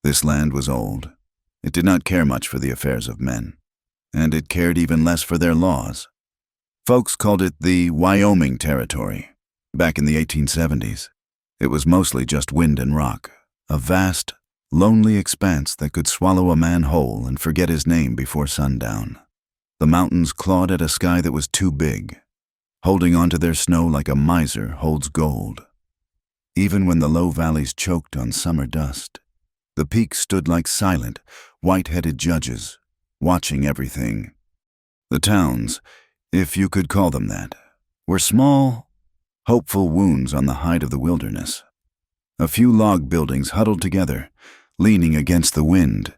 This land was old. It did not care much for the affairs of men, and it cared even less for their laws. Folks called it the Wyoming Territory. Back in the 1870s, it was mostly just wind and rock, a vast, lonely expanse that could swallow a man whole and forget his name before sundown. The mountains clawed at a sky that was too big, holding onto their snow like a miser holds gold. Even when the low valleys choked on summer dust, the peaks stood like silent, white-headed judges, watching everything. The towns, if you could call them that, were small, hopeful wounds on the hide of the wilderness. A few log buildings huddled together, leaning against the wind,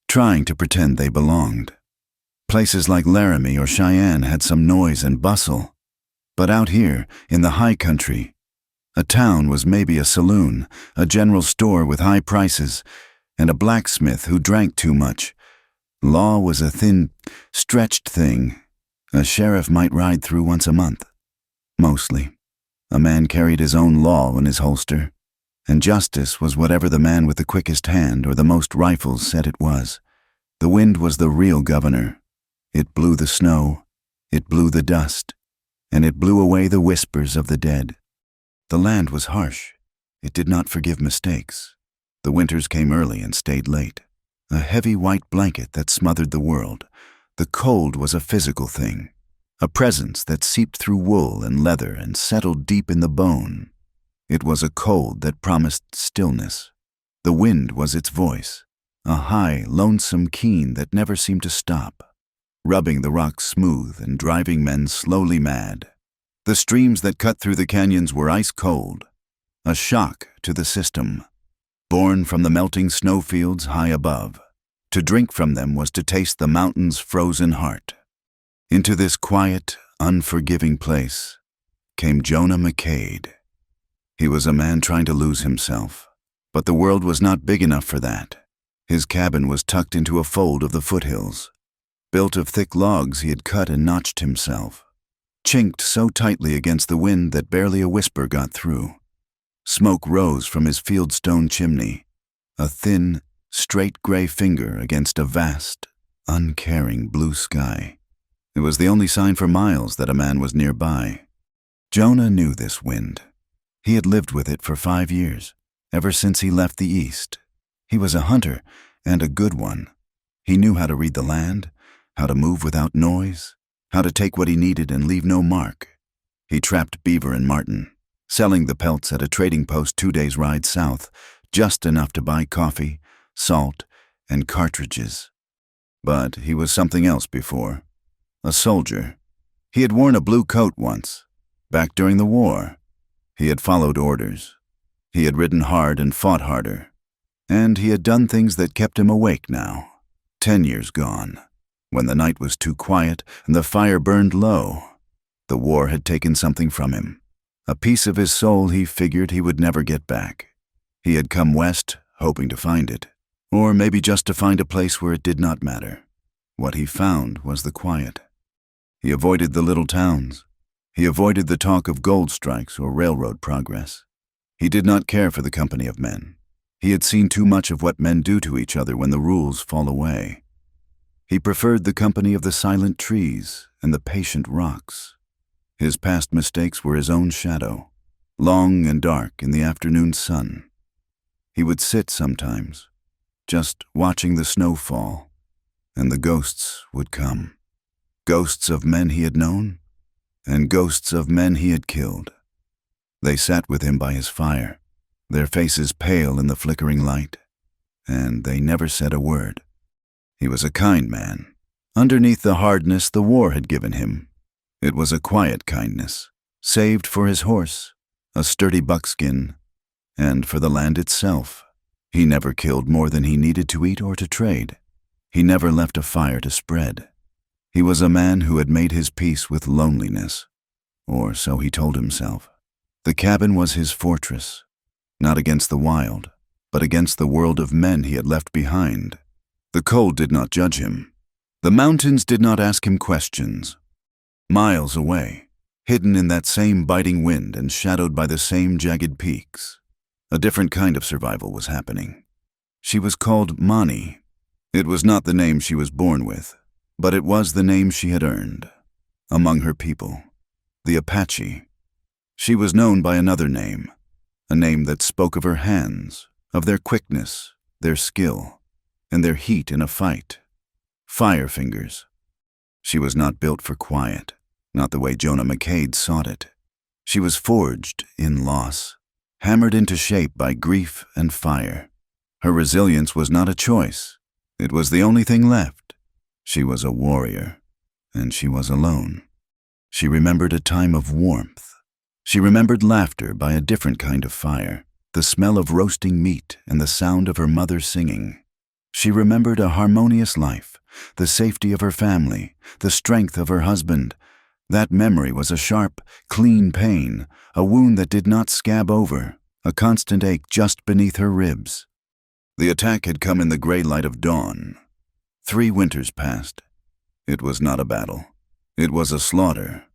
trying to pretend they belonged. Places like Laramie or Cheyenne had some noise and bustle, but out here, in the high country, a town was maybe a saloon, a general store with high prices, and a blacksmith who drank too much. Law was a thin, stretched thing. A sheriff might ride through once a month. Mostly. A man carried his own law in his holster, and justice was whatever the man with the quickest hand or the most rifles said it was. The wind was the real governor. It blew the snow, it blew the dust, and it blew away the whispers of the dead. The land was harsh. It did not forgive mistakes. The winters came early and stayed late. A heavy white blanket that smothered the world. The cold was a physical thing, a presence that seeped through wool and leather and settled deep in the bone. It was a cold that promised stillness. The wind was its voice, a high, lonesome keen that never seemed to stop, rubbing the rocks smooth and driving men slowly mad. The streams that cut through the canyons were ice cold, a shock to the system. Born from the melting snowfields high above, to drink from them was to taste the mountain's frozen heart. Into this quiet, unforgiving place came Jonah McCade. He was a man trying to lose himself, but the world was not big enough for that. His cabin was tucked into a fold of the foothills, built of thick logs he had cut and notched himself, chinked so tightly against the wind that barely a whisper got through. Smoke rose from his fieldstone chimney, a thin, straight gray finger against a vast, uncaring blue sky. It was the only sign for miles that a man was nearby. Jonah knew this wind. He had lived with it for 5 years, ever since he left the East. He was a hunter, and a good one. He knew how to read the land, how to move without noise, how to take what he needed and leave no mark. He trapped beaver and marten, selling the pelts at a trading post 2 days' ride south, just enough to buy coffee, salt, and cartridges. But he was something else before. A soldier. He had worn a blue coat once, back during the war. He had followed orders. He had ridden hard and fought harder. And he had done things that kept him awake now. 10 years gone. When the night was too quiet and the fire burned low, the war had taken something from him. A piece of his soul he figured he would never get back. He had come west, hoping to find it. Or maybe just to find a place where it did not matter. What he found was the quiet. He avoided the little towns. He avoided the talk of gold strikes or railroad progress. He did not care for the company of men. He had seen too much of what men do to each other when the rules fall away. He preferred the company of the silent trees and the patient rocks. His past mistakes were his own shadow, long and dark in the afternoon sun. He would sit sometimes, just watching the snow fall, and the ghosts would come. Ghosts of men he had known, and ghosts of men he had killed. They sat with him by his fire, their faces pale in the flickering light, and they never said a word. He was a kind man. Underneath the hardness the war had given him, it was a quiet kindness, saved for his horse, a sturdy buckskin, and for the land itself. He never killed more than he needed to eat or to trade. He never left a fire to spread. He was a man who had made his peace with loneliness, or so he told himself. The cabin was his fortress, not against the wild, but against the world of men he had left behind. The cold did not judge him. The mountains did not ask him questions. Miles away, hidden in that same biting wind and shadowed by the same jagged peaks, a different kind of survival was happening. She was called Mani. It was not the name she was born with, but it was the name she had earned. Among her people, the Apache, she was known by another name, a name that spoke of her hands, of their quickness, their skill, and their heat in a fight. Fire fingers. She was not built for quiet, not the way Jonah McCade sought it. She was forged in loss, hammered into shape by grief and fire. Her resilience was not a choice. It was the only thing left. She was a warrior, and she was alone. She remembered a time of warmth. She remembered laughter by a different kind of fire, the smell of roasting meat and the sound of her mother singing. She remembered a harmonious life, the safety of her family, the strength of her husband. That memory was a sharp, clean pain, a wound that did not scab over, a constant ache just beneath her ribs. The attack had come in the gray light of dawn. 3 winters passed. It was not a battle. It was a slaughter.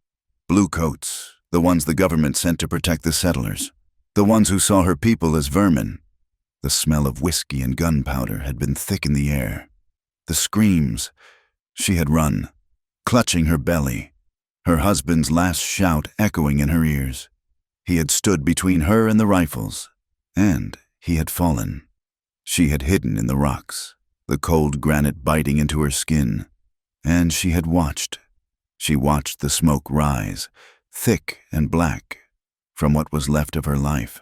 Blue coats, the ones the government sent to protect the settlers, the ones who saw her people as vermin. The smell of whiskey and gunpowder had been thick in the air. The screams. She had run, clutching her belly, her husband's last shout echoing in her ears. He had stood between her and the rifles, and he had fallen. She had hidden in the rocks, the cold granite biting into her skin, and she had watched. She watched the smoke rise, thick and black, from what was left of her life.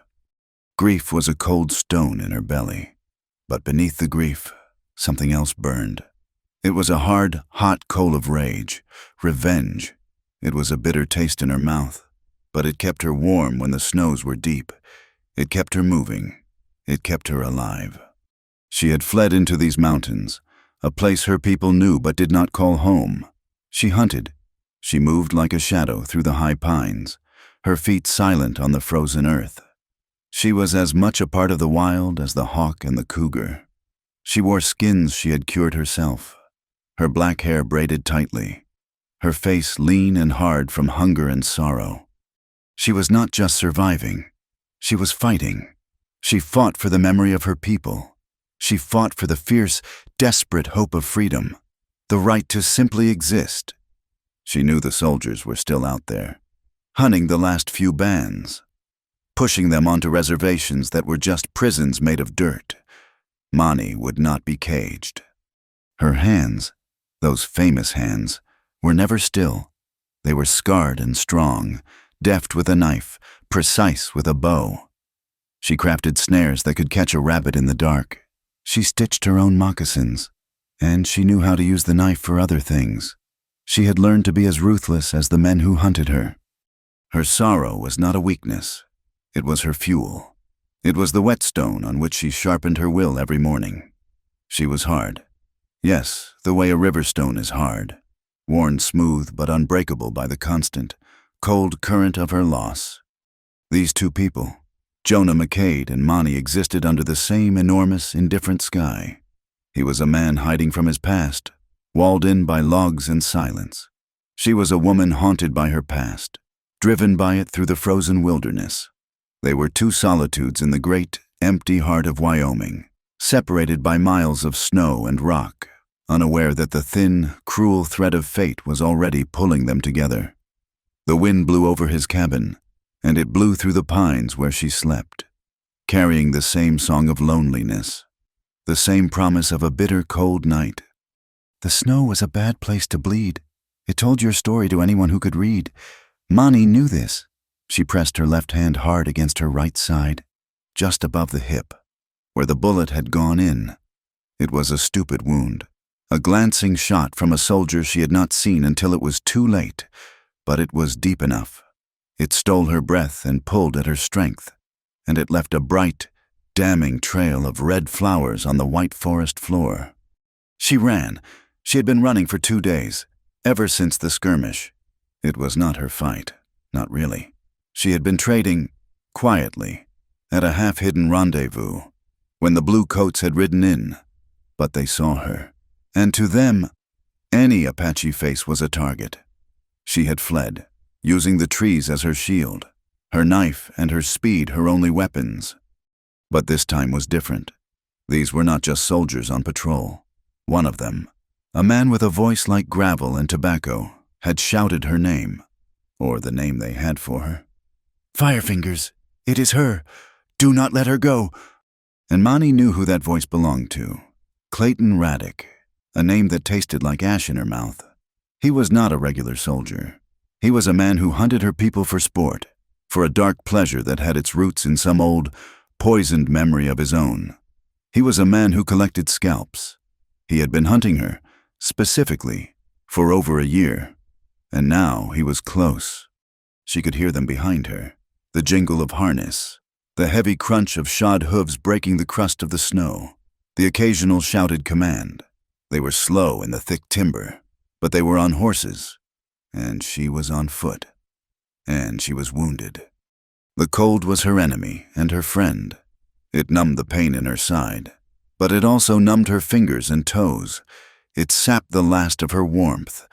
Grief was a cold stone in her belly, but beneath the grief, something else burned. It was a hard, hot coal of rage, revenge. It was a bitter taste in her mouth, but it kept her warm when the snows were deep. It kept her moving. It kept her alive. She had fled into these mountains, a place her people knew but did not call home. She hunted. She moved like a shadow through the high pines, her feet silent on the frozen earth. She was as much a part of the wild as the hawk and the cougar. She wore skins she had cured herself, her black hair braided tightly, her face lean and hard from hunger and sorrow. She was not just surviving. She was fighting. She fought for the memory of her people. She fought for the fierce, desperate hope of freedom, the right to simply exist. She knew the soldiers were still out there, hunting the last few bands, pushing them onto reservations that were just prisons made of dirt. Mani would not be caged. Her hands, those famous hands, were never still. They were scarred and strong, deft with a knife, precise with a bow. She crafted snares that could catch a rabbit in the dark. She stitched her own moccasins, and she knew how to use the knife for other things. She had learned to be as ruthless as the men who hunted her. Her sorrow was not a weakness. It was her fuel. It was the whetstone on which she sharpened her will every morning. She was hard. Yes, the way a river stone is hard, worn smooth but unbreakable by the constant, cold current of her loss. These 2 people, Jonah McCade and Mani, existed under the same enormous, indifferent sky. He was a man hiding from his past, walled in by logs and silence. She was a woman haunted by her past, driven by it through the frozen wilderness. They were 2 solitudes in the great, empty heart of Wyoming, separated by miles of snow and rock, unaware that the thin, cruel thread of fate was already pulling them together. The wind blew over his cabin, and it blew through the pines where she slept, carrying the same song of loneliness, the same promise of a bitter, cold night. The snow was a bad place to bleed. It told your story to anyone who could read. Mani knew this. She pressed her left hand hard against her right side, just above the hip, where the bullet had gone in. It was a stupid wound, a glancing shot from a soldier she had not seen until it was too late, but it was deep enough. It stole her breath and pulled at her strength, and it left a bright, damning trail of red flowers on the white forest floor. She ran. She had been running for 2 days, ever since the skirmish. It was not her fight, not really. She had been trading, quietly, at a half-hidden rendezvous, when the blue coats had ridden in, but they saw her. And to them, any Apache face was a target. She had fled, using the trees as her shield, her knife and her speed her only weapons. But this time was different. These were not just soldiers on patrol. One of them, a man with a voice like gravel and tobacco, had shouted her name, or the name they had for her. "Firefingers, it is her. Do not let her go." And Mani knew who that voice belonged to. Clayton Raddick, a name that tasted like ash in her mouth. He was not a regular soldier. He was a man who hunted her people for sport, for a dark pleasure that had its roots in some old, poisoned memory of his own. He was a man who collected scalps. He had been hunting her, specifically, for over a year, and now he was close. She could hear them behind her, the jingle of harness, the heavy crunch of shod hooves breaking the crust of the snow, the occasional shouted command. They were slow in the thick timber, but they were on horses, and she was on foot, and she was wounded. The cold was her enemy and her friend. It numbed the pain in her side, but it also numbed her fingers and toes. It sapped the last of her warmth.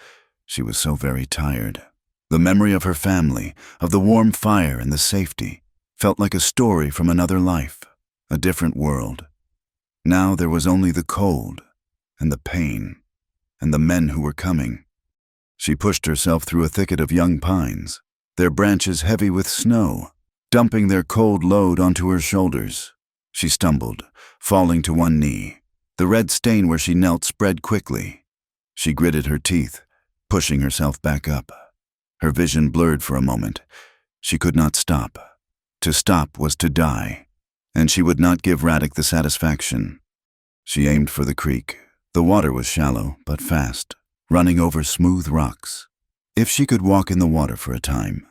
She was so very tired. The memory of her family, of the warm fire and the safety, felt like a story from another life, a different world. Now there was only the cold, and the pain, and the men who were coming. She pushed herself through a thicket of young pines, their branches heavy with snow, dumping their cold load onto her shoulders. She stumbled, falling to one knee. The red stain where she knelt spread quickly. She gritted her teeth, pushing herself back up. Her vision blurred for a moment. She could not stop. To stop was to die, and she would not give Raddick the satisfaction. She aimed for the creek. The water was shallow, but fast, running over smooth rocks. If she could walk in the water for a time,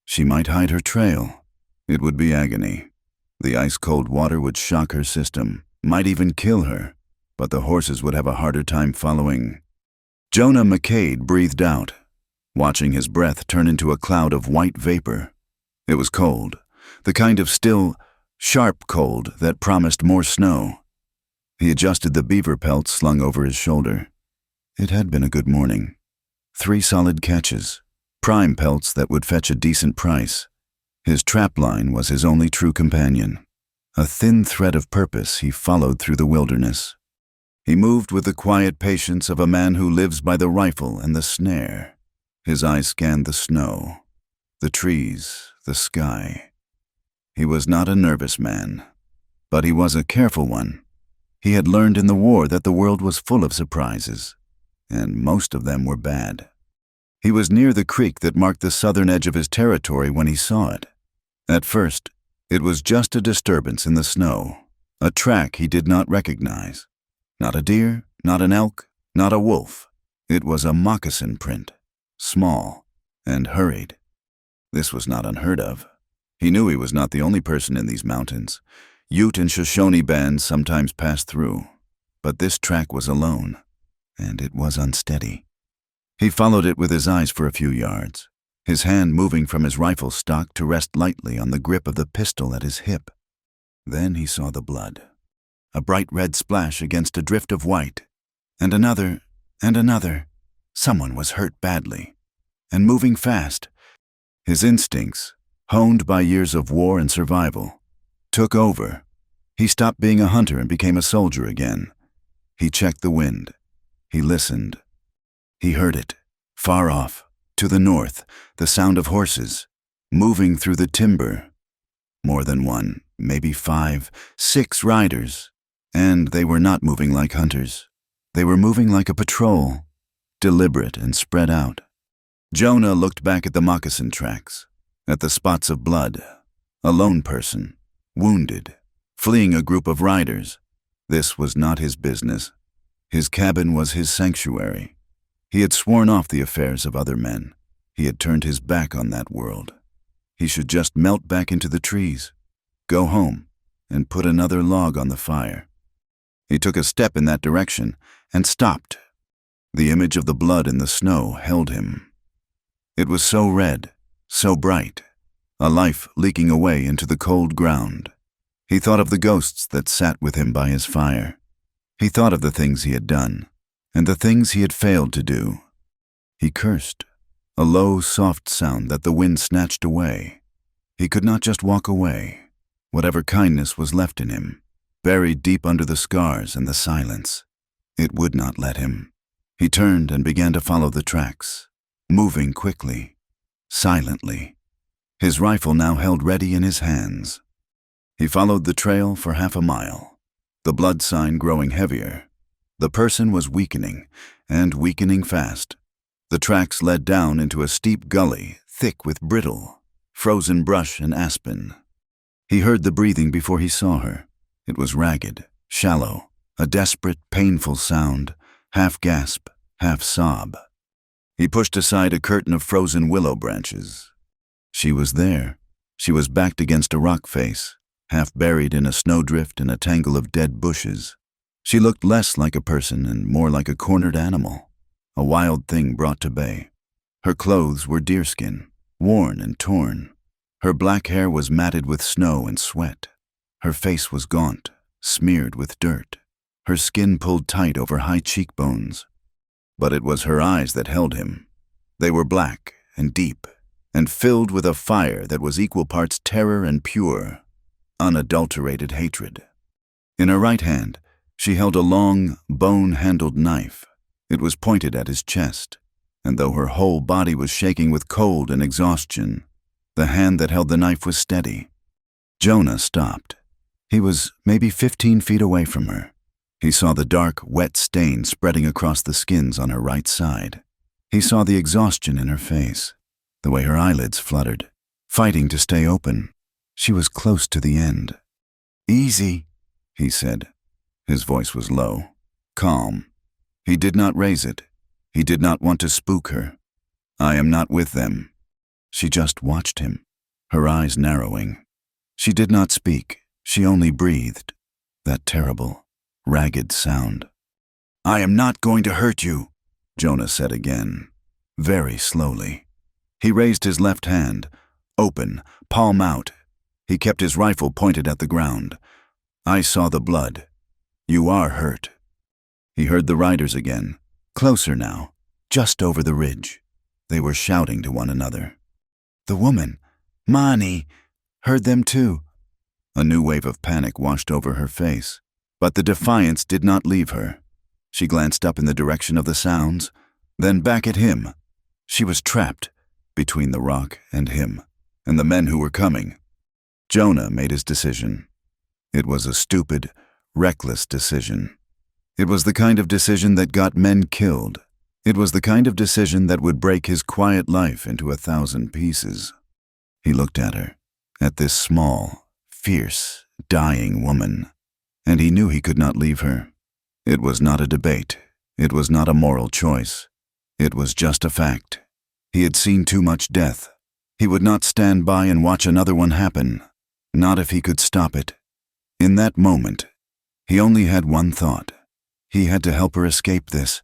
she might hide her trail. It would be agony. The ice-cold water would shock her system, might even kill her, but the horses would have a harder time following. Jonah McCade breathed out, watching his breath turn into a cloud of white vapor. It was cold, the kind of still, sharp cold that promised more snow. He adjusted the beaver pelt slung over his shoulder. It had been a good morning. 3 solid catches, prime pelts that would fetch a decent price. His trapline was his only true companion. A thin thread of purpose he followed through the wilderness. He moved with the quiet patience of a man who lives by the rifle and the snare. His eyes scanned the snow, the trees, the sky. He was not a nervous man, but he was a careful one. He had learned in the war that the world was full of surprises, and most of them were bad. He was near the creek that marked the southern edge of his territory when he saw it. At first, it was just a disturbance in the snow, a track he did not recognize. Not a deer, not an elk, not a wolf. It was a moccasin print, small and hurried. This was not unheard of. He knew he was not the only person in these mountains. Ute and Shoshone bands sometimes passed through, but this track was alone, and it was unsteady. He followed it with his eyes for a few yards, his hand moving from his rifle stock to rest lightly on the grip of the pistol at his hip. Then he saw the blood, a bright red splash against a drift of white, and another, and another. Someone was hurt badly, and moving fast. His instincts, honed by years of war and survival, took over. He stopped being a hunter and became a soldier again. He checked the wind. He listened. He heard it, far off, to the north, the sound of horses, moving through the timber. More than one, maybe 5, 6 riders. And they were not moving like hunters. They were moving like a patrol, deliberate and spread out. Jonah looked back at the moccasin tracks, at the spots of blood. A lone person, wounded, fleeing a group of riders. This was not his business. His cabin was his sanctuary. He had sworn off the affairs of other men. He had turned his back on that world. He should just melt back into the trees, go home, and put another log on the fire. He took a step in that direction and stopped. The image of the blood in the snow held him. It was so red, so bright, a life leaking away into the cold ground. He thought of the ghosts that sat with him by his fire. He thought of the things he had done, and the things he had failed to do. He cursed, a low, soft sound that the wind snatched away. He could not just walk away. Whatever kindness was left in him, buried deep under the scars and the silence. It would not let him. He turned and began to follow the tracks, moving quickly, silently, his rifle now held ready in his hands. He followed the trail for half a mile, the blood sign growing heavier. The person was weakening, and weakening fast. The tracks led down into a steep gully, thick with brittle, frozen brush and aspen. He heard the breathing before he saw her. It was ragged, shallow, a desperate, painful sound, half gasp, half sob. He pushed aside a curtain of frozen willow branches. She was there. She was backed against a rock face, half buried in a snowdrift and a tangle of dead bushes. She looked less like a person and more like a cornered animal, a wild thing brought to bay. Her clothes were deerskin, worn and torn. Her black hair was matted with snow and sweat. Her face was gaunt, smeared with dirt, her skin pulled tight over high cheekbones. But it was her eyes that held him. They were black and deep, and filled with a fire that was equal parts terror and pure, unadulterated hatred. In her right hand, she held a long, bone-handled knife. It was pointed at his chest, and though her whole body was shaking with cold and exhaustion, the hand that held the knife was steady. Jonah stopped. He was maybe 15 feet away from her. He saw the dark, wet stain spreading across the skins on her right side. He saw the exhaustion in her face, the way her eyelids fluttered, fighting to stay open. She was close to the end. "Easy," he said. His voice was low, calm. He did not raise it. He did not want to spook her. "I am not with them." She just watched him, her eyes narrowing. She did not speak. She only breathed, that terrible, ragged sound. "I am not going to hurt you," Jonah said again, very slowly. He raised his left hand, open, palm out. He kept his rifle pointed at the ground. "I saw the blood. You are hurt." He heard the riders again, closer now, just over the ridge. They were shouting to one another. The woman, Mani, heard them too. A new wave of panic washed over her face, but the defiance did not leave her. She glanced up in the direction of the sounds, then back at him. She was trapped between the rock and him, and the men who were coming. Jonah made his decision. It was a stupid, reckless decision. It was the kind of decision that got men killed. It was the kind of decision that would break his quiet life into 1,000 pieces. He looked at her, at this small, fierce, dying woman, and he knew he could not leave her. It was not a debate. It was not a moral choice. It was just a fact. He had seen too much death. He would not stand by and watch another one happen, not if he could stop it. In that moment, he only had one thought. He had to help her escape this.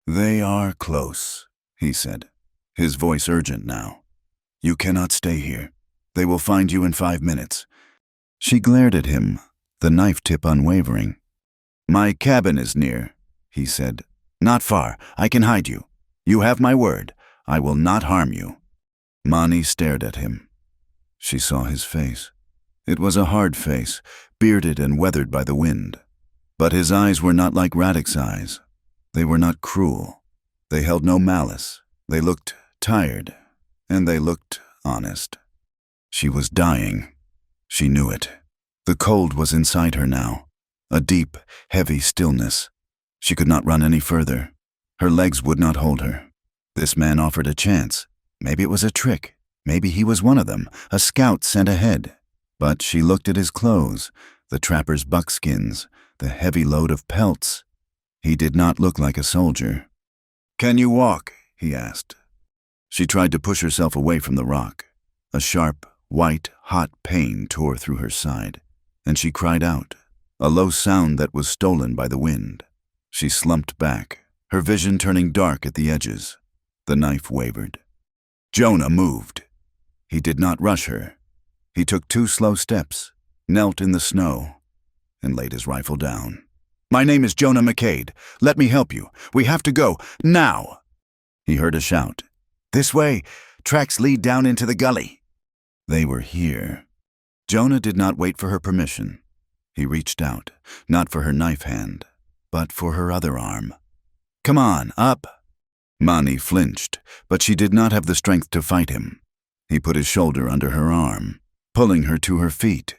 "They are close," he said, his voice urgent now. "You cannot stay here. They will find you in 5 minutes." She glared at him, the knife tip unwavering. "My cabin is near," he said. "Not far. I can hide you. You have my word. I will not harm you." Mani stared at him. She saw his face. It was a hard face, bearded and weathered by the wind. But his eyes were not like Radek's eyes. They were not cruel. They held no malice. They looked tired, and they looked honest. She was dying. She knew it. The cold was inside her now, a deep, heavy stillness. She could not run any further. Her legs would not hold her. This man offered a chance. Maybe it was a trick. Maybe he was one of them, a scout sent ahead. But she looked at his clothes, the trapper's buckskins, the heavy load of pelts. He did not look like a soldier. "Can you walk?" he asked. She tried to push herself away from the rock. A sharp, white, hot pain tore through her side, and she cried out, a low sound that was stolen by the wind. She slumped back, her vision turning dark at the edges. The knife wavered. Jonah moved. He did not rush her. He took 2 slow steps, knelt in the snow, and laid his rifle down. "My name is Jonah McCade. Let me help you. We have to go, now!" He heard a shout. "This way. Tracks lead down into the gully." They were here. Jonah did not wait for her permission. He reached out, not for her knife hand, but for her other arm. "Come on, up!" Mani flinched, but she did not have the strength to fight him. He put his shoulder under her arm, pulling her to her feet.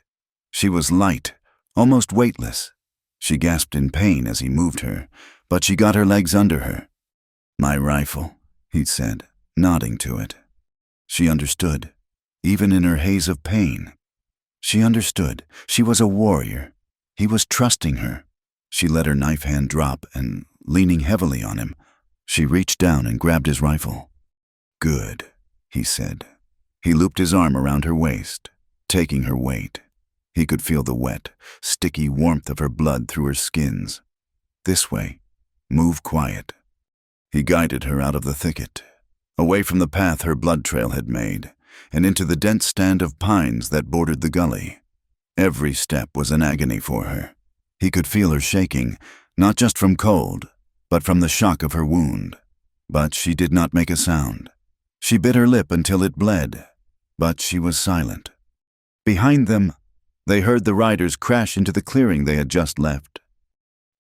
She was light, almost weightless. She gasped in pain as he moved her, but she got her legs under her. "My rifle," he said, nodding to it. She understood, even in her haze of pain. She understood. She was a warrior. He was trusting her. She let her knife hand drop and, leaning heavily on him, she reached down and grabbed his rifle. "Good," he said. He looped his arm around her waist, taking her weight. He could feel the wet, sticky warmth of her blood through her skins. "This way. Move quiet." He guided her out of the thicket, away from the path her blood trail had made, and into the dense stand of pines that bordered the gully. Every step was an agony for her. He could feel her shaking, not just from cold, but from the shock of her wound. But she did not make a sound. She bit her lip until it bled, but she was silent. Behind them, they heard the riders crash into the clearing they had just left.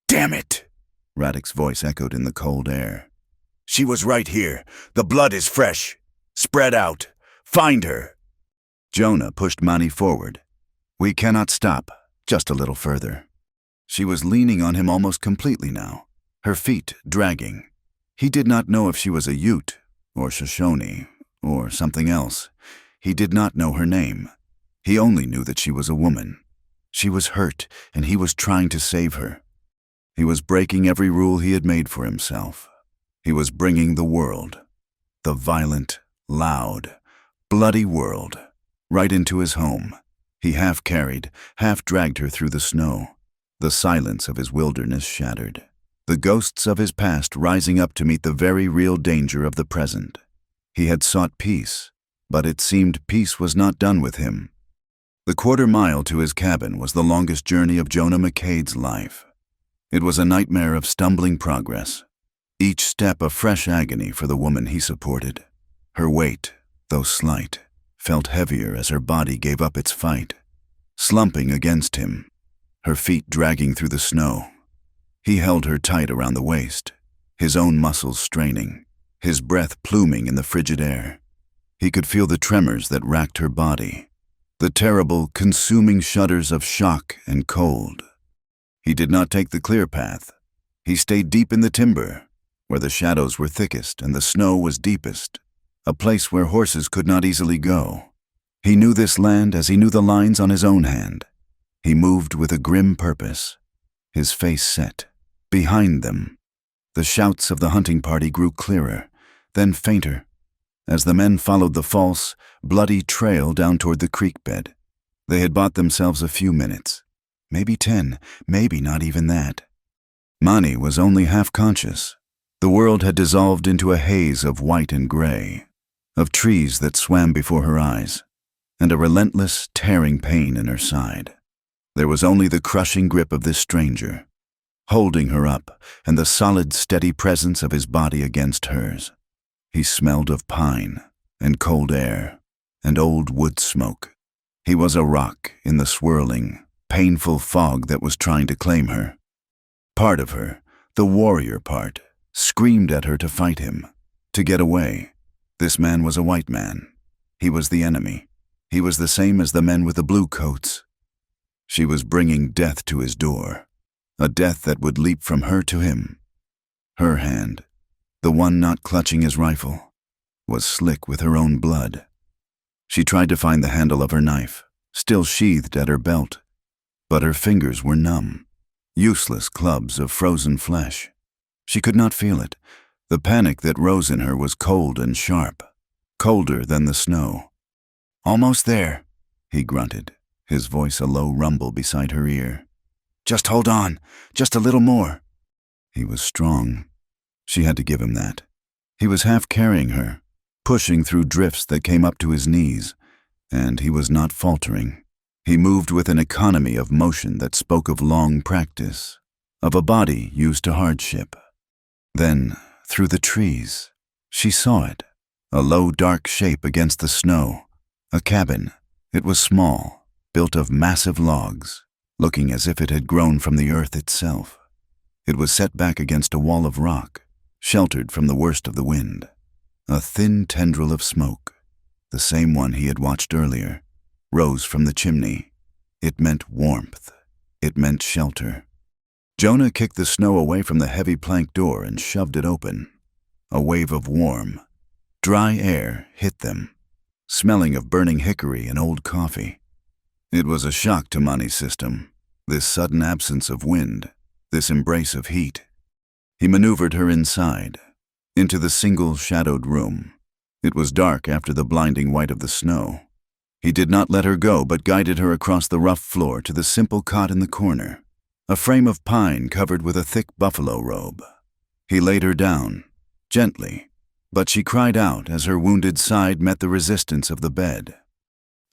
"Damn it!" Radek's voice echoed in the cold air. "She was right here. The blood is fresh. Spread out. Find her." Jonah pushed Mani forward. "We cannot stop. Just a little further." She was leaning on him almost completely now, her feet dragging. He did not know if she was a Ute, or Shoshone, or something else. He did not know her name. He only knew that she was a woman. She was hurt, and he was trying to save her. He was breaking every rule he had made for himself. He was bringing the world, the violent, loud, bloody world, right into his home. He half carried, half dragged her through the snow. The silence of his wilderness shattered, the ghosts of his past rising up to meet the very real danger of the present. He had sought peace, but it seemed peace was not done with him. The quarter-mile to his cabin was the longest journey of Jonah McCade's life. It was a nightmare of stumbling progress, each step a fresh agony for the woman he supported. Her weight, though slight, felt heavier as her body gave up its fight, slumping against him, her feet dragging through the snow. He held her tight around the waist, his own muscles straining, his breath pluming in the frigid air. He could feel the tremors that racked her body, the terrible, consuming shudders of shock and cold. He did not take the clear path. He stayed deep in the timber, where the shadows were thickest and the snow was deepest, a place where horses could not easily go. He knew this land as he knew the lines on his own hand. He moved with a grim purpose, his face set. Behind them, the shouts of the hunting party grew clearer, then fainter, as the men followed the false, bloody trail down toward the creek bed. They had bought themselves a few minutes, maybe 10, maybe not even that. Mani was only half conscious. The world had dissolved into a haze of white and gray, of trees that swam before her eyes, and a relentless, tearing pain in her side. There was only the crushing grip of this stranger, holding her up, and the solid, steady presence of his body against hers. He smelled of pine, and cold air, and old wood smoke. He was a rock in the swirling, painful fog that was trying to claim her. Part of her, the warrior part, screamed at her to fight him, to get away. This man was a white man. He was the enemy. He was the same as the men with the blue coats. She was bringing death to his door, a death that would leap from her to him. Her hand, the one not clutching his rifle, was slick with her own blood. She tried to find the handle of her knife, still sheathed at her belt, but her fingers were numb, useless clubs of frozen flesh. She could not feel it. The panic that rose in her was cold and sharp, colder than the snow. "Almost there," he grunted, his voice a low rumble beside her ear. "Just hold on, just a little more." He was strong. She had to give him that. He was half carrying her, pushing through drifts that came up to his knees, and he was not faltering. He moved with an economy of motion that spoke of long practice, of a body used to hardship. Then, through the trees, she saw it, a low, dark shape against the snow, a cabin. It was small, built of massive logs, looking as if it had grown from the earth itself. It was set back against a wall of rock, sheltered from the worst of the wind. A thin tendril of smoke, the same one he had watched earlier, rose from the chimney. It meant warmth. It meant shelter. Jonah kicked the snow away from the heavy plank door and shoved it open. A wave of warm, dry air hit them, smelling of burning hickory and old coffee. It was a shock to Mani's system, this sudden absence of wind, this embrace of heat. He maneuvered her inside, into the single shadowed room. It was dark after the blinding white of the snow. He did not let her go, but guided her across the rough floor to the simple cot in the corner, a frame of pine covered with a thick buffalo robe. He laid her down, gently, but she cried out as her wounded side met the resistance of the bed.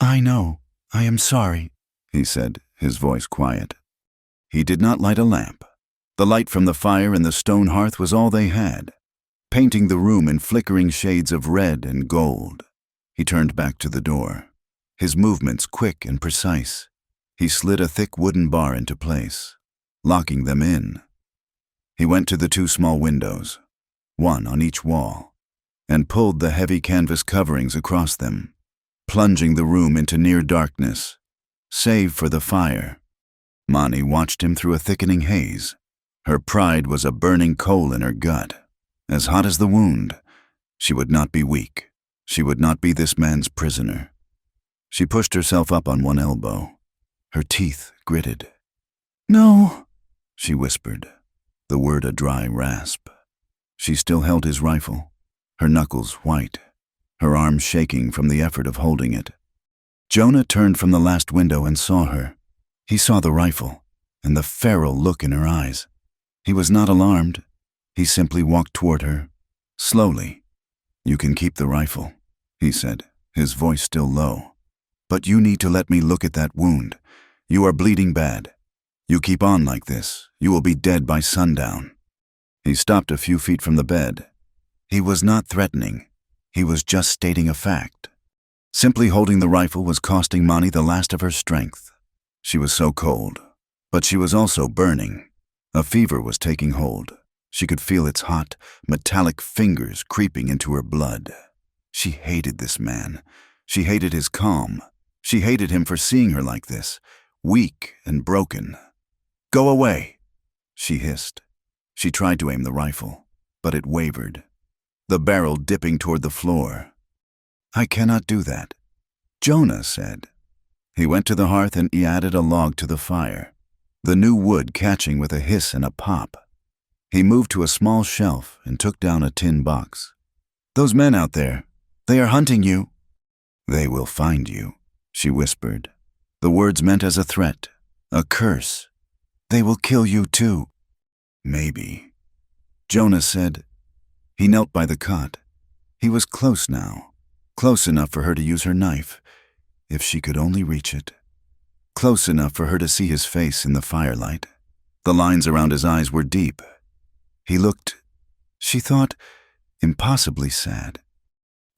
"I know. I am sorry," he said, his voice quiet. He did not light a lamp. The light from the fire in the stone hearth was all they had, painting the room in flickering shades of red and gold. He turned back to the door, his movements quick and precise. He slid a thick wooden bar into place, locking them in. He went to the two small windows, one on each wall, and pulled the heavy canvas coverings across them, plunging the room into near darkness, save for the fire. Mani watched him through a thickening haze. Her pride was a burning coal in her gut, as hot as the wound. She would not be weak. She would not be this man's prisoner. She pushed herself up on one elbow, her teeth gritted. "No," she whispered, the word a dry rasp. She still held his rifle, her knuckles white, her arms shaking from the effort of holding it. Jonah turned from the last window and saw her. He saw the rifle and the feral look in her eyes. He was not alarmed. He simply walked toward her, slowly. "You can keep the rifle," he said, his voice still low. "But you need to let me look at that wound. You are bleeding bad. You keep on like this, you will be dead by sundown." He stopped a few feet from the bed. He was not threatening. He was just stating a fact. Simply holding the rifle was costing Mani the last of her strength. She was so cold, but she was also burning. A fever was taking hold. She could feel its hot, metallic fingers creeping into her blood. She hated this man. She hated his calm. She hated him for seeing her like this, weak and broken. "Go away," she hissed. She tried to aim the rifle, but it wavered, the barrel dipping toward the floor. "I cannot do that," Jonah said. He went to the hearth and he added a log to the fire, the new wood catching with a hiss and a pop. He moved to a small shelf and took down a tin box. "Those men out there, they are hunting you." "They will find you," she whispered. The words meant as a threat, a curse. "They will kill you too." "Maybe," Jonah said. He knelt by the cot. He was close now, close enough for her to use her knife, if she could only reach it. Close enough for her to see his face in the firelight. The lines around his eyes were deep. He looked, she thought, impossibly sad.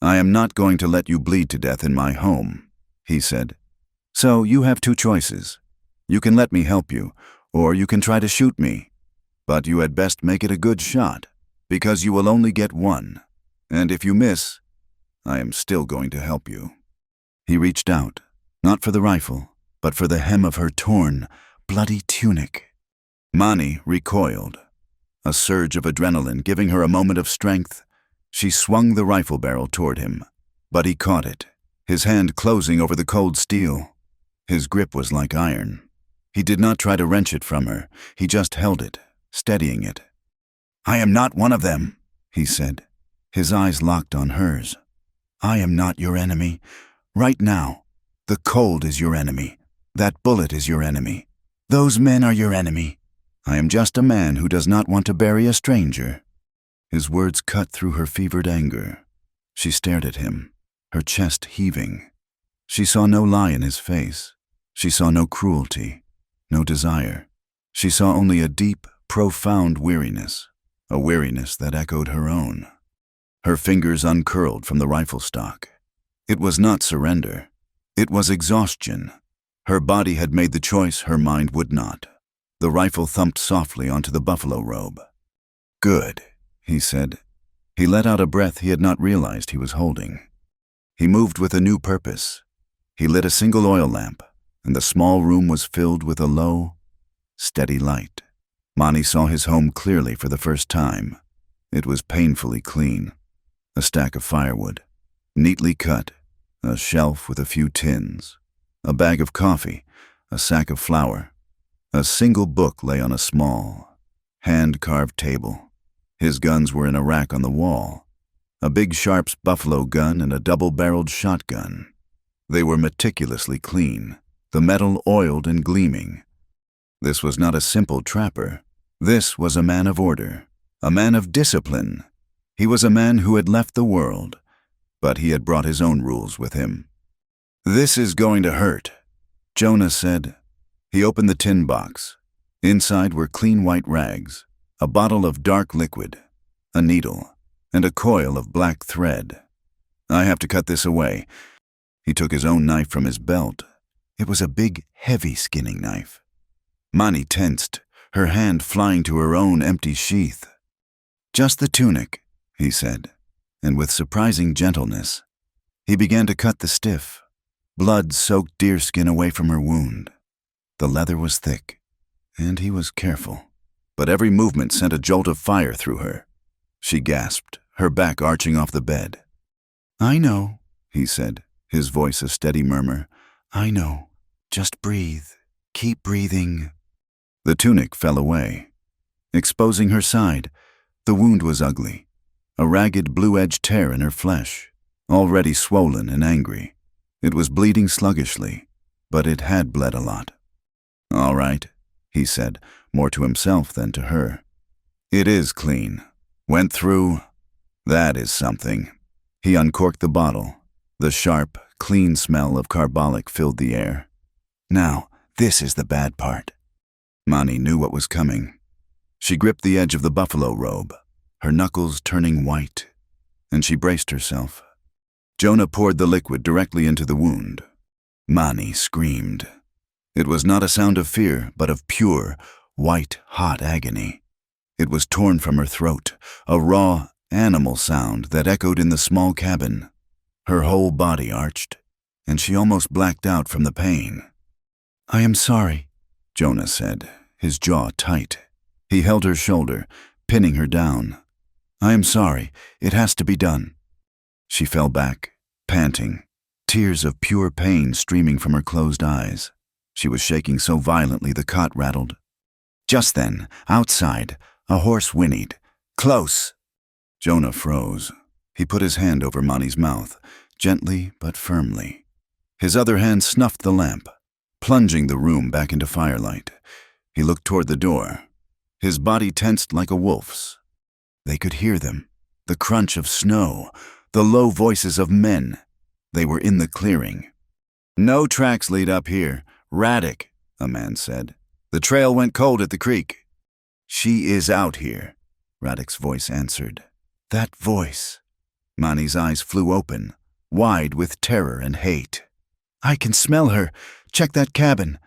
"I am not going to let you bleed to death in my home," he said. "So you have two choices. You can let me help you, or you can try to shoot me. But you had best make it a good shot, because you will only get one. And if you miss, I am still going to help you." He reached out, not for the rifle, but for the hem of her torn, bloody tunic. Mani recoiled, a surge of adrenaline giving her a moment of strength. She swung the rifle barrel toward him, but he caught it, his hand closing over the cold steel. His grip was like iron. He did not try to wrench it from her. He just held it, steadying it. "I am not one of them," he said, his eyes locked on hers. "I am not your enemy. Right now, the cold is your enemy. That bullet is your enemy. Those men are your enemy. I am just a man who does not want to bury a stranger." His words cut through her fevered anger. She stared at him, her chest heaving. She saw no lie in his face. She saw no cruelty, no desire. She saw only a deep, profound weariness, a weariness that echoed her own. Her fingers uncurled from the rifle stock. It was not surrender. It was exhaustion. Her body had made the choice her mind would not. The rifle thumped softly onto the buffalo robe. "Good," he said. He let out a breath he had not realized he was holding. He moved with a new purpose. He lit a single oil lamp, and the small room was filled with a low, steady light. Mani saw his home clearly for the first time. It was painfully clean. A stack of firewood, neatly cut, a shelf with a few tins, a bag of coffee, a sack of flour. A single book lay on a small, hand-carved table. His guns were in a rack on the wall, a big Sharps buffalo gun and a double-barreled shotgun. They were meticulously clean, the metal oiled and gleaming. This was not a simple trapper. This was a man of order, a man of discipline. He was a man who had left the world, but he had brought his own rules with him. "This is going to hurt," Jonah said. He opened the tin box. Inside were clean white rags, a bottle of dark liquid, a needle, and a coil of black thread. "I have to cut this away." He took his own knife from his belt. It was a big, heavy skinning knife. Mani tensed, her hand flying to her own empty sheath. "Just the tunic," he said, and with surprising gentleness, he began to cut the stiff, blood-soaked deerskin away from her wound. The leather was thick, and he was careful, but every movement sent a jolt of fire through her. She gasped, her back arching off the bed. "I know," he said, his voice a steady murmur. "I know. Just breathe. Keep breathing." The tunic fell away, exposing her side. The wound was ugly, a ragged blue-edged tear in her flesh, already swollen and angry. It was bleeding sluggishly, but it had bled a lot. "All right," he said, more to himself than to her. "It is clean. Went through. That is something." He uncorked the bottle. The sharp, clean smell of carbolic filled the air. "Now, this is the bad part." Mani knew what was coming. She gripped the edge of the buffalo robe, her knuckles turning white, and she braced herself. Jonah poured the liquid directly into the wound. Mani screamed. It was not a sound of fear, but of pure, white, hot agony. It was torn from her throat, a raw, animal sound that echoed in the small cabin. Her whole body arched, and she almost blacked out from the pain. "I am sorry," Jonah said, his jaw tight. He held her shoulder, pinning her down. "I am sorry. It has to be done." She fell back, panting, tears of pure pain streaming from her closed eyes. She was shaking so violently the cot rattled. Just then, outside, a horse whinnied. "Close!" Jonah froze. He put his hand over Mani's mouth, gently but firmly. His other hand snuffed the lamp, plunging the room back into firelight. He looked toward the door. His body tensed like a wolf's. They could hear them, the crunch of snow, the low voices of men. They were in the clearing. "No tracks lead up here. Radek," a man said. "The trail went cold at the creek." "She is out here," Radek's voice answered. That voice. Mani's eyes flew open, wide with terror and hate. "I can smell her. Check that cabin."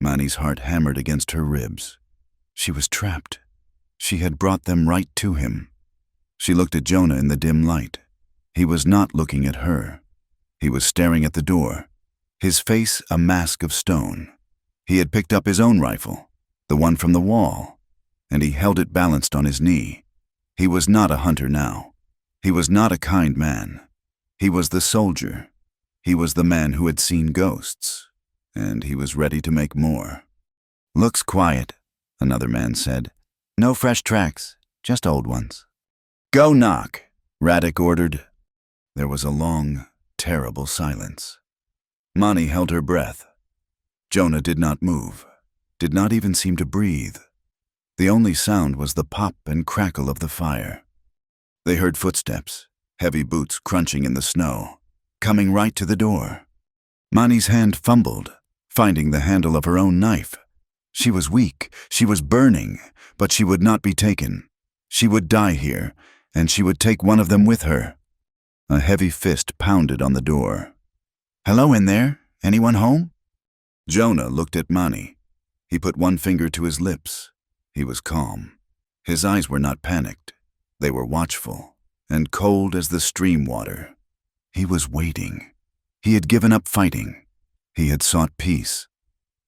Mani's heart hammered against her ribs. She was trapped. She had brought them right to him. She looked at Jonah in the dim light. He was not looking at her. He was staring at the door, his face a mask of stone. He had picked up his own rifle, the one from the wall, and he held it balanced on his knee. He was not a hunter now. He was not a kind man. He was the soldier. He was the man who had seen ghosts, and he was ready to make more. "Looks quiet," another man said. "No fresh tracks, just old ones." "Go knock," Radek ordered. There was a long, terrible silence. Mani held her breath. Jonah did not move, did not even seem to breathe. The only sound was the pop and crackle of the fire. They heard footsteps, heavy boots crunching in the snow, coming right to the door. Mani's hand fumbled, finding the handle of her own knife. She was weak, she was burning, but she would not be taken. She would die here, and she would take one of them with her. A heavy fist pounded on the door. "Hello in there? Anyone home?" Jonah looked at Mani. He put one finger to his lips. He was calm. His eyes were not panicked. They were watchful and cold as the stream water. He was waiting. He had given up fighting. He had sought peace.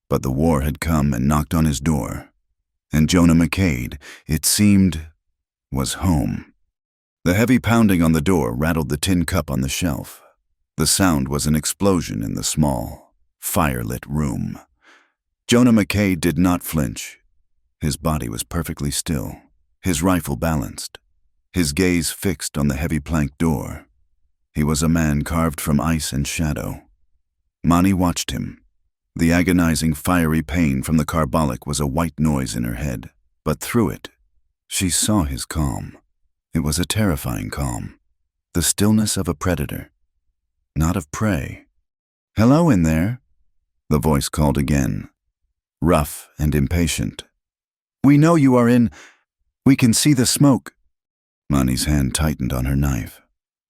But the war had come and knocked on his door. And Jonah McCade, it seemed, was home. The heavy pounding on the door rattled the tin cup on the shelf. The sound was an explosion in the small, firelit room. Jonah McCade did not flinch. His body was perfectly still, his rifle balanced, his gaze fixed on the heavy plank door. He was a man carved from ice and shadow. Mani watched him. The agonizing, fiery pain from the carbolic was a white noise in her head, but through it, she saw his calm. It was a terrifying calm, the stillness of a predator, not of prey. "Hello in there," the voice called again, rough and impatient. "We know you are in. We can see the smoke." Mani's hand tightened on her knife.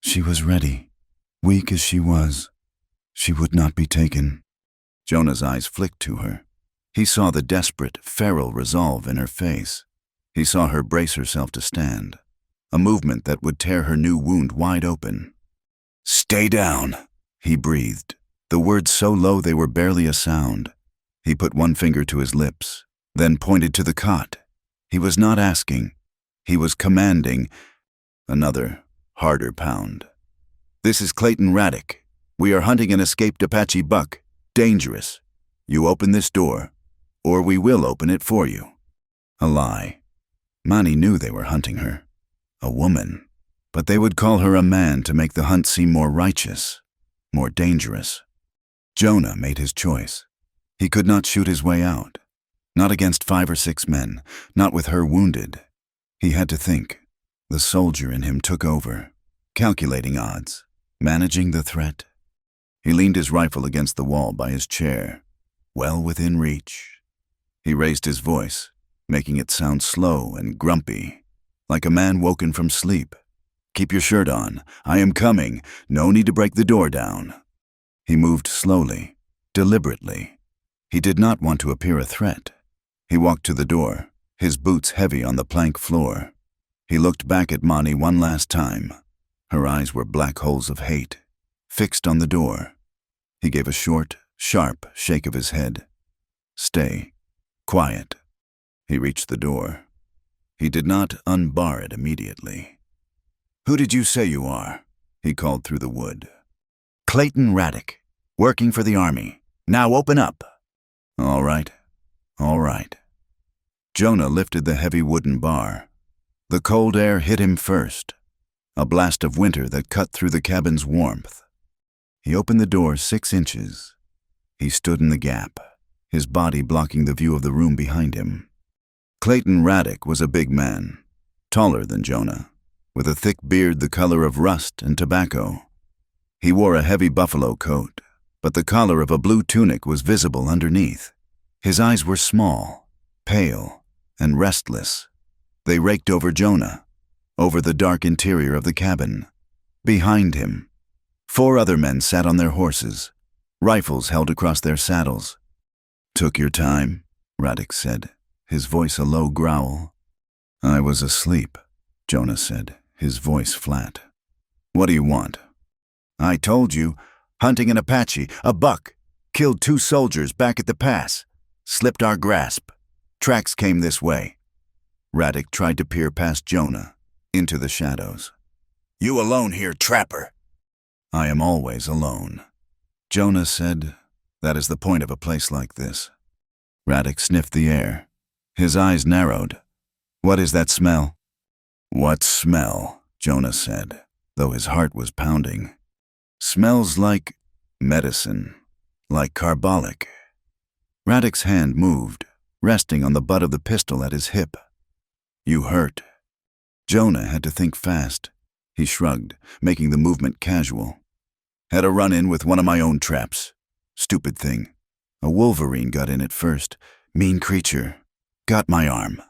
She was ready. Weak as she was, she would not be taken. Jonah's eyes flicked to her. He saw the desperate, feral resolve in her face. He saw her brace herself to stand, a movement that would tear her new wound wide open. "Stay down," he breathed, the words so low they were barely a sound. He put one finger to his lips, then pointed to the cot. He was not asking. He was commanding. Another, harder pound. "This is Clayton Raddick. We are hunting an escaped Apache buck. Dangerous. You open this door, or we will open it for you." A lie. Mani knew they were hunting her. A woman. But they would call her a man to make the hunt seem more righteous, more dangerous. Jonah made his choice. He could not shoot his way out. Not against 5 or 6 men, not with her wounded. He had to think. The soldier in him took over, calculating odds, managing the threat. He leaned his rifle against the wall by his chair, well within reach. He raised his voice, making it sound slow and grumpy, like a man woken from sleep. "Keep your shirt on. I am coming. No need to break the door down." He moved slowly, deliberately. He did not want to appear a threat. He walked to the door, his boots heavy on the plank floor. He looked back at Mani one last time. Her eyes were black holes of hate, fixed on the door. He gave a short, sharp shake of his head. "Stay. Quiet." He reached the door. He did not unbar it immediately. "Who did you say you are?" he called through the wood. "Clayton Raddick, working for the Army. Now open up." All right. All right." Jonah lifted the heavy wooden bar. The cold air hit him first, a blast of winter that cut through the cabin's warmth. He opened the door 6 inches. He stood in the gap, his body blocking the view of the room behind him. Clayton Raddick was a big man, taller than Jonah, with a thick beard the color of rust and tobacco. He wore a heavy buffalo coat, but the collar of a blue tunic was visible underneath. His eyes were small, pale, and restless. They raked over Jonah, over the dark interior of the cabin. Behind him, 4 other men sat on their horses, rifles held across their saddles. "Took your time," Raddick said, his voice a low growl. "I was asleep," Jonah said, his voice flat. "What do you want?" "I told you. Hunting an Apache, a buck. Killed 2 soldiers back at the pass. Slipped our grasp. Tracks came this way." Raddick tried to peer past Jonah, into the shadows. "You alone here, trapper?" "I am always alone." Jonah said, "That is the point of a place like this." Raddick sniffed the air. His eyes narrowed. "What is that smell?" "What smell?" Jonah said, though his heart was pounding. "Smells like medicine, like carbolic." Raddick's hand moved, resting on the butt of the pistol at his hip. "You hurt." Jonah had to think fast. He shrugged, making the movement casual. "Had a run-in with one of my own traps. Stupid thing. A wolverine got in it first. Mean creature. Got my arm."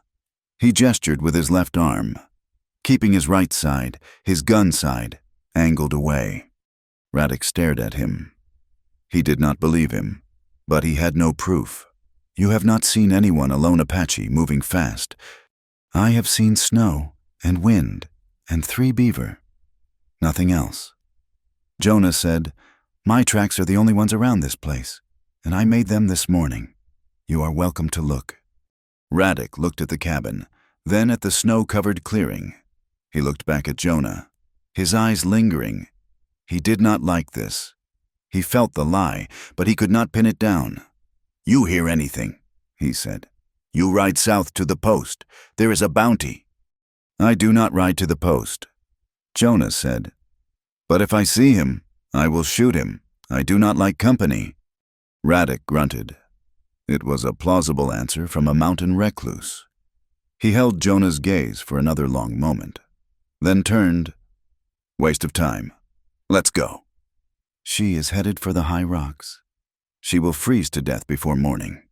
He gestured with his left arm, keeping his right side, his gun side, angled away. Raddick stared at him. He did not believe him, But he had no proof. You have not seen anyone alone Apache moving fast. I have seen snow and wind and 3 beaver. Nothing else. Jonah said, "My tracks are the only ones around this place, and I made them this morning. You are welcome to look." Radek looked at the cabin, then at the snow-covered clearing. He looked back at Jonah, his eyes lingering. He did not like this. He felt the lie, but he could not pin it down. "You hear anything?" he said. "You ride south to the post. There is a bounty." "I do not ride to the post," Jonah said. "But if I see him, I will shoot him. I do not like company." Radek grunted. It was a plausible answer from a mountain recluse. He held Jonah's gaze for another long moment, then turned. "Waste of time. Let's go." "She is headed for the high rocks. She will freeze to death before morning."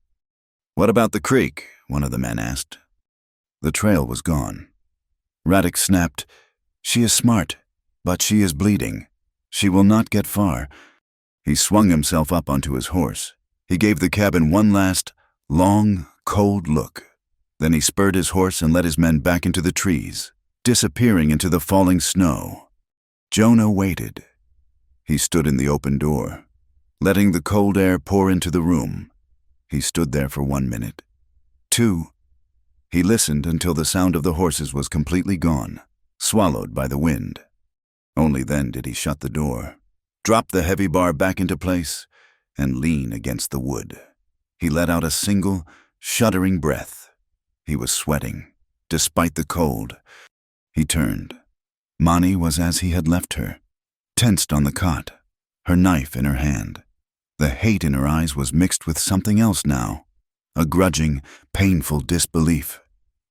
"What about the creek?" one of the men asked. The trail was gone. Radek snapped, "She is smart, but she is bleeding. She will not get far." He swung himself up onto his horse. He gave the cabin one last, long, cold look. Then he spurred his horse and led his men back into the trees, disappearing into the falling snow. Jonah waited. He stood in the open door, letting the cold air pour into the room. He stood there for 1 minute. 2. He listened until the sound of the horses was completely gone, swallowed by the wind. Only then did he shut the door, drop the heavy bar back into place, and lean against the wood. He let out a single, shuddering breath. He was sweating, despite the cold. He turned. Mani was as he had left her, tensed on the cot, her knife in her hand. The hate in her eyes was mixed with something else now, a grudging, painful disbelief.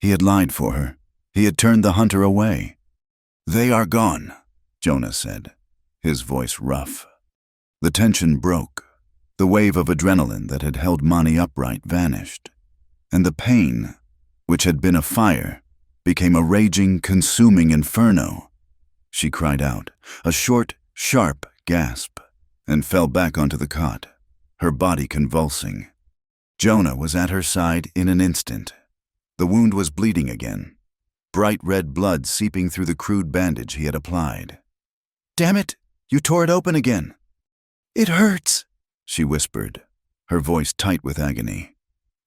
He had lied for her. He had turned the hunter away. "They are gone," Jonah said, his voice rough. The tension broke. The wave of adrenaline that had held Mani upright vanished, and the pain, which had been a fire, became a raging, consuming inferno. She cried out, a short, sharp gasp, and fell back onto the cot, her body convulsing. Jonah was at her side in an instant. The wound was bleeding again, bright red blood seeping through the crude bandage he had applied. "Damn it, you tore it open again." "It hurts," she whispered, her voice tight with agony.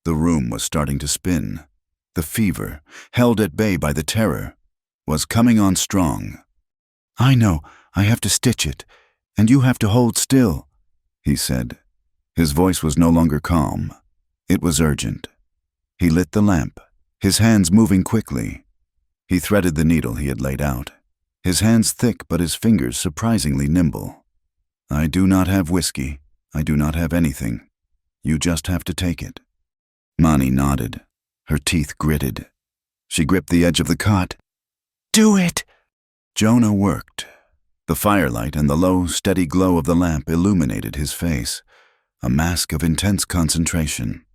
The room was starting to spin. The fever, held at bay by the terror, was coming on strong. "I know, I have to stitch it, and you have to hold still," he said. His voice was no longer calm. It was urgent. He lit the lamp, his hands moving quickly. He threaded the needle he had laid out, his hands thick but his fingers surprisingly nimble. "I do not have whiskey. I do not have anything. You just have to take it." Mani nodded, her teeth gritted. She gripped the edge of the cot. "Do it!" Jonah worked. The firelight and the low, steady glow of the lamp illuminated his face, a mask of intense concentration.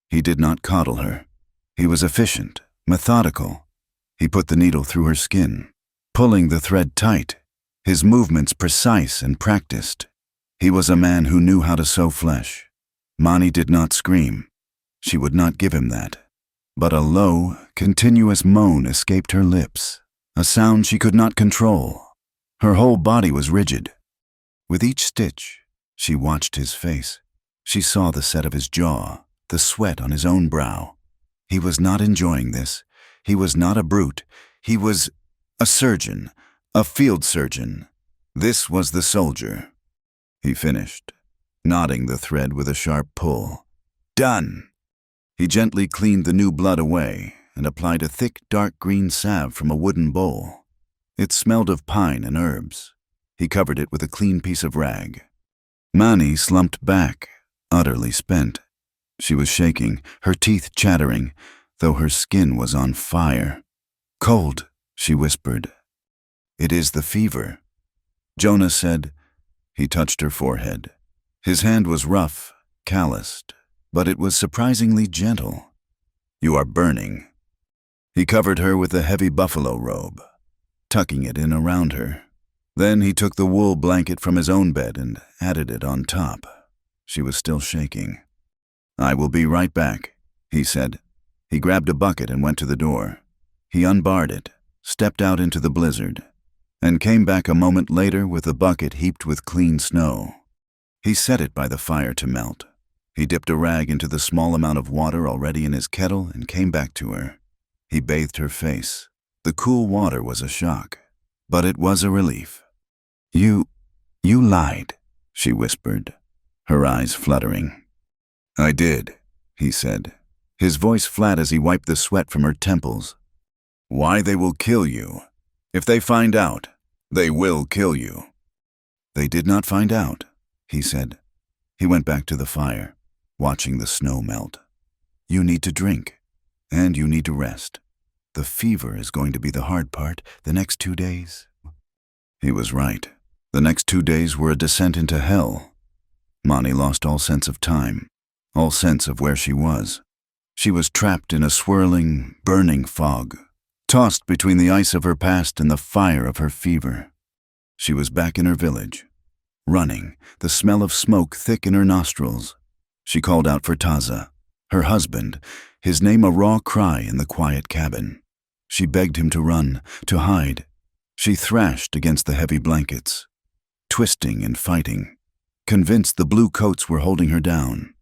He did not coddle her. He was efficient, methodical. He put the needle through her skin, pulling the thread tight, his movements precise and practiced. He was a man who knew how to sew flesh. Mani did not scream. She would not give him that. But a low, continuous moan escaped her lips, a sound she could not control. Her whole body was rigid. With each stitch, she watched his face. She saw the set of his jaw, the sweat on his own brow. He was not enjoying this. He was not a brute. He was a surgeon, a field surgeon. This was the soldier. He finished, knotting the thread with a sharp pull. "Done!" He gently cleaned the new blood away and applied a thick, dark green salve from a wooden bowl. It smelled of pine and herbs. He covered it with a clean piece of rag. Mani slumped back, utterly spent. She was shaking, her teeth chattering, though her skin was on fire. "Cold," she whispered. "It is the fever." Jonah said. He touched her forehead. His hand was rough, calloused, but it was surprisingly gentle. "You are burning." He covered her with a heavy buffalo robe, tucking it in around her. Then he took the wool blanket from his own bed and added it on top. She was still shaking. "I will be right back," he said. He grabbed a bucket and went to the door. He unbarred it, stepped out into the blizzard, and came back a moment later with a bucket heaped with clean snow. He set it by the fire to melt. He dipped a rag into the small amount of water already in his kettle and came back to her. He bathed her face. The cool water was a shock, but it was a relief. You lied," she whispered, her eyes fluttering. "I did," he said, his voice flat as he wiped the sweat from her temples. "Why they will kill you. If they find out, they will kill you." "They did not find out," he said. He went back to the fire, watching the snow melt. "You need to drink, and you need to rest. The fever is going to be the hard part the next 2 days." He was right. The next 2 days were a descent into hell. Mani lost all sense of time, all sense of where she was. She was trapped in a swirling, burning fog, tossed between the ice of her past and the fire of her fever. She was back in her village, running, the smell of smoke thick in her nostrils. She called out for Taza, her husband, his name a raw cry in the quiet cabin. She begged him to run, to hide. She thrashed against the heavy blankets, twisting and fighting, convinced the blue coats were holding her down.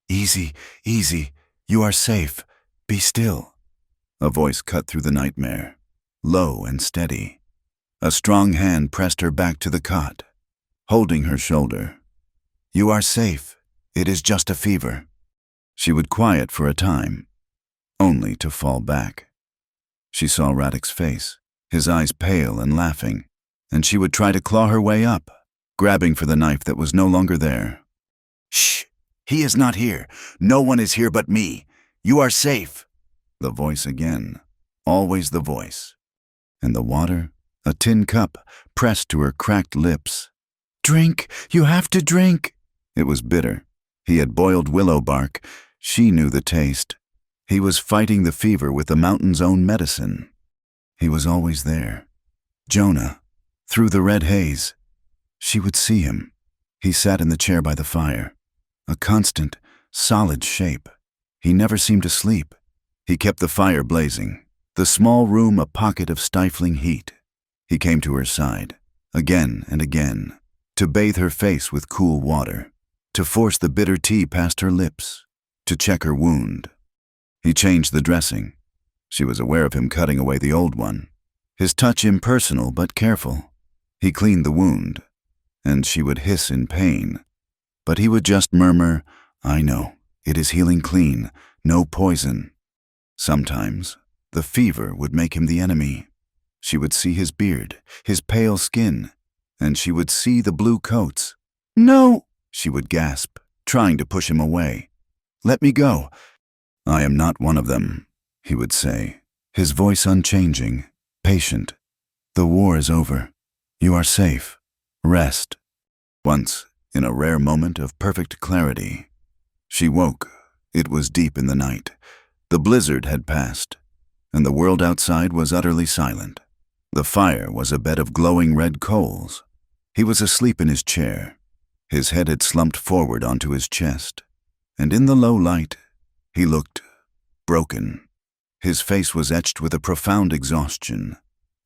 "Easy, easy, you are safe, be still." A voice cut through the nightmare, low and steady. A strong hand pressed her back to the cot, holding her shoulder. "You are safe, it is just a fever." She would quiet for a time, only to fall back. She saw Radek's face, his eyes pale and laughing, and she would try to claw her way up, grabbing for the knife that was no longer there. "Shh! He is not here. No one is here but me. You are safe." The voice again, always the voice. And the water, a tin cup, pressed to her cracked lips. "Drink! You have to drink!" It was bitter. He had boiled willow bark. She knew the taste. He was fighting the fever with the mountain's own medicine. He was always there. Jonah, through the red haze. She would see him. He sat in the chair by the fire, a constant, solid shape. He never seemed to sleep. He kept the fire blazing, the small room a pocket of stifling heat. He came to her side, again and again, to bathe her face with cool water, to force the bitter tea past her lips, to check her wound. He changed the dressing. She was aware of him cutting away the old one, his touch impersonal but careful. He cleaned the wound, and she would hiss in pain. But he would just murmur, "I know, it is healing clean, no poison." Sometimes, the fever would make him the enemy. She would see his beard, his pale skin, and she would see the blue coats. "No!" she would gasp, trying to push him away. "Let me go." "I am not one of them," he would say, his voice unchanging, patient. "The war is over. You are safe. Rest." Once, in a rare moment of perfect clarity, she woke. It was deep in the night. The blizzard had passed, and the world outside was utterly silent. The fire was a bed of glowing red coals. He was asleep in his chair. His head had slumped forward onto his chest, and in the low light, he looked broken. His face was etched with a profound exhaustion,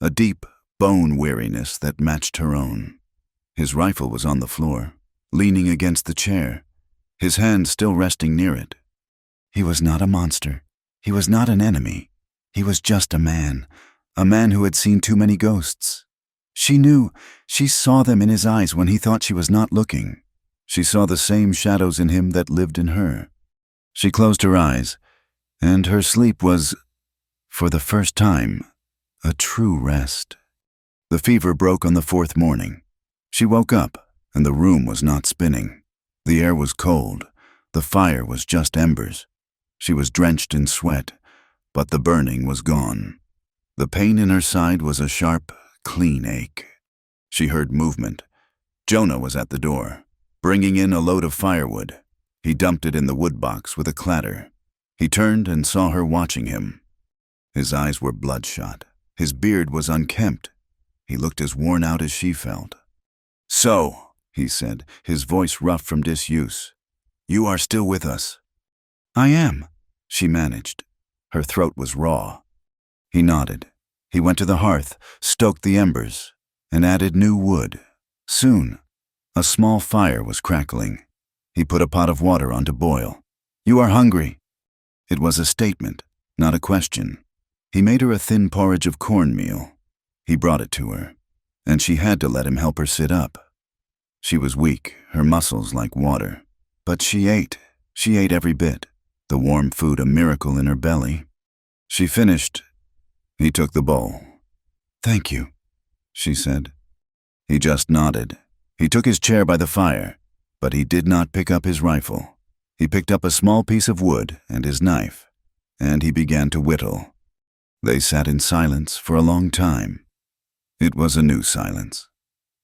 a deep bone weariness that matched her own. His rifle was on the floor, leaning against the chair, his hand still resting near it. He was not a monster. He was not an enemy. He was just a man who had seen too many ghosts. She knew, she saw them in his eyes when he thought she was not looking. She saw the same shadows in him that lived in her. She closed her eyes, and her sleep was, for the first time, a true rest. The fever broke on the 4th morning. She woke up, and the room was not spinning. The air was cold. The fire was just embers. She was drenched in sweat, but the burning was gone. The pain in her side was a sharp, clean ache. She heard movement. Jonah was at the door, bringing in a load of firewood. He dumped it in the wood box with a clatter. He turned and saw her watching him. His eyes were bloodshot. His beard was unkempt. He looked as worn out as she felt. "So," he said, his voice rough from disuse. "You are still with us." "I am," she managed. Her throat was raw. He nodded. He went to the hearth, stoked the embers, and added new wood. Soon, a small fire was crackling. He put a pot of water on to boil. "You are hungry." It was a statement, not a question. He made her a thin porridge of cornmeal. He brought it to her, and she had to let him help her sit up. She was weak, her muscles like water. But she ate every bit, the warm food a miracle in her belly. She finished. He took the bowl. "Thank you," she said. He just nodded. He took his chair by the fire, but he did not pick up his rifle. He picked up a small piece of wood and his knife, and he began to whittle. They sat in silence for a long time. It was a new silence.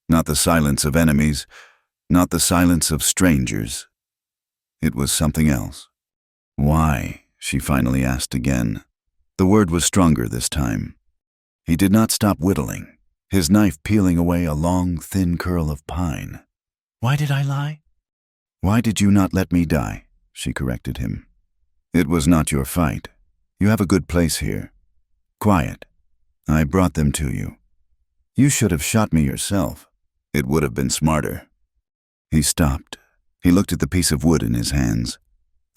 Not the silence of enemies, not the silence of strangers. It was something else. "Why?" she finally asked again. The word was stronger this time. He did not stop whittling, his knife peeling away a long, thin curl of pine. "Why did I lie?" "Why did you not let me die?" she corrected him. "It was not your fight. You have a good place here. Quiet. I brought them to you. You should have shot me yourself. It would have been smarter." He stopped. He looked at the piece of wood in his hands.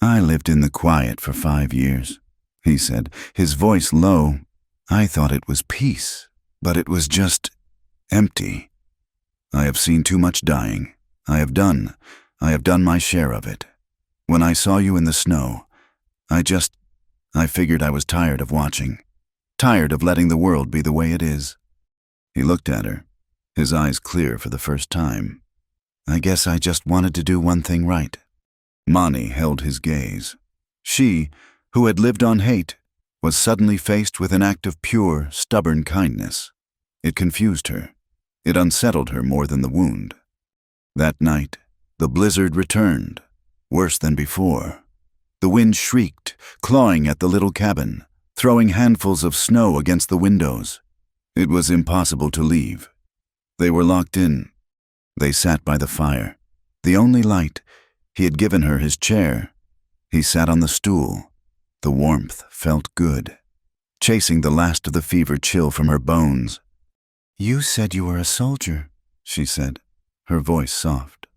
"I lived in the quiet for 5 years, he said, his voice low. "I thought it was peace, but it was just empty. I have seen too much dying. I have done my share of it. When I saw you in the snow, I figured I was tired of watching, tired of letting the world be the way it is." He looked at her, his eyes clear for the first time. "I guess I just wanted to do one thing right." Mani held his gaze. She, who had lived on hate, was suddenly faced with an act of pure, stubborn kindness. It confused her. It unsettled her more than the wound. That night, the blizzard returned, worse than before. The wind shrieked, clawing at the little cabin, throwing handfuls of snow against the windows. It was impossible to leave. They were locked in. They sat by the fire. The only light. He had given her his chair. He sat on the stool. The warmth felt good, chasing the last of the fever chill from her bones. "You said you were a soldier," she said, her voice soft.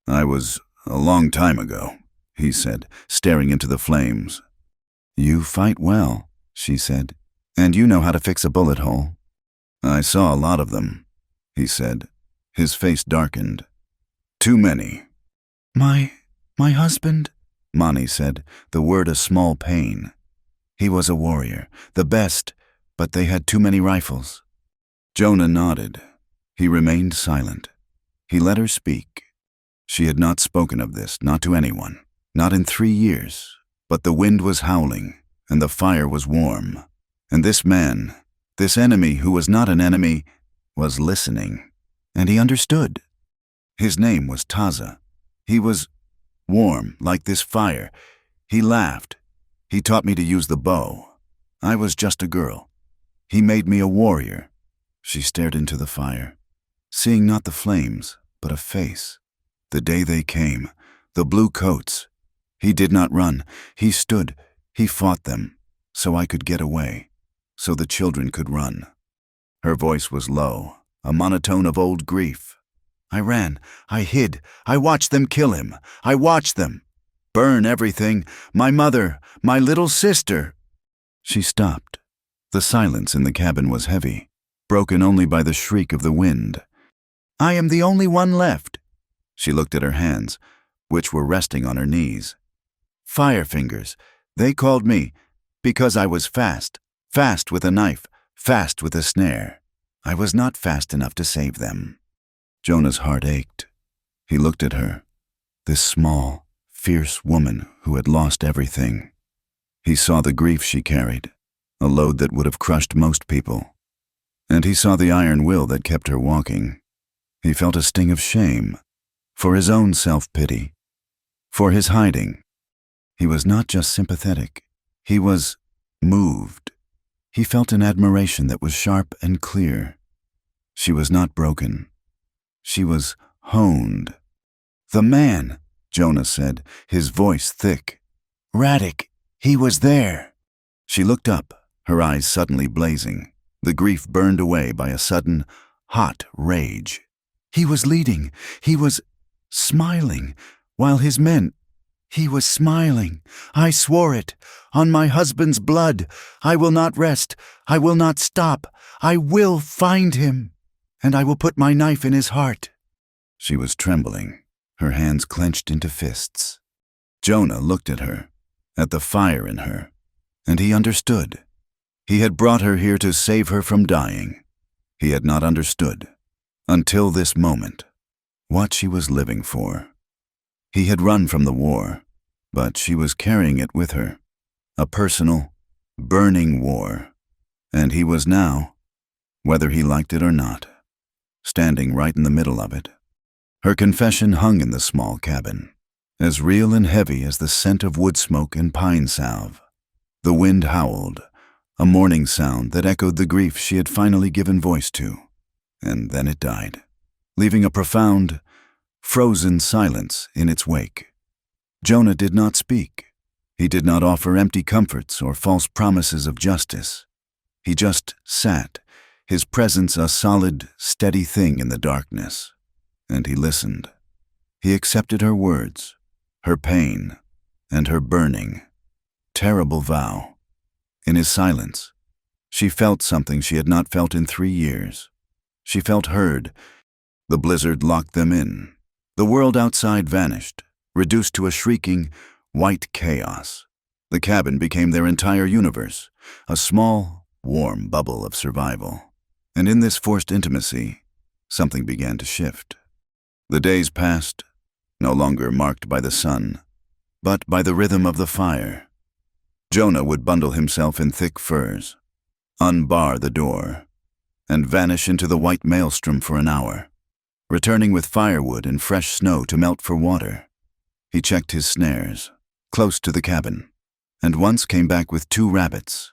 "I was a long time ago," he said, staring into the flames. "You fight well," she said, "and you know how to fix a bullet hole." "I saw a lot of them," he said. His face darkened. "Too many." My husband," Mani said, the word a small pain. "He was a warrior, the best, but they had too many rifles." Jonah nodded. He remained silent. He let her speak. She had not spoken of this, not to anyone, not in 3 years, but the wind was howling, and the fire was warm. And this man, this enemy who was not an enemy, was listening. And he understood. His name was Taza. He was warm, like this fire. He laughed. He taught me to use the bow. I was just a girl. He made me a warrior. She stared into the fire, seeing not the flames, but a face. The day they came, the blue coats. He did not run. He stood. He fought them, so I could get away, so the children could run. Her voice was low, a monotone of old grief. I ran, I hid, I watched them kill him, I watched them burn everything, my mother, my little sister. She stopped. The silence in the cabin was heavy, broken only by the shriek of the wind. "I am the only one left." She looked at her hands, which were resting on her knees. "Fire fingers, they called me, because I was fast, fast with a knife, fast with a snare. I was not fast enough to save them." Jonah's heart ached. He looked at her, this small, fierce woman who had lost everything. He saw the grief she carried, a load that would have crushed most people. And he saw the iron will that kept her walking. He felt a sting of shame, for his own self-pity, for his hiding. He was not just sympathetic. He was moved. He felt an admiration that was sharp and clear. She was not broken. She was honed. "The man," Jonah said, his voice thick. "Radek, he was there." She looked up, her eyes suddenly blazing, the grief burned away by a sudden, hot rage. "He was leading, he was smiling, while his men— he was smiling. I swore it. On my husband's blood. I will not rest. I will not stop. I will find him. And I will put my knife in his heart." She was trembling, her hands clenched into fists. Jonah looked at her, at the fire in her, and he understood. He had brought her here to save her from dying. He had not understood, until this moment, what she was living for. He had run from the war, but she was carrying it with her, a personal, burning war, and he was now, whether he liked it or not, standing right in the middle of it. Her confession hung in the small cabin, as real and heavy as the scent of wood smoke and pine salve. The wind howled, a mourning sound that echoed the grief she had finally given voice to, and then it died, leaving a profound, frozen silence in its wake. Jonah did not speak. He did not offer empty comforts or false promises of justice. He just sat, his presence a solid, steady thing in the darkness. And he listened. He accepted her words, her pain, and her burning, terrible vow. In his silence, she felt something she had not felt in 3 years. She felt heard. The blizzard locked them in. The world outside vanished, reduced to a shrieking, white chaos. The cabin became their entire universe, a small, warm bubble of survival. And in this forced intimacy, something began to shift. The days passed, no longer marked by the sun, but by the rhythm of the fire. Jonah would bundle himself in thick furs, unbar the door, and vanish into the white maelstrom for an hour, returning with firewood and fresh snow to melt for water. He checked his snares, close to the cabin, and once came back with 2 rabbits,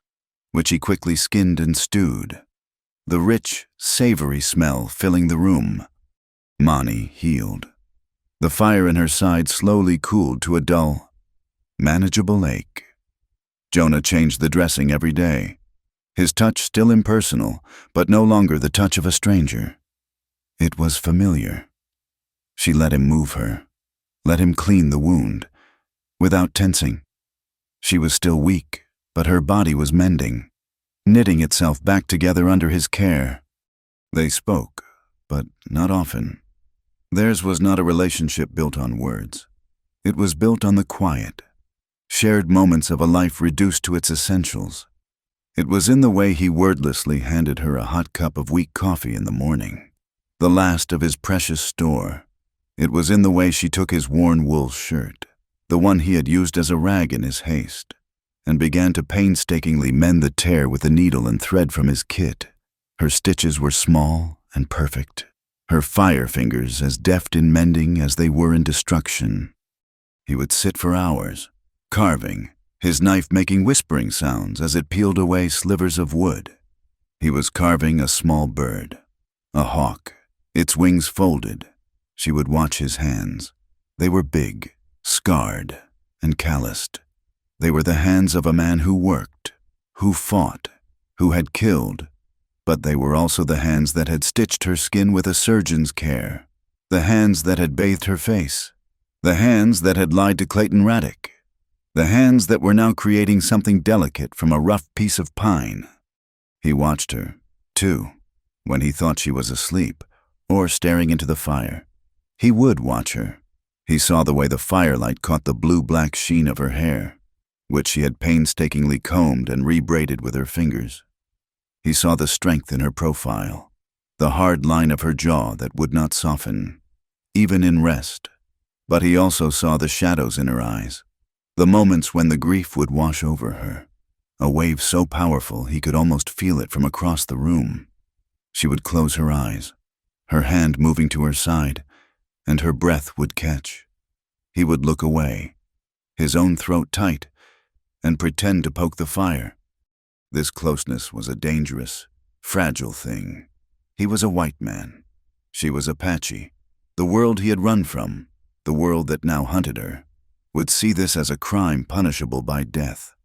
which he quickly skinned and stewed, the rich, savory smell filling the room. Mani healed. The fire in her side slowly cooled to a dull, manageable ache. Jonah changed the dressing every day, his touch still impersonal, but no longer the touch of a stranger. It was familiar. She let him move her, let him clean the wound, without tensing. She was still weak, but her body was mending, knitting itself back together under his care. They spoke, but not often. Theirs was not a relationship built on words. It was built on the quiet, shared moments of a life reduced to its essentials. It was in the way he wordlessly handed her a hot cup of weak coffee in the morning, the last of his precious store. It was in the way she took his worn wool shirt, the one he had used as a rag in his haste, and began to painstakingly mend the tear with a needle and thread from his kit. Her stitches were small and perfect, her fire fingers as deft in mending as they were in destruction. He would sit for hours, carving, his knife making whispering sounds as it peeled away slivers of wood. He was carving a small bird, a hawk, its wings folded. She would watch his hands. They were big, scarred, and calloused. They were the hands of a man who worked, who fought, who had killed, but they were also the hands that had stitched her skin with a surgeon's care, the hands that had bathed her face, the hands that had lied to Clayton Radek, the hands that were now creating something delicate from a rough piece of pine. He watched her, too, when he thought she was asleep or staring into the fire. He would watch her. He saw the way the firelight caught the blue-black sheen of her hair, which she had painstakingly combed and rebraided with her fingers. He saw the strength in her profile, the hard line of her jaw that would not soften, even in rest. But he also saw the shadows in her eyes, the moments when the grief would wash over her, a wave so powerful he could almost feel it from across the room. She would close her eyes, her hand moving to her side, and her breath would catch. He would look away, his own throat tight, and pretend to poke the fire. This closeness was a dangerous, fragile thing. He was a white man. She was Apache, The world he had run from, the world that now hunted her, would see this as a crime punishable by death.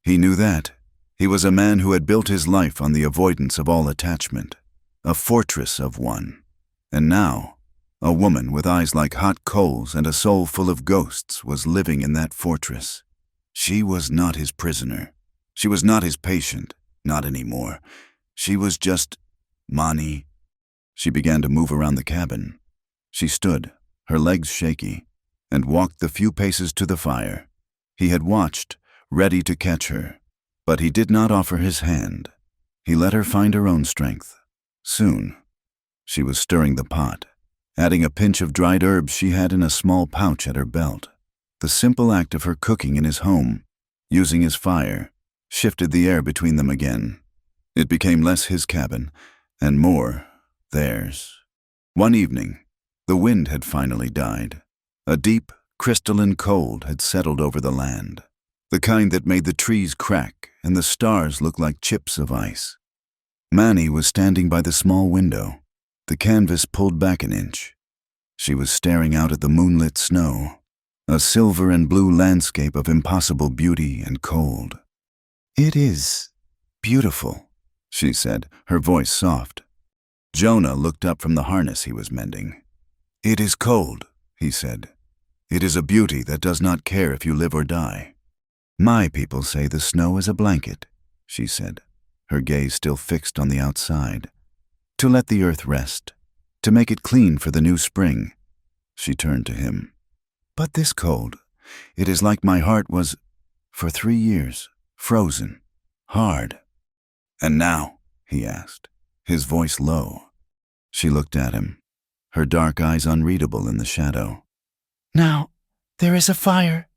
He knew that. He was a man who had built his life on the avoidance of all attachment, a fortress of one. And now, a woman with eyes like hot coals and a soul full of ghosts was living in that fortress. She was not his prisoner. She was not his patient, not anymore. She was just Mani. She began to move around the cabin. She stood, her legs shaky, and walked the few paces to the fire. He had watched, ready to catch her, but he did not offer his hand. He let her find her own strength. Soon, she was stirring the pot, adding a pinch of dried herbs she had in a small pouch at her belt. The simple act of her cooking in his home, using his fire, shifted the air between them again. It became less his cabin, and more theirs. One evening, the wind had finally died. A deep, crystalline cold had settled over the land, the kind that made the trees crack and the stars look like chips of ice. Mani was standing by the small window, the canvas pulled back an inch. She was staring out at the moonlit snow, a silver and blue landscape of impossible beauty and cold. "It is beautiful," she said, her voice soft. Jonah looked up from the harness he was mending. "It is cold," he said. "It is a beauty that does not care if you live or die." "My people say the snow is a blanket," she said, her gaze still fixed on the outside. "To let the earth rest, to make it clean for the new spring." She turned to him. "But this cold, it is like my heart was, for 3 years, frozen, hard." "And now?" he asked, his voice low. She looked at him, her dark eyes unreadable in the shadow. "Now, there is a fire."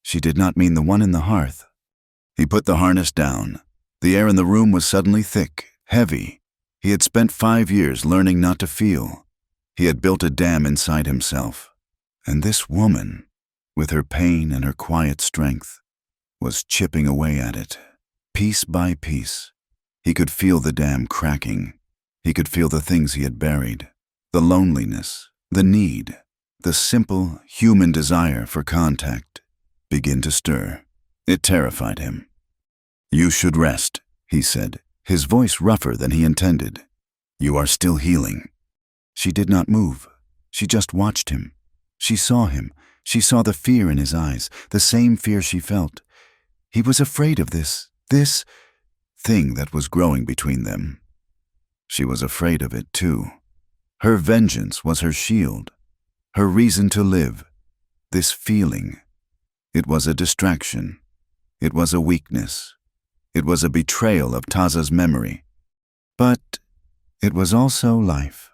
She did not mean the one in the hearth. He put the harness down. The air in the room was suddenly thick, heavy. He had spent 5 years learning not to feel. He had built a dam inside himself. And this woman, with her pain and her quiet strength, was chipping away at it, piece by piece. He could feel the dam cracking. He could feel the things he had buried, the loneliness, the need, the simple human desire for contact, begin to stir. It terrified him. "You should rest," he said, his voice rougher than he intended. "You are still healing." She did not move. She just watched him. She saw him. She saw the fear in his eyes, the same fear she felt. He was afraid of this thing that was growing between them. She was afraid of it too. Her vengeance was her shield, her reason to live. This feeling, it was a distraction. It was a weakness. It was a betrayal of Taza's memory. But it was also life.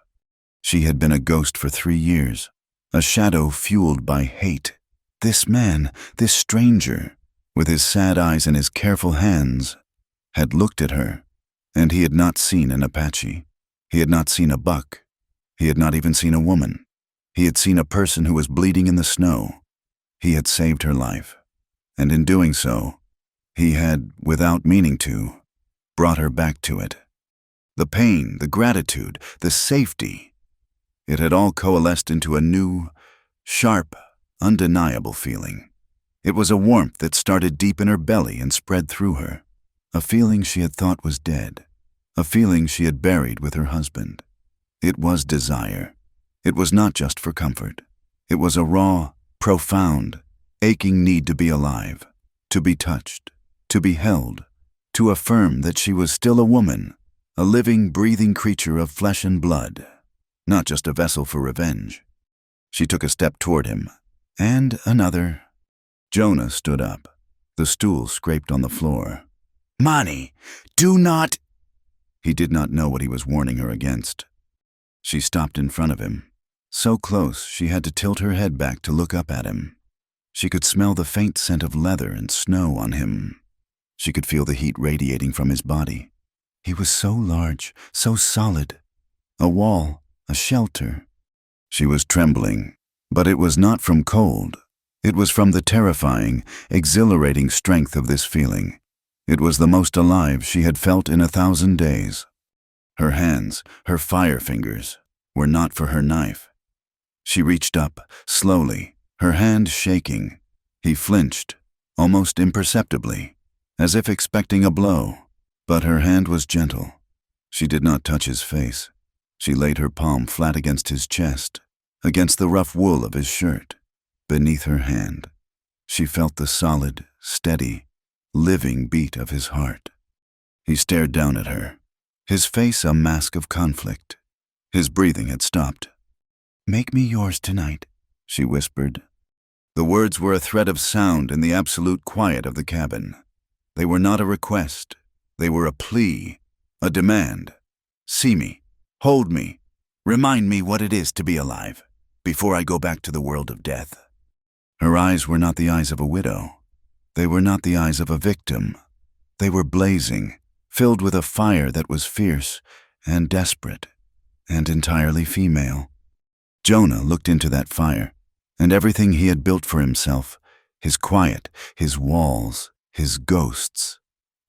She had been a ghost for 3 years, a shadow fueled by hate. This man, this stranger, with his sad eyes and his careful hands, had looked at her, and he had not seen an Apache. He had not seen a buck. He had not even seen a woman. He had seen a person who was bleeding in the snow. He had saved her life, and in doing so, he had, without meaning to, brought her back to it. The pain, the gratitude, the safety, it had all coalesced into a new, sharp, undeniable feeling. It was a warmth that started deep in her belly and spread through her, a feeling she had thought was dead, a feeling she had buried with her husband. It was desire. It was not just for comfort. It was a raw, profound, aching need to be alive, to be touched, to be held, to affirm that she was still a woman, a living, breathing creature of flesh and blood, not just a vessel for revenge. She took a step toward him, and another. Jonah stood up. The stool scraped on the floor. "Mani, do not—" He did not know what he was warning her against. She stopped in front of him, so close she had to tilt her head back to look up at him. She could smell the faint scent of leather and snow on him. She could feel the heat radiating from his body. He was so large, so solid. A wall, a shelter. She was trembling, but it was not from cold. It was from the terrifying, exhilarating strength of this feeling. It was the most alive she had felt in 1,000 days. Her hands, her fire fingers, were not for her knife. She reached up, slowly, her hand shaking. He flinched, almost imperceptibly, as if expecting a blow, but her hand was gentle. She did not touch his face. She laid her palm flat against his chest, against the rough wool of his shirt. Beneath her hand, she felt the solid, steady, living beat of his heart. He stared down at her, his face a mask of conflict. His breathing had stopped. "Make me yours tonight," she whispered. The words were a thread of sound in the absolute quiet of the cabin. They were not a request. They were a plea, a demand. "See me, hold me, remind me what it is to be alive, before I go back to the world of death." Her eyes were not the eyes of a widow. They were not the eyes of a victim. They were blazing, filled with a fire that was fierce and desperate and entirely female. Jonah looked into that fire, and everything he had built for himself, his quiet, his walls, his ghosts,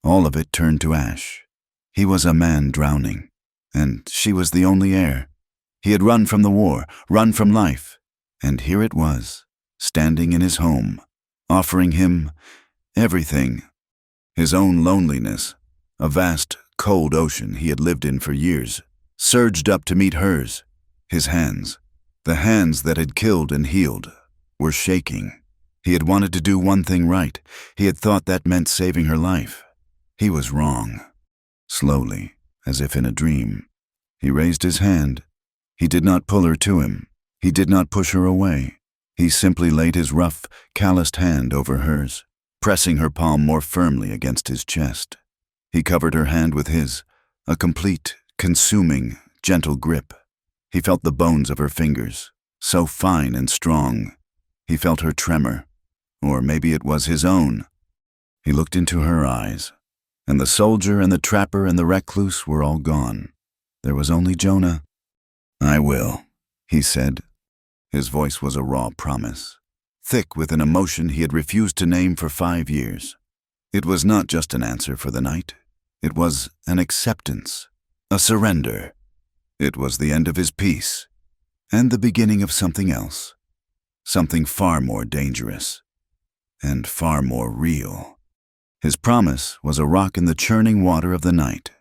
all of it turned to ash. He was a man drowning, and she was the only heir. He had run from the war, run from life, and here it was, standing in his home, offering him everything. His own loneliness, a vast, cold ocean he had lived in for years, surged up to meet hers. His hands, the hands that had killed and healed, were shaking. He had wanted to do one thing right. He had thought that meant saving her life. He was wrong. Slowly, as if in a dream, he raised his hand. He did not pull her to him. He did not push her away. He simply laid his rough, calloused hand over hers, pressing her palm more firmly against his chest. He covered her hand with his, a complete, consuming, gentle grip. He felt the bones of her fingers, so fine and strong. He felt her tremor, or maybe it was his own. He looked into her eyes, and the soldier and the trapper and the recluse were all gone. There was only Jonah. "I will," he said. His voice was a raw promise, thick with an emotion he had refused to name for 5 years. It was not just an answer for the night. It was an acceptance, a surrender. It was the end of his peace, and the beginning of something else, something far more dangerous, and far more real. His promise was a rock in the churning water of the night.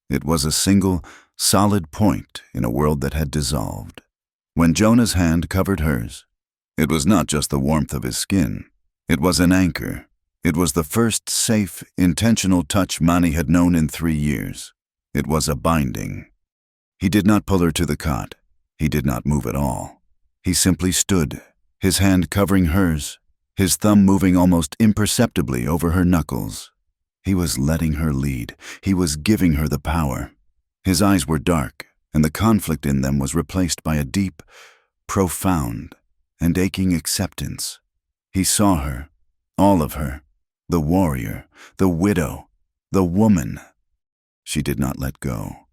It was a single, solid point in a world that had dissolved. When Jonah's hand covered hers, it was not just the warmth of his skin. It was an anchor. It was the first safe, intentional touch Mani had known in 3 years. It was a binding. He did not pull her to the cot. He did not move at all. He simply stood, his hand covering hers, his thumb moving almost imperceptibly over her knuckles. He was letting her lead. He was giving her the power. His eyes were dark, and the conflict in them was replaced by a deep, profound, and aching acceptance. He saw her, all of her, the warrior, the widow, the woman. She did not let go.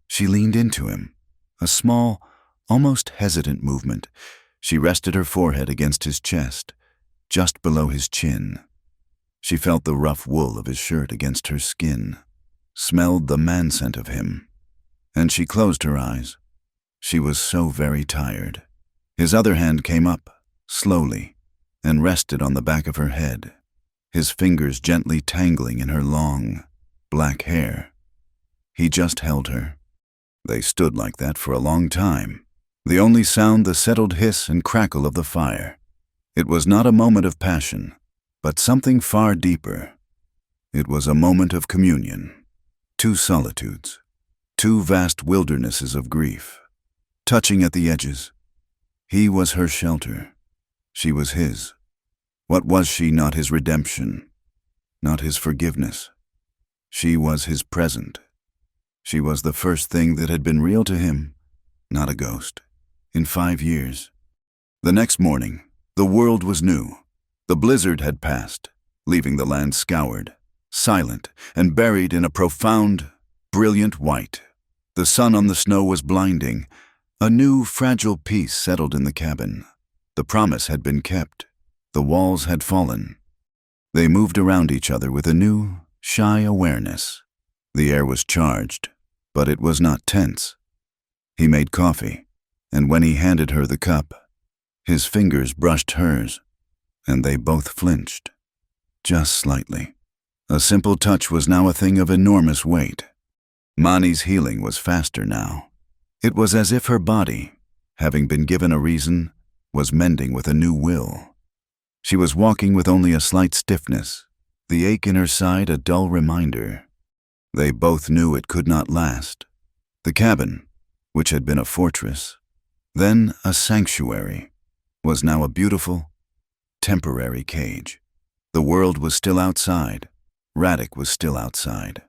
She leaned into him, a small, almost hesitant movement. She rested her forehead against his chest, just below his chin. She felt the rough wool of his shirt against her skin, smelled the man scent of him, and she closed her eyes. She was so very tired. His other hand came up, slowly, and rested on the back of her head, his fingers gently tangling in her long, black hair. He just held her. They stood like that for a long time, the only sound the settled hiss and crackle of the fire. It was not a moment of passion, but something far deeper. It was a moment of communion. 2 solitudes, 2 vast wildernesses of grief, touching at the edges. He was her shelter. She was his. What was she not his redemption, not his forgiveness? She was his present. She was the first thing that had been real to him, not a ghost, in 5 years. The next morning, the world was new. The blizzard had passed, leaving the land scoured, silent, and buried in a profound, brilliant white. The sun on the snow was blinding. A new, fragile peace settled in the cabin. The promise had been kept. The walls had fallen. They moved around each other with a new, shy awareness. The air was charged, but it was not tense. He made coffee, and when he handed her the cup, His fingers brushed hers, and they both flinched. Just slightly. A simple touch was now a thing of enormous weight. Mani's healing was faster now. It was as if her body, having been given a reason, was mending with a new will. She was walking with only a slight stiffness, the ache in her side a dull reminder. They both knew it could not last. The cabin, which had been a fortress, then a sanctuary, was now a beautiful, temporary cage. The world was still outside. Radek was still outside.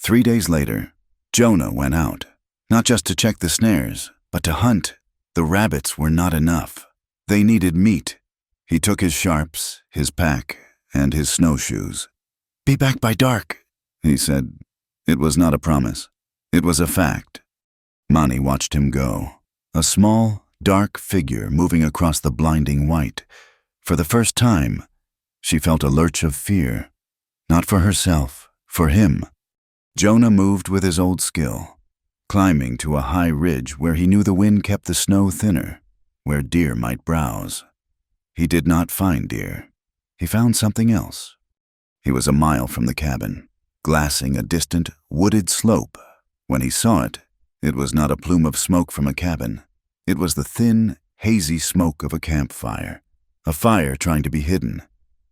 3 days later, Jonah went out, not just to check the snares, but to hunt. The rabbits were not enough. They needed meat. He took his sharps, his pack, and his snowshoes. "Be back by dark," he said. It was not a promise. It was a fact. Mani watched him go, a small, dark figure moving across the blinding white. For the first time, she felt a lurch of fear. Not for herself, for him. Jonah moved with his old skill, climbing to a high ridge where he knew the wind kept the snow thinner, where deer might browse. He did not find deer. He found something else. He was a mile from the cabin, glassing a distant, wooded slope. When he saw it, it was not a plume of smoke from a cabin. It was the thin, hazy smoke of a campfire, a fire trying to be hidden.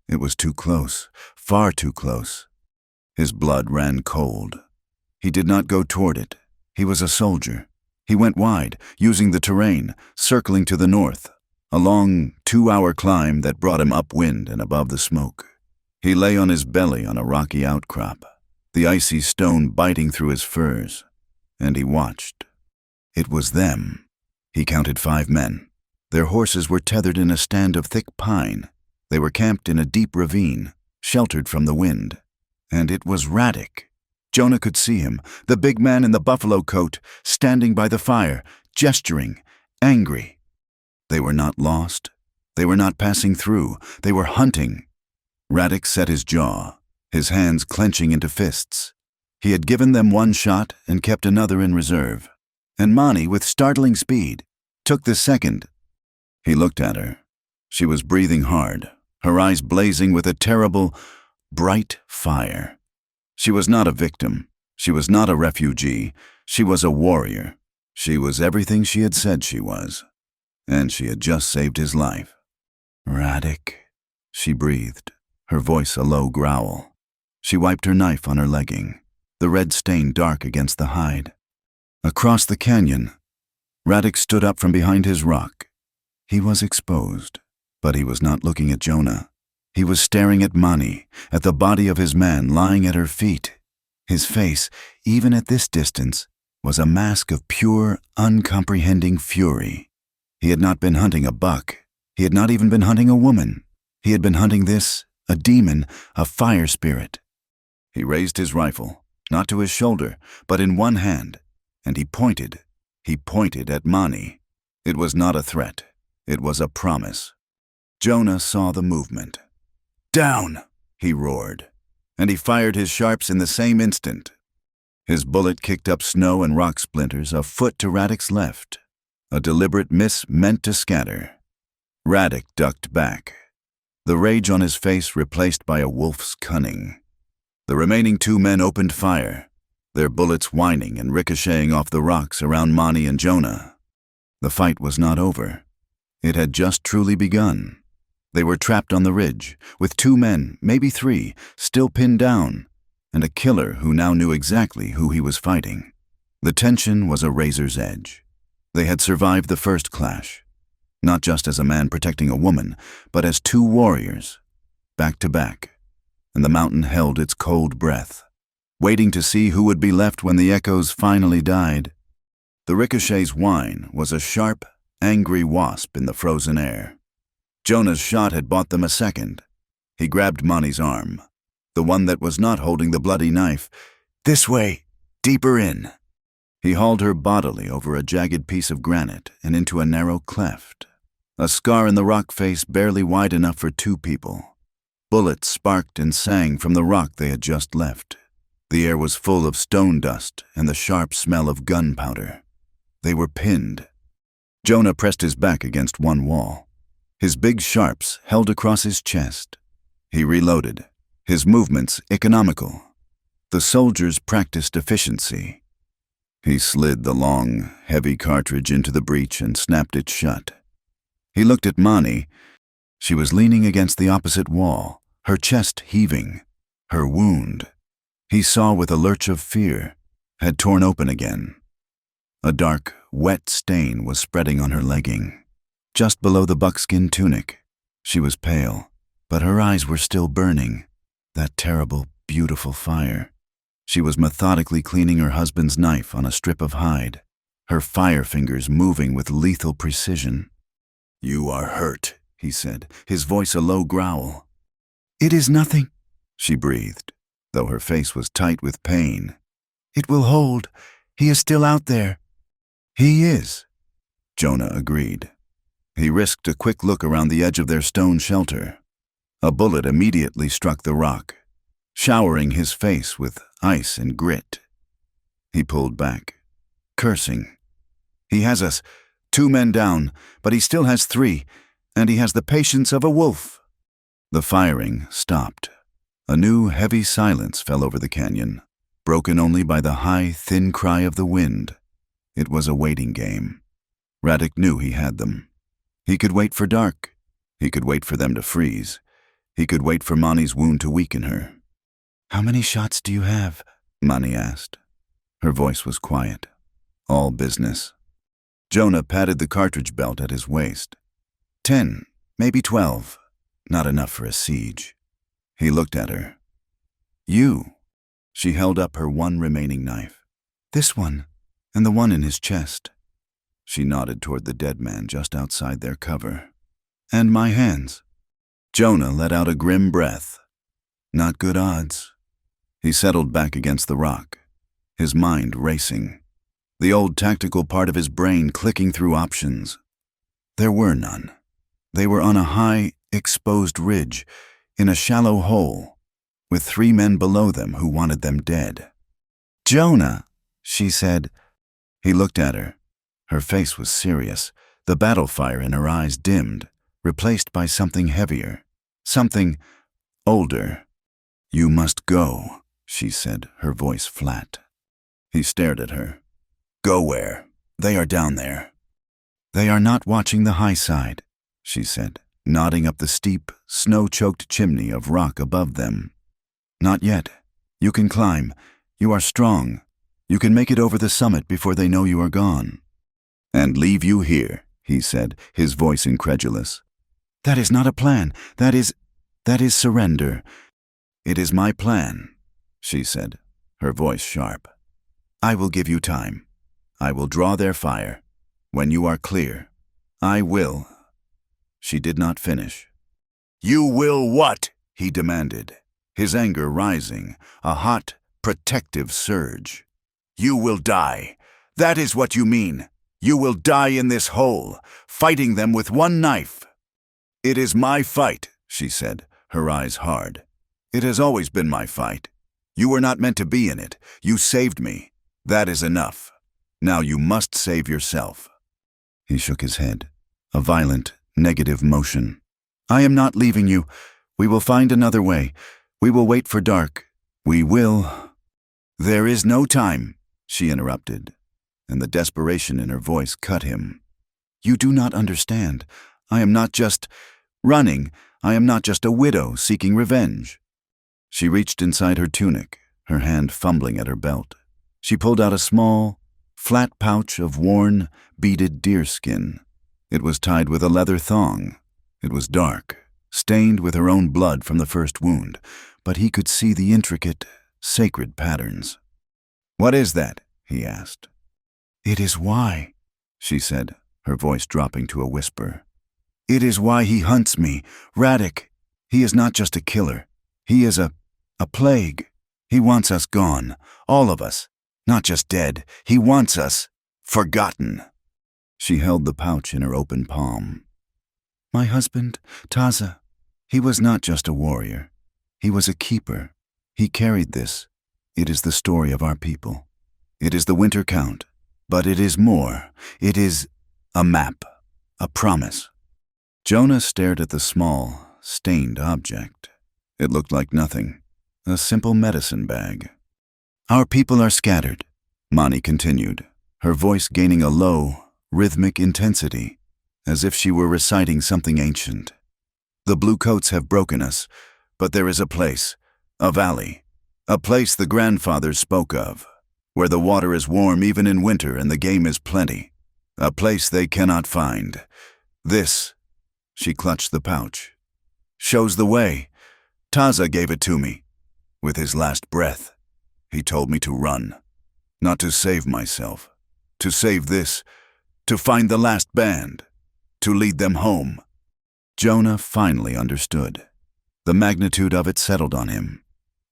It was too close, far too close. His blood ran cold. He did not go toward it. He was a soldier. He went wide, using the terrain, circling to the north, a long 2-hour climb that brought him upwind and above the smoke. He lay on his belly on a rocky outcrop, the icy stone biting through his furs, and he watched. It was them. He counted 5 men. Their horses were tethered in a stand of thick pine. They were camped in a deep ravine, sheltered from the wind. And it was Radek. Jonah could see him, the big man in the buffalo coat, standing by the fire, gesturing, angry. They were not lost. They were not passing through. They were hunting. Radek set his jaw, his hands clenching into fists. He had given them one shot and kept another in reserve. And Mani, with startling speed, took the second. He looked at her. She was breathing hard, her eyes blazing with a terrible, bright fire. She was not a victim. She was not a refugee. She was a warrior. She was everything she had said she was. And she had just saved his life. "Radek," she breathed, her voice a low growl. She wiped her knife on her legging, the red stain dark against the hide. Across the canyon, Radek stood up from behind his rock. He was exposed, but he was not looking at Jonah. He was staring at Mani, at the body of his man lying at her feet. His face, even at this distance, was a mask of pure, uncomprehending fury. He had not been hunting a buck. He had not even been hunting a woman. He had been hunting this, a demon, a fire spirit. He raised his rifle, not to his shoulder, but in one hand, and he pointed. He pointed at Mani. It was not a threat. It was a promise. Jonah saw the movement. "Down!" he roared, and he fired his sharps in the same instant. His bullet kicked up snow and rock splinters a foot to Radek's left, a deliberate miss meant to scatter. Radek ducked back, the rage on his face replaced by a wolf's cunning. The remaining 2 men opened fire, their bullets whining and ricocheting off the rocks around Mani and Jonah. The fight was not over. It had just truly begun. They were trapped on the ridge, with 2 men, maybe 3, still pinned down, and a killer who now knew exactly who he was fighting. The tension was a razor's edge. They had survived the first clash, not just as a man protecting a woman, but as 2 warriors, back to back, and the mountain held its cold breath, waiting to see who would be left when the echoes finally died. The ricochet's whine was a sharp, angry wasp in the frozen air. Jonah's shot had bought them a second. He grabbed Mani's arm, the one that was not holding the bloody knife. "This way, deeper in." He hauled her bodily over a jagged piece of granite and into a narrow cleft, a scar in the rock face barely wide enough for 2 people. Bullets sparked and sang from the rock they had just left. The air was full of stone dust and the sharp smell of gunpowder. They were pinned. Jonah pressed his back against one wall. his big sharps held across his chest. He reloaded, his movements economical. The soldier's practiced efficiency. He slid the long, heavy cartridge into the breech and snapped it shut. He looked at Mani. She was leaning against the opposite wall, her chest heaving. Her wound, he saw with a lurch of fear, had torn open again. A dark, wet stain was spreading on her legging. Just below the buckskin tunic, she was pale, but her eyes were still burning. That terrible, beautiful fire. She was methodically cleaning her husband's knife on a strip of hide, her fire fingers moving with lethal precision. "You are hurt," he said, his voice a low growl. "It is nothing," she breathed, though her face was tight with pain. "It will hold. He is still out there." "He is," Jonah agreed. He risked a quick look around the edge of their stone shelter. A bullet immediately struck the rock, showering his face with ice and grit. He pulled back, cursing. "He has us, 2 men down, but he still has 3, and he has the patience of a wolf." The firing stopped. A new, heavy silence fell over the canyon, broken only by the high, thin cry of the wind. It was a waiting game. Radek knew he had them. He could wait for dark. He could wait for them to freeze. He could wait for Mani's wound to weaken her. "How many shots do you have?" Mani asked. Her voice was quiet. All business. Jonah patted the cartridge belt at his waist. 10, maybe 12. Not enough for a siege. He looked at her. "You." She held up her one remaining knife. "This one, and the one in his chest." She nodded toward the dead man just outside their cover. "And my hands." Jonah let out a grim breath. Not good odds. He settled back against the rock, his mind racing, the old tactical part of his brain clicking through options. There were none. They were on a high, exposed ridge, in a shallow hole, with 3 men below them who wanted them dead. "Jonah," she said. He looked at her. Her face was serious, the battle fire in her eyes dimmed, replaced by something heavier, something older. "You must go," she said, her voice flat. He stared at her. "Go where? They are down there." "They are not watching the high side," she said, nodding up the steep, snow-choked chimney of rock above them. "Not yet. You can climb. You are strong. You can make it over the summit before they know you are gone." "And leave you here," he said, his voice incredulous. "That is not a plan. That is surrender." "It is my plan," she said, her voice sharp. "I will give you time. I will draw their fire. When you are clear, I will." She did not finish. "You will what?" he demanded, his anger rising, a hot, protective surge. "You will die. That is what you mean. You will die in this hole, fighting them with one knife." "It is my fight," she said, her eyes hard. "It has always been my fight. You were not meant to be in it. You saved me. That is enough. Now you must save yourself." He shook his head, a violent, negative motion. "I am not leaving you. We will find another way. We will wait for dark. We will—" "There is no time," she interrupted, and the desperation in her voice cut him. "You do not understand. I am not just running. I am not just a widow seeking revenge." She reached inside her tunic, her hand fumbling at her belt. She pulled out a small, flat pouch of worn, beaded deerskin. It was tied with a leather thong. It was dark, stained with her own blood from the first wound, but he could see the intricate, sacred patterns. "What is that?" he asked. "It is why," she said, her voice dropping to a whisper. "It is why he hunts me. Radek. He is not just a killer. He is a plague. He wants us gone. All of us. Not just dead. He wants us forgotten." She held the pouch in her open palm. "My husband, Taza, he was not just a warrior. He was a keeper. He carried this. It is the story of our people. It is the winter count. But it is more. It is a map. A promise." Jonah stared at the small, stained object. It looked like nothing, a simple medicine bag. Our people are scattered, Mani continued, her voice gaining a low, rhythmic intensity, as if she were reciting something ancient. The bluecoats have broken us, but there is a place, a valley, a place the grandfathers spoke of, where the water is warm even in winter and the game is plenty, a place they cannot find. This, she clutched the pouch, shows the way. Taza gave it to me. With his last breath, he told me to run, not to save myself, to save this, to find the last band, to lead them home. Jonah finally understood. The magnitude of it settled on him,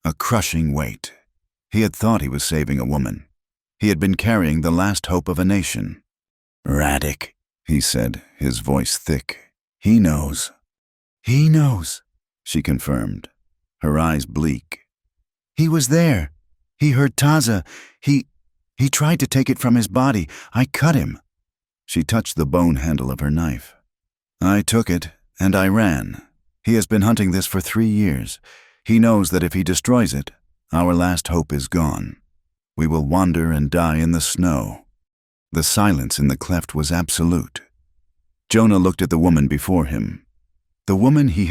a crushing weight. He had thought he was saving a woman. He had been carrying the last hope of a nation. Radic, he said, his voice thick. He knows. He knows, she confirmed, her eyes bleak. He was there. He heard Taza. He tried to take it from his body. I cut him. She touched the bone handle of her knife. I took it, and I ran. He has been hunting this for 3 years. He knows that if he destroys it, our last hope is gone. We will wander and die in the snow. The silence in the cleft was absolute. Jonah looked at the woman before him. The woman he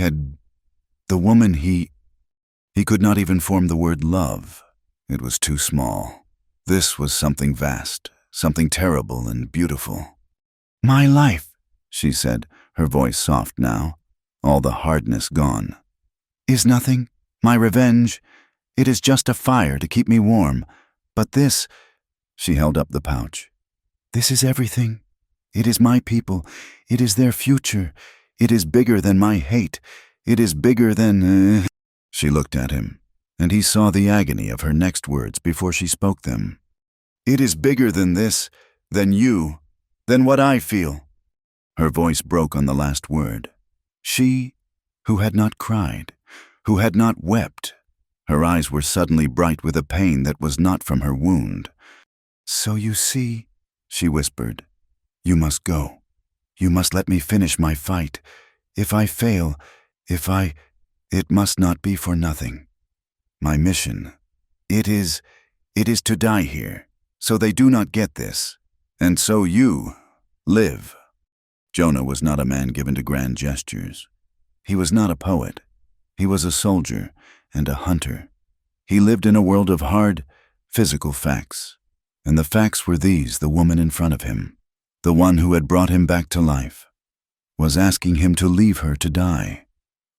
could not even form the word love. It was too small. This was something vast, something terrible and beautiful. My life, she said, her voice soft now, all the hardness gone, is nothing. My revenge, it is just a fire to keep me warm. But this, she held up the pouch. This is everything. It is my people. It is their future. It is bigger than my hate. It is bigger than... She looked at him, and he saw the agony of her next words before she spoke them. It is bigger than this, than you, than what I feel. Her voice broke on the last word. She, who had not cried, who had not wept, her eyes were suddenly bright with a pain that was not from her wound. So you see, she whispered, you must go. You must let me finish my fight. If I fail, it must not be for nothing. My mission, it is to die here, so they do not get this. And so you live. Jonah was not a man given to grand gestures. He was not a poet. He was a soldier and a hunter. He lived in a world of hard, physical facts. And the facts were these: the woman in front of him, the one who had brought him back to life, was asking him to leave her to die.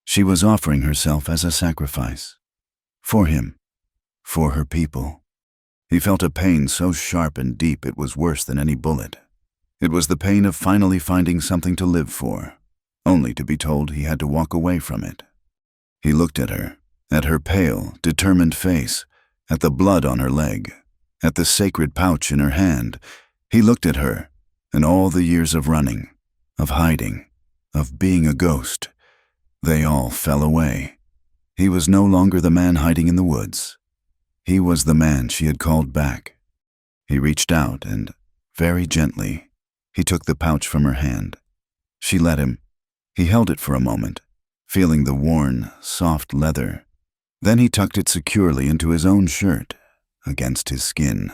She was offering herself as a sacrifice. For him, for her people. He felt a pain so sharp and deep it was worse than any bullet. It was the pain of finally finding something to live for, only to be told he had to walk away from it. He looked at her pale, determined face, at the blood on her leg, at the sacred pouch in her hand. He looked at her, and all the years of running, of hiding, of being a ghost, they all fell away. He was no longer the man hiding in the woods. He was the man she had called back. He reached out and, very gently, he took the pouch from her hand. She let him. He held it for a moment, feeling the worn, soft leather. Then he tucked it securely into his own shirt, against his skin.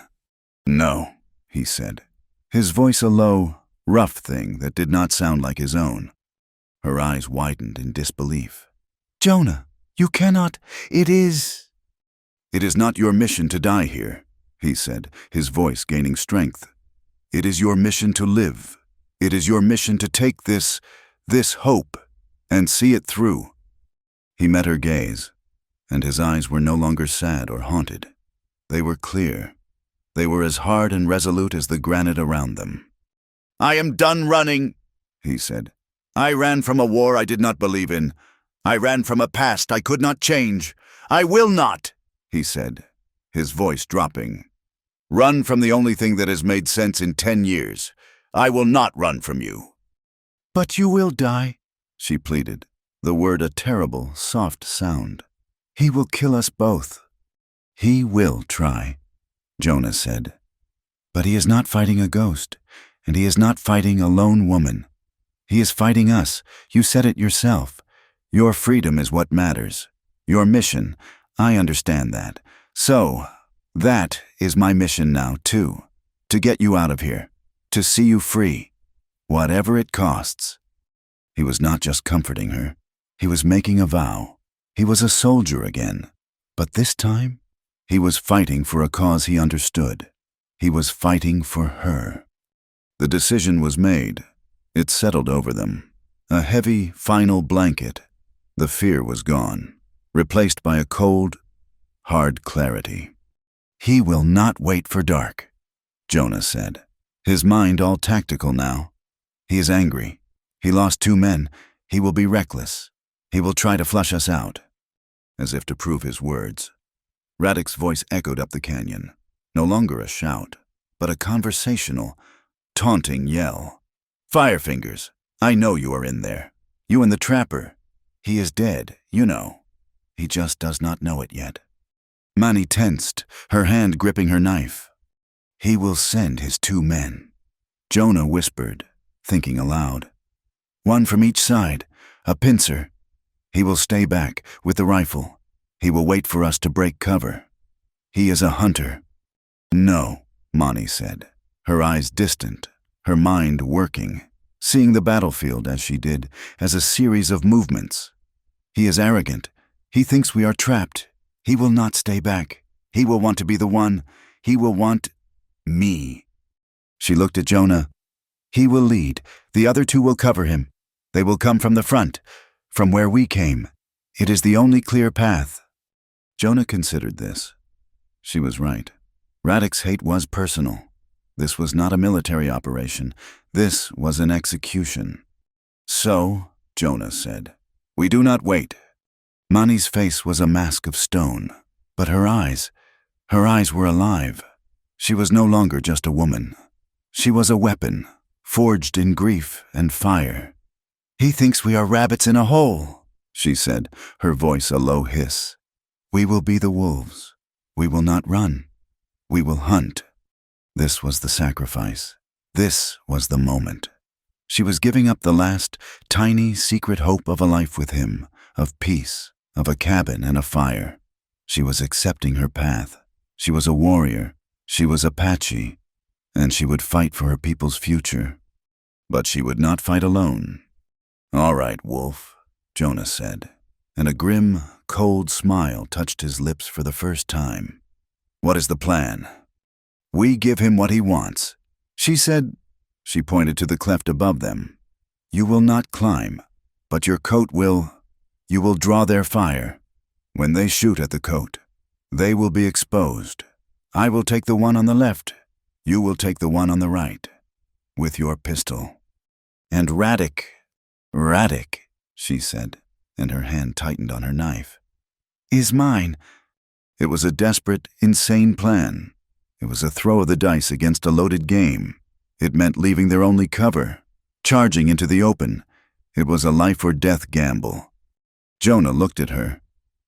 No, he said, his voice a low, rough thing that did not sound like his own. Her eyes widened in disbelief. Jonah, you cannot. It is not your mission to die here, he said, his voice gaining strength. It is your mission to live. It is your mission to take this hope and see it through. He met her gaze, and his eyes were no longer sad or haunted. They were clear. They were as hard and resolute as the granite around them. I am done running, he said. I ran from a war I did not believe in. I ran from a past I could not change. I will not, he said, his voice dropping. Run from the only thing that has made sense in 10 years. I will not run from you. But you will die, she pleaded, the word a terrible, soft sound. He will kill us both. He will try, Jonah said. But he is not fighting a ghost, and he is not fighting a lone woman. He is fighting us. You said it yourself. Your freedom is what matters. Your mission, I understand that. So, that is my mission now, too. To get you out of here. To see you free. Whatever it costs." He was not just comforting her. He was making a vow. He was a soldier again. But this time, he was fighting for a cause he understood. He was fighting for her. The decision was made. It settled over them. A heavy, final blanket. The fear was gone, replaced by a cold, hard clarity. "He will not wait for dark," Jonah said, his mind all tactical now. "He is angry. He lost 2 men. He will be reckless. He will try to flush us out." As if to prove his words, Radek's voice echoed up the canyon, no longer a shout, but a conversational, taunting yell. "Firefingers, I know you are in there. You and the trapper. He is dead, you know. He just does not know it yet." Mani tensed, her hand gripping her knife. "He will send his 2 men." Jonah whispered, thinking aloud. "One from each side, a pincer. He will stay back with the rifle. He will wait for us to break cover. He is a hunter." "No," Mani said, her eyes distant, her mind working, seeing the battlefield as she did, as a series of movements. "He is arrogant. He thinks we are trapped. He will not stay back. He will want to be the one. He will want me." She looked at Jonah. "He will lead. The other 2 will cover him. They will come from the front, from where we came. It is the only clear path." Jonah considered this. She was right. Radek's hate was personal. This was not a military operation. This was an execution. "So," Jonah said, "we do not wait." Mani's face was a mask of stone, but her eyes were alive. She was no longer just a woman. She was a weapon, forged in grief and fire. "He thinks we are rabbits in a hole," she said, her voice a low hiss. "We will be the wolves. We will not run. We will hunt." This was the sacrifice. This was the moment. She was giving up the last, tiny, secret hope of a life with him, of peace, of a cabin and a fire. She was accepting her path. She was a warrior. She was Apache. And she would fight for her people's future. But she would not fight alone. "All right, Wolf," Jonah said, and a grim, cold smile touched his lips for the first time. "What is the plan?" "We give him what he wants." She said, she pointed to the cleft above them. "You will not climb, but your coat will, you will draw their fire. When they shoot at the coat, they will be exposed. I will take the one on the left. You will take the one on the right, with your pistol. And Radek, she said, and her hand tightened on her knife, "is mine." It was a desperate, insane plan. It was a throw of the dice against a loaded game. It meant leaving their only cover, charging into the open. It was a life-or-death gamble. Jonah looked at her.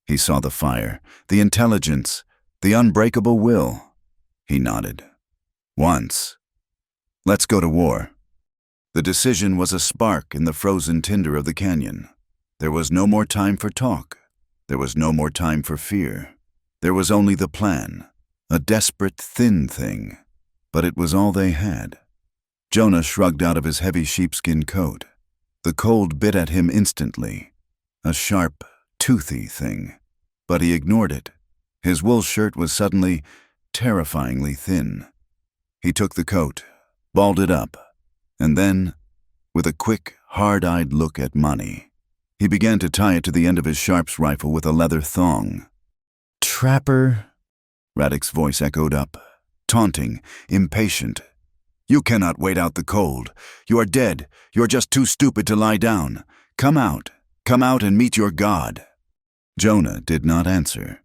He saw the fire, the intelligence, the unbreakable will. He nodded. "Once. Let's go to war." The decision was a spark in the frozen tinder of the canyon. There was no more time for talk. There was no more time for fear. There was only the plan, a desperate, thin thing, but it was all they had. Jonah shrugged out of his heavy sheepskin coat. The cold bit at him instantly, a sharp, toothy thing, but he ignored it. His wool shirt was suddenly terrifyingly thin. He took the coat, balled it up, and then, with a quick, hard-eyed look at Mani, he began to tie it to the end of his sharps rifle with a leather thong. "Trapper," Radek's voice echoed up, taunting, impatient. "You cannot wait out the cold. You are dead. You are just too stupid to lie down. Come out and meet your God." Jonah did not answer.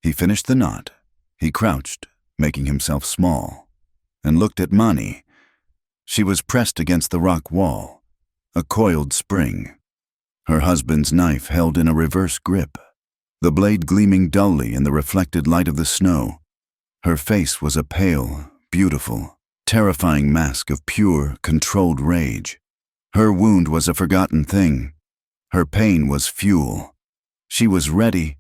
He finished the knot. He crouched, making himself small, and looked at Mani. She was pressed against the rock wall, a coiled spring. Her husband's knife held in a reverse grip, the blade gleaming dully in the reflected light of the snow. Her face was a pale, beautiful, terrifying mask of pure, controlled rage. Her wound was a forgotten thing. Her pain was fuel. She was ready.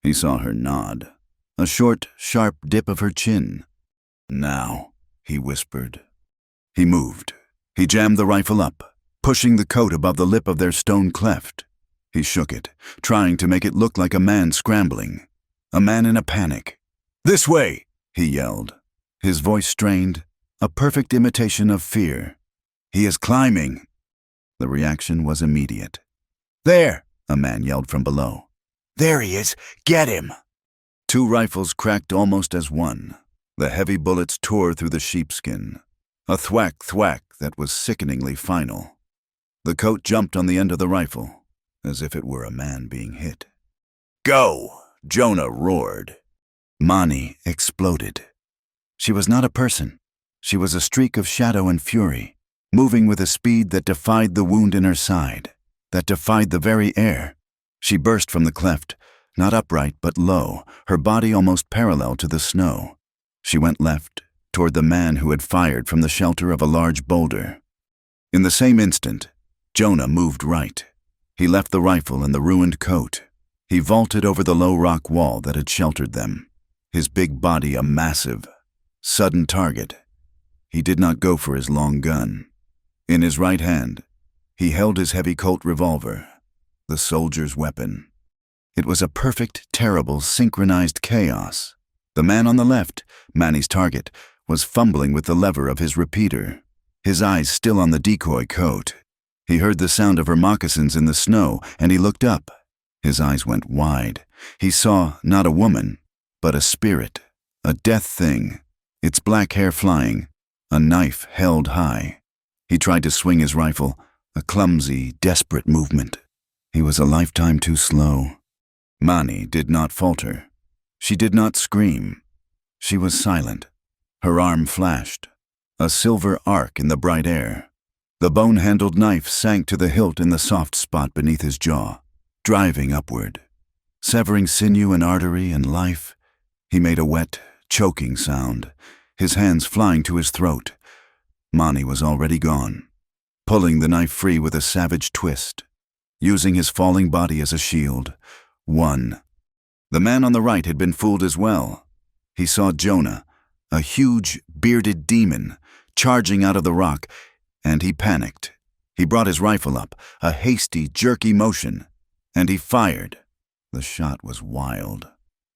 He saw her nod, a short, sharp dip of her chin. "Now," he whispered. He moved. He jammed the rifle up, pushing the coat above the lip of their stone cleft. He shook it, trying to make it look like a man scrambling, a man in a panic. "This way!" he yelled, his voice strained, a perfect imitation of fear. "He is climbing." The reaction was immediate. "There!" a man yelled from below. "There he is! Get him!" Two rifles cracked almost as one. The heavy bullets tore through the sheepskin, a thwack-thwack that was sickeningly final. The coat jumped on the end of the rifle, as if it were a man being hit. "Go!" Jonah roared. Mani exploded. She was not a person. She was a streak of shadow and fury, moving with a speed that defied the wound in her side, that defied the very air. She burst from the cleft, not upright but low, her body almost parallel to the snow. She went left, toward the man who had fired from the shelter of a large boulder. In the same instant, Jonah moved right. He left the rifle and the ruined coat. He vaulted over the low rock wall that had sheltered them, his big body a massive, sudden target. He did not go for his long gun. In his right hand, he held his heavy Colt revolver, the soldier's weapon. It was a perfect, terrible, synchronized chaos. The man on the left, Mani's target, was fumbling with the lever of his repeater, his eyes still on the decoy coat. He heard the sound of her moccasins in the snow, and he looked up. His eyes went wide. He saw not a woman, but a spirit, a death thing, its black hair flying, a knife held high. He tried to swing his rifle, a clumsy, desperate movement. He was a lifetime too slow. Mani did not falter. She did not scream. She was silent. Her arm flashed, a silver arc in the bright air. The bone-handled knife sank to the hilt in the soft spot beneath his jaw, driving upward. Severing sinew and artery and life, he made a wet, choking sound, his hands flying to his throat. Mani was already gone, pulling the knife free with a savage twist, using his falling body as a shield. One. The man on the right had been fooled as well. He saw Jonah, a huge, bearded demon, charging out of the rock, and he panicked. He brought his rifle up, a hasty, jerky motion, and he fired. The shot was wild.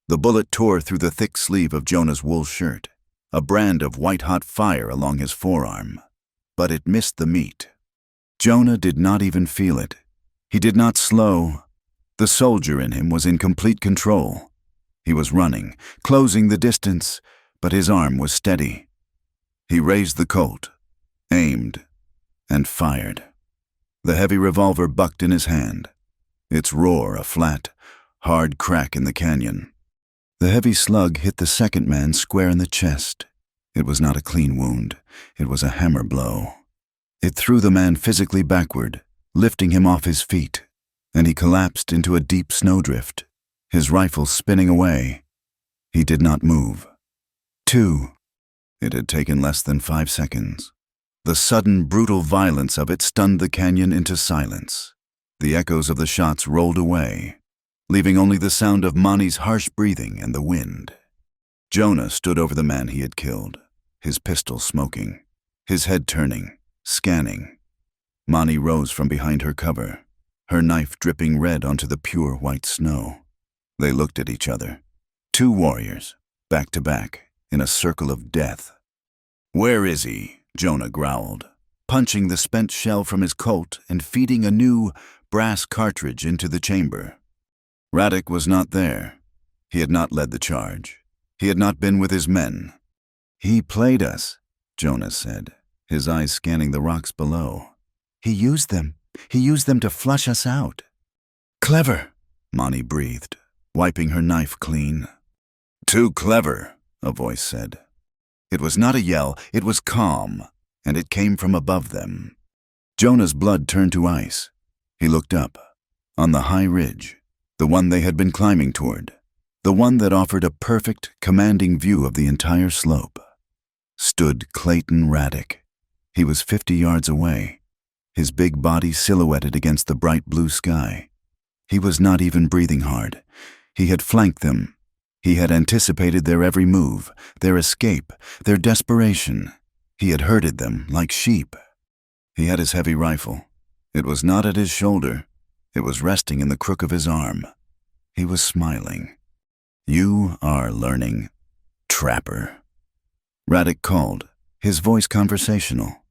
The bullet tore through the thick sleeve of Jonah's wool shirt, a brand of white-hot fire along his forearm. But it missed the meat. Jonah did not even feel it. He did not slow. The soldier in him was in complete control. He was running, closing the distance, but his arm was steady. He raised the Colt, aimed, and fired. The heavy revolver bucked in his hand, its roar a flat, hard crack in the canyon. The heavy slug hit the second man square in the chest. It was not a clean wound. It was a hammer blow. It threw the man physically backward, lifting him off his feet, and he collapsed into a deep snowdrift, his rifle spinning away. He did not move. 2. It had taken less than 5 seconds. The sudden, brutal violence of it stunned the canyon into silence. The echoes of the shots rolled away, leaving only the sound of Mani's harsh breathing and the wind. Jonah stood over the man he had killed, his pistol smoking, his head turning, scanning. Mani rose from behind her cover, her knife dripping red onto the pure white snow. They looked at each other, two warriors, back to back, in a circle of death. "Where is he?" Jonah growled, punching the spent shell from his Colt and feeding a new, brass cartridge into the chamber. Radek was not there. He had not led the charge. He had not been with his men. "He played us," Jonah said, his eyes scanning the rocks below. He used them to flush us out." "Clever," Mani breathed, wiping her knife clean. "Too clever," a voice said. It was not a yell, it was calm, and it came from above them. Jonah's blood turned to ice. He looked up. On the high ridge, the one they had been climbing toward, the one that offered a perfect, commanding view of the entire slope, stood Clayton Radek. He was 50 yards away. his big body silhouetted against the bright blue sky. He was not even breathing hard. He had flanked them. He had anticipated their every move, their escape, their desperation. He had herded them like sheep. He had his heavy rifle. It was not at his shoulder. It was resting in the crook of his arm. He was smiling. "You are learning, trapper." Radek called, his voice conversational,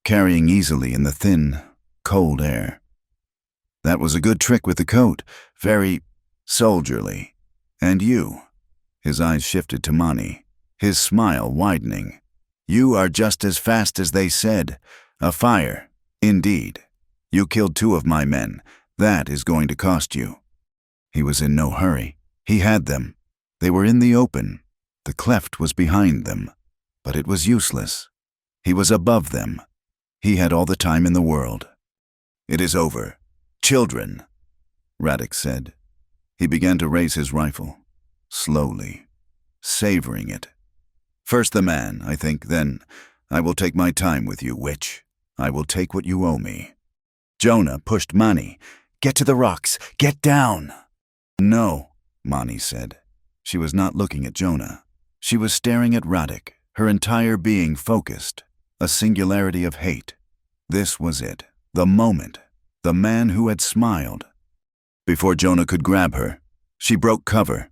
carrying easily in the thin, cold air. "That was a good trick with the coat, very soldierly. And you?" His eyes shifted to Mani, his smile widening. "You are just as fast as they said. A fire, indeed. You killed 2 of my men. That is going to cost you." He was in no hurry. He had them. They were in the open. The cleft was behind them. But it was useless. He was above them. He had all the time in the world. "It is over. Children," Radek said. He began to raise his rifle, slowly, savoring it. "First the man, I think, then I will take my time with you, witch. I will take what you owe me." Jonah pushed Mani. "Get to the rocks. Get down." "No," Mani said. She was not looking at Jonah. She was staring at Radek, her entire being focused, a singularity of hate. This was it, the moment, the man who had smiled. Before Jonah could grab her, she broke cover.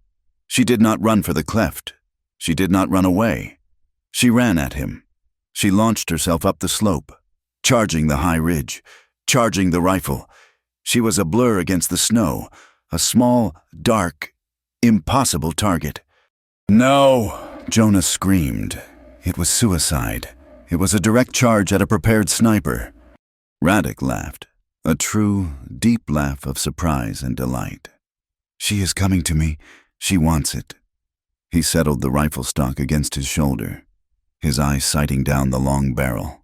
She did not run for the cleft. She did not run away. She ran at him. She launched herself up the slope, charging the high ridge, charging the rifle. She was a blur against the snow, a small, dark, impossible target. "No!" Jonah screamed. It was suicide. It was a direct charge at a prepared sniper. Radek laughed, a true, deep laugh of surprise and delight. "She is coming to me. She wants it." He settled the rifle stock against his shoulder, his eyes sighting down the long barrel.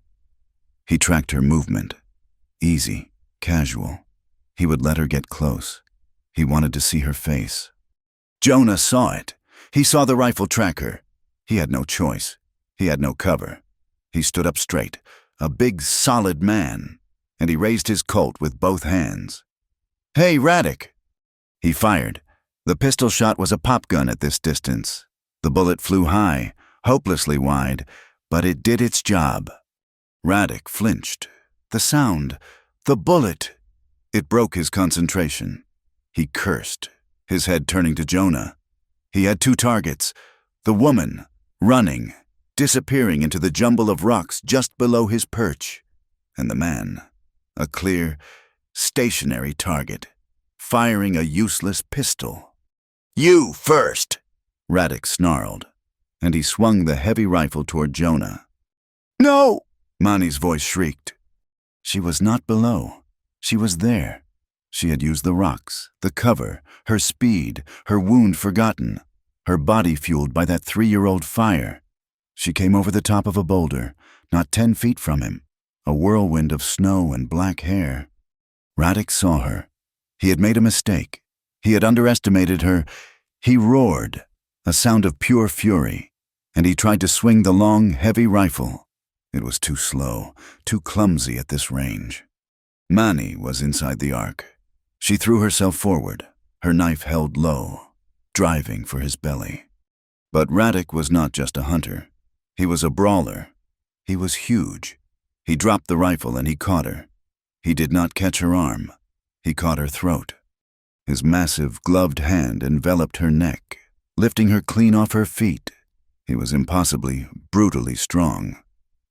He tracked her movement, easy, casual. He would let her get close. He wanted to see her face. Jonah saw it. He saw the rifle track her. He had no choice. He had no cover. He stood up straight, a big, solid man, and he raised his Colt with both hands. "Hey, Radek!" He fired. The pistol shot was a pop gun at this distance. The bullet flew high, hopelessly wide, but it did its job. Radek flinched. The sound, the bullet. It broke his concentration. He cursed, his head turning to Jonah. He had 2 targets, the woman, running, disappearing into the jumble of rocks just below his perch, and the man, a clear, stationary target, firing a useless pistol. "You first!" Radek snarled, and he swung the heavy rifle toward Jonah. "No!" Mani's voice shrieked. She was not below. She was there. She had used the rocks, the cover, her speed, her wound forgotten, her body fueled by that 3-year-old fire. She came over the top of a boulder, not 10 feet from him, a whirlwind of snow and black hair. Radek saw her. He had made a mistake. He had underestimated her. He roared, a sound of pure fury, and he tried to swing the long, heavy rifle. It was too slow, too clumsy at this range. Mani was inside the ark. She threw herself forward, her knife held low, driving for his belly. But Radek was not just a hunter. He was a brawler. He was huge. He dropped the rifle and he caught her. He did not catch her arm. He caught her throat. His massive, gloved hand enveloped her neck, lifting her clean off her feet. He was impossibly, brutally strong.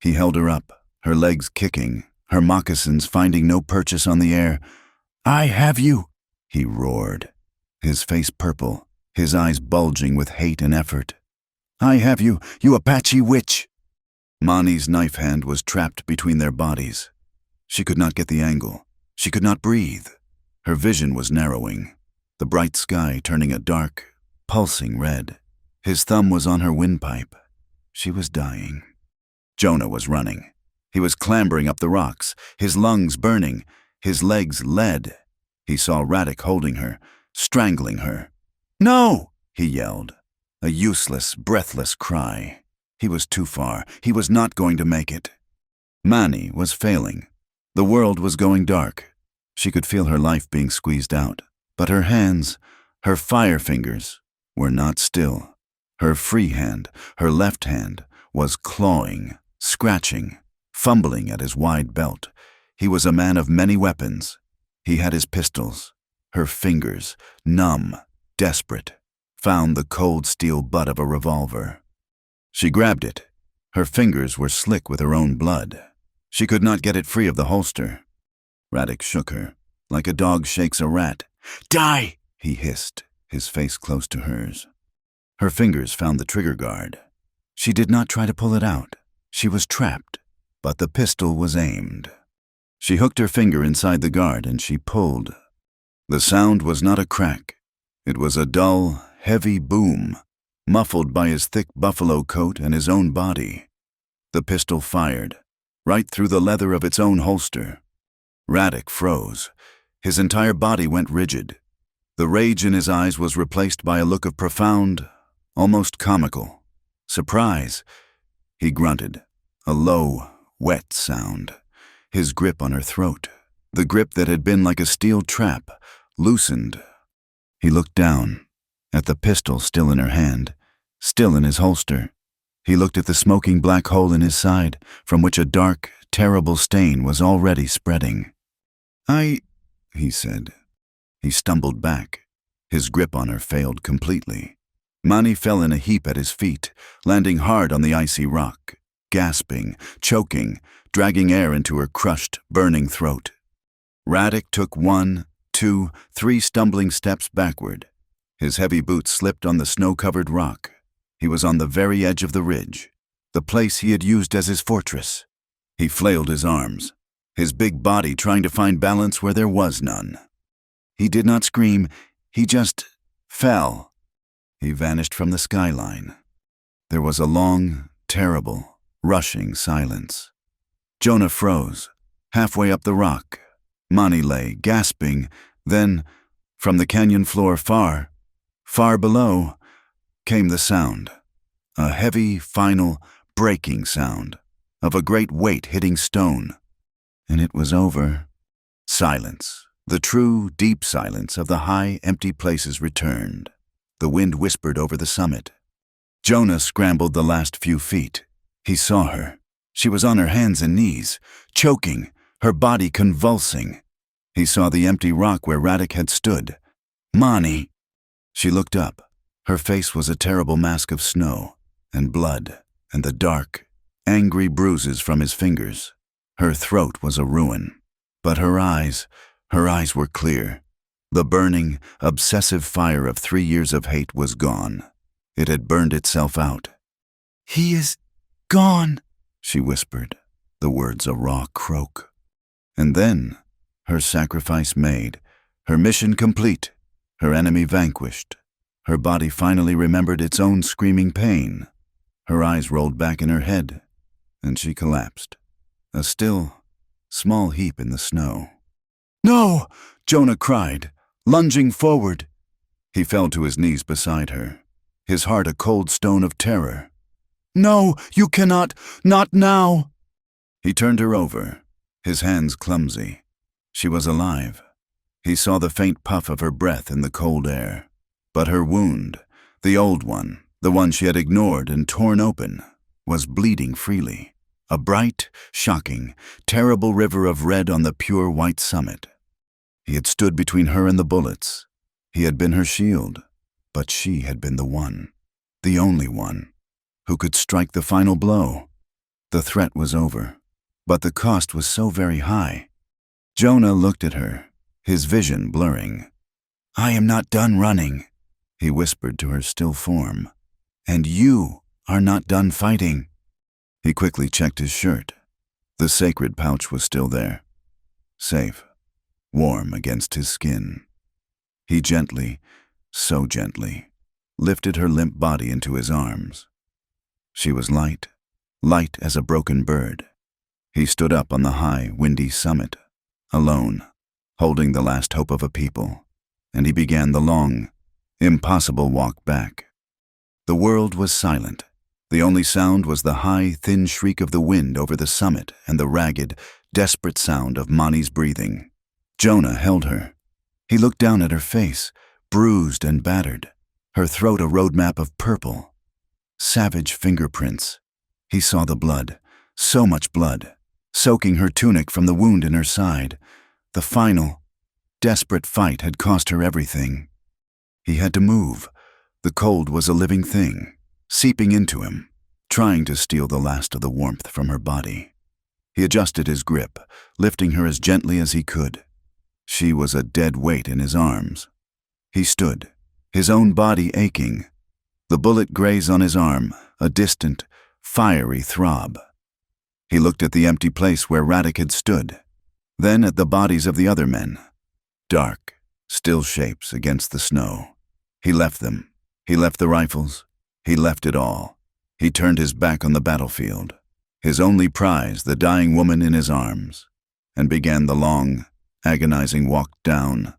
He held her up, her legs kicking, her moccasins finding no purchase on the air. "I have you," he roared, his face purple, his eyes bulging with hate and effort. "I have you, you Apache witch!" Mani's knife hand was trapped between their bodies. She could not get the angle. She could not breathe. Her vision was narrowing, the bright sky turning a dark, pulsing red. His thumb was on her windpipe. She was dying. Jonah was running. He was clambering up the rocks, his lungs burning, his legs lead. He saw Radek holding her, strangling her. "No!" he yelled, a useless, breathless cry. He was too far. He was not going to make it. Mani was failing. The world was going dark. She could feel her life being squeezed out. But her hands, her fire fingers, were not still. Her free hand, her left hand, was clawing, scratching, fumbling at his wide belt. He was a man of many weapons. He had his pistols. Her fingers, numb, desperate, found the cold steel butt of a revolver. She grabbed it. Her fingers were slick with her own blood. She could not get it free of the holster. Radek shook her, like a dog shakes a rat. "Die!" he hissed, his face close to hers. Her fingers found the trigger guard. She did not try to pull it out. She was trapped, but the pistol was aimed. She hooked her finger inside the guard and she pulled. The sound was not a crack. It was a dull, heavy boom, muffled by his thick buffalo coat and his own body. The pistol fired, right through the leather of its own holster. Radek froze. His entire body went rigid. The rage in his eyes was replaced by a look of profound, almost comical surprise. He grunted, a low, wet sound. His grip on her throat, the grip that had been like a steel trap, loosened. He looked down, at the pistol still in her hand, still in his holster. He looked at the smoking black hole in his side, from which a dark, terrible stain was already spreading. He said. He stumbled back. His grip on her failed completely. Mani fell in a heap at his feet, landing hard on the icy rock, gasping, choking, dragging air into her crushed, burning throat. Radek took 1, 2, 3 stumbling steps backward. His heavy boots slipped on the snow-covered rock. He was on the very edge of the ridge, the place he had used as his fortress. He flailed his arms, his big body trying to find balance where there was none. He did not scream, he just fell. He vanished from the skyline. There was a long, terrible, rushing silence. Jonah froze, halfway up the rock. Mani lay, gasping. Then, from the canyon floor far, far below, came the sound. A heavy, final, breaking sound of a great weight hitting stone. And it was over. Silence. The true, deep silence of the high, empty places returned. The wind whispered over the summit. Jonah scrambled the last few feet. He saw her. She was on her hands and knees, choking, her body convulsing. He saw the empty rock where Radek had stood. "Mani!" She looked up. Her face was a terrible mask of snow and blood and the dark, angry bruises from his fingers. Her throat was a ruin. But her eyes were clear. The burning, obsessive fire of 3 years of hate was gone. It had burned itself out. "He is gone," she whispered, the words a raw croak. And then, her sacrifice made, her mission complete, her enemy vanquished. Her body finally remembered its own screaming pain. Her eyes rolled back in her head, and she collapsed, a still, small heap in the snow. "No!" Jonah cried, lunging forward. He fell to his knees beside her, his heart a cold stone of terror. "No, you cannot, not now!" He turned her over, his hands clumsy. She was alive. He saw the faint puff of her breath in the cold air. But her wound, the old one, the one she had ignored and torn open, was bleeding freely. A bright, shocking, terrible river of red on the pure white summit. He had stood between her and the bullets. He had been her shield, but she had been the one, the only one, who could strike the final blow. The threat was over, but the cost was so very high. Jonah looked at her, his vision blurring. "I am not done running," he whispered to her still form. "And you are not done fighting." He quickly checked his shirt. The sacred pouch was still there, safe, warm against his skin. He gently, so gently, lifted her limp body into his arms. She was light, light as a broken bird. He stood up on the high, windy summit, alone, holding the last hope of a people, and he began the long, impossible walk back. The world was silent. The only sound was the high, thin shriek of the wind over the summit and the ragged, desperate sound of Mani's breathing. Jonah held her. He looked down at her face, bruised and battered, her throat a roadmap of purple. Savage fingerprints. He saw the blood, so much blood, soaking her tunic from the wound in her side. The final, desperate fight had cost her everything. He had to move. The cold was a living thing, seeping into him, trying to steal the last of the warmth from her body. He adjusted his grip, lifting her as gently as he could. She was a dead weight in his arms. He stood, his own body aching. The bullet grazed on his arm, a distant, fiery throb. He looked at the empty place where Radek had stood, then at the bodies of the other men. Dark, still shapes against the snow. He left them. He left the rifles. He left it all. He turned his back on the battlefield, his only prize the dying woman in his arms, and began the long, agonizing walk down.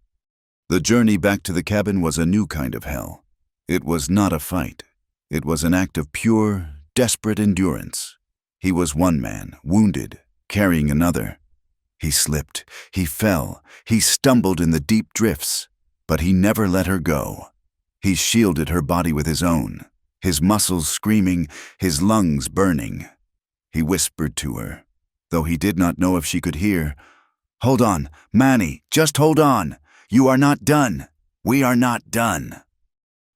The journey back to the cabin was a new kind of hell. It was not a fight. It was an act of pure, desperate endurance. He was one man, wounded, carrying another. He slipped, he fell, he stumbled in the deep drifts, but he never let her go. He shielded her body with his own, his muscles screaming, his lungs burning. He whispered to her, though he did not know if she could hear, "Hold on, Mani, just hold on. You are not done. We are not done."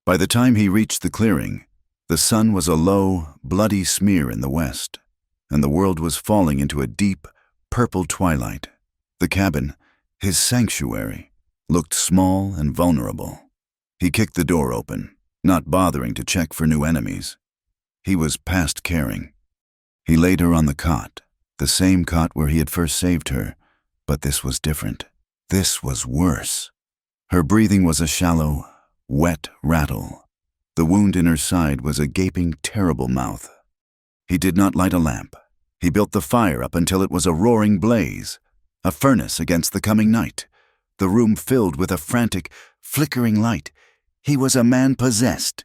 By the time he reached the clearing, the sun was a low, bloody smear in the west, and the world was falling into a deep, purple twilight. The cabin, his sanctuary, looked small and vulnerable. He kicked the door open, not bothering to check for new enemies. He was past caring. He laid her on the cot, the same cot where he had first saved her, but this was different. This was worse. Her breathing was a shallow, wet rattle. The wound in her side was a gaping, terrible mouth. He did not light a lamp. He built the fire up until it was a roaring blaze, a furnace against the coming night. The room filled with a frantic, flickering light. He was a man possessed.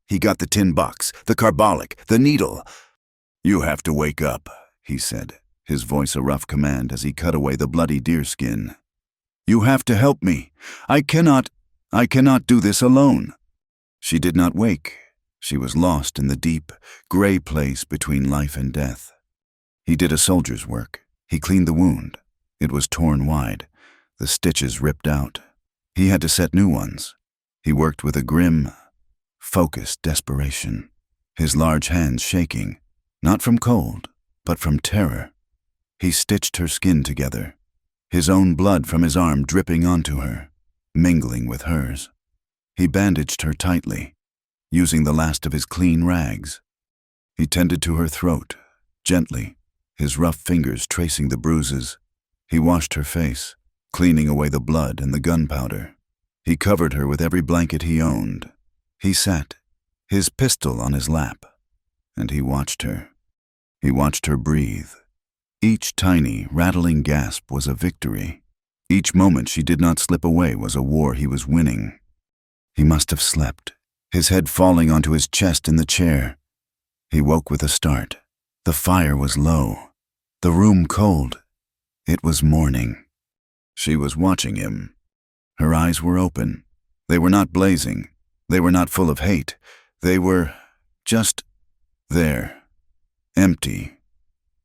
He got the tin box, the carbolic, the needle. "You have to wake up," he said, his voice a rough command as he cut away the bloody deerskin. "You have to help me. I cannot do this alone." She did not wake. She was lost in the deep, gray place between life and death. He did a soldier's work. He cleaned the wound. It was torn wide, the stitches ripped out. He had to set new ones. He worked with a grim, focused desperation, his large hands shaking, not from cold, but from terror. He stitched her skin together, his own blood from his arm dripping onto her, mingling with hers. He bandaged her tightly, using the last of his clean rags. He tended to her throat, gently, his rough fingers tracing the bruises. He washed her face, cleaning away the blood and the gunpowder. He covered her with every blanket he owned. He sat, his pistol on his lap, and he watched her. He watched her breathe. Each tiny, rattling gasp was a victory. Each moment she did not slip away was a war he was winning. He must have slept, his head falling onto his chest in the chair. He woke with a start. The fire was low, the room cold. It was morning. She was watching him. Her eyes were open. They were not blazing. They were not full of hate. They were just there, empty,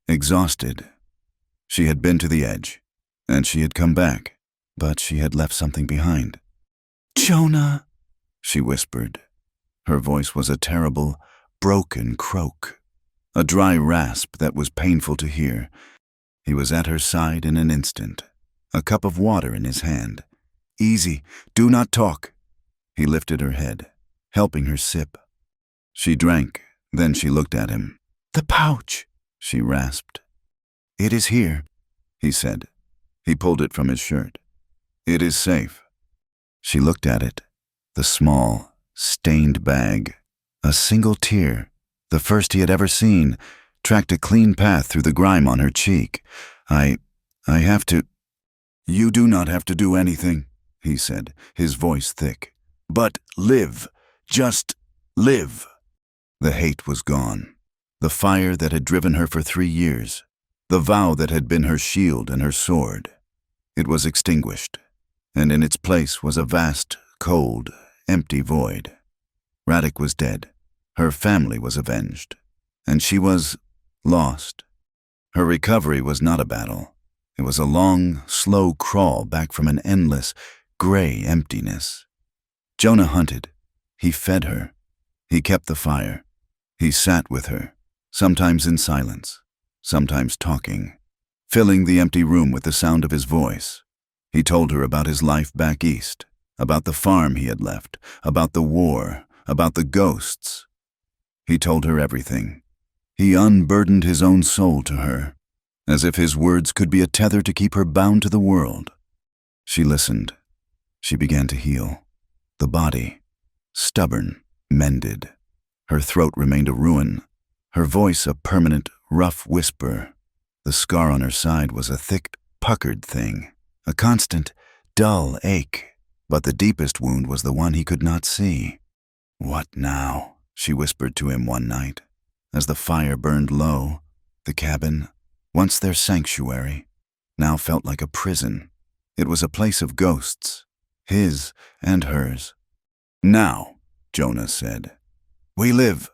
exhausted. She had been to the edge, and she had come back, but she had left something behind. "Jonah," she whispered. Her voice was a terrible, broken croak, a dry rasp that was painful to hear. He was at her side in an instant, a cup of water in his hand. "Easy, do not talk." He lifted her head, helping her sip. She drank, then she looked at him. "The pouch," she rasped. "It is here," he said. He pulled it from his shirt. "It is safe." She looked at it, the small, stained bag. A single tear, the first he had ever seen, tracked a clean path through the grime on her cheek. I have to—" "You do not have to do anything," he said, his voice thick. "But live. Just live." The hate was gone. The fire that had driven her for 3 years, the vow that had been her shield and her sword, it was extinguished, and in its place was a vast, cold, empty void. Radek was dead. Her family was avenged, and she was lost. Her recovery was not a battle. It was a long, slow crawl back from an endless, gray emptiness. Jonah hunted. He fed her. He kept the fire. He sat with her, sometimes in silence, sometimes talking, filling the empty room with the sound of his voice. He told her about his life back east, about the farm he had left, about the war, about the ghosts. He told her everything. He unburdened his own soul to her, as if his words could be a tether to keep her bound to the world. She listened. She began to heal. The body, stubborn, mended. Her throat remained a ruin, her voice a permanent, rough whisper. The scar on her side was a thick, puckered thing, a constant, dull ache, but the deepest wound was the one he could not see. "What now?" she whispered to him one night, as the fire burned low. The cabin, once their sanctuary, now felt like a prison. It was a place of ghosts, his and hers. "Now," Jonah said, "we live.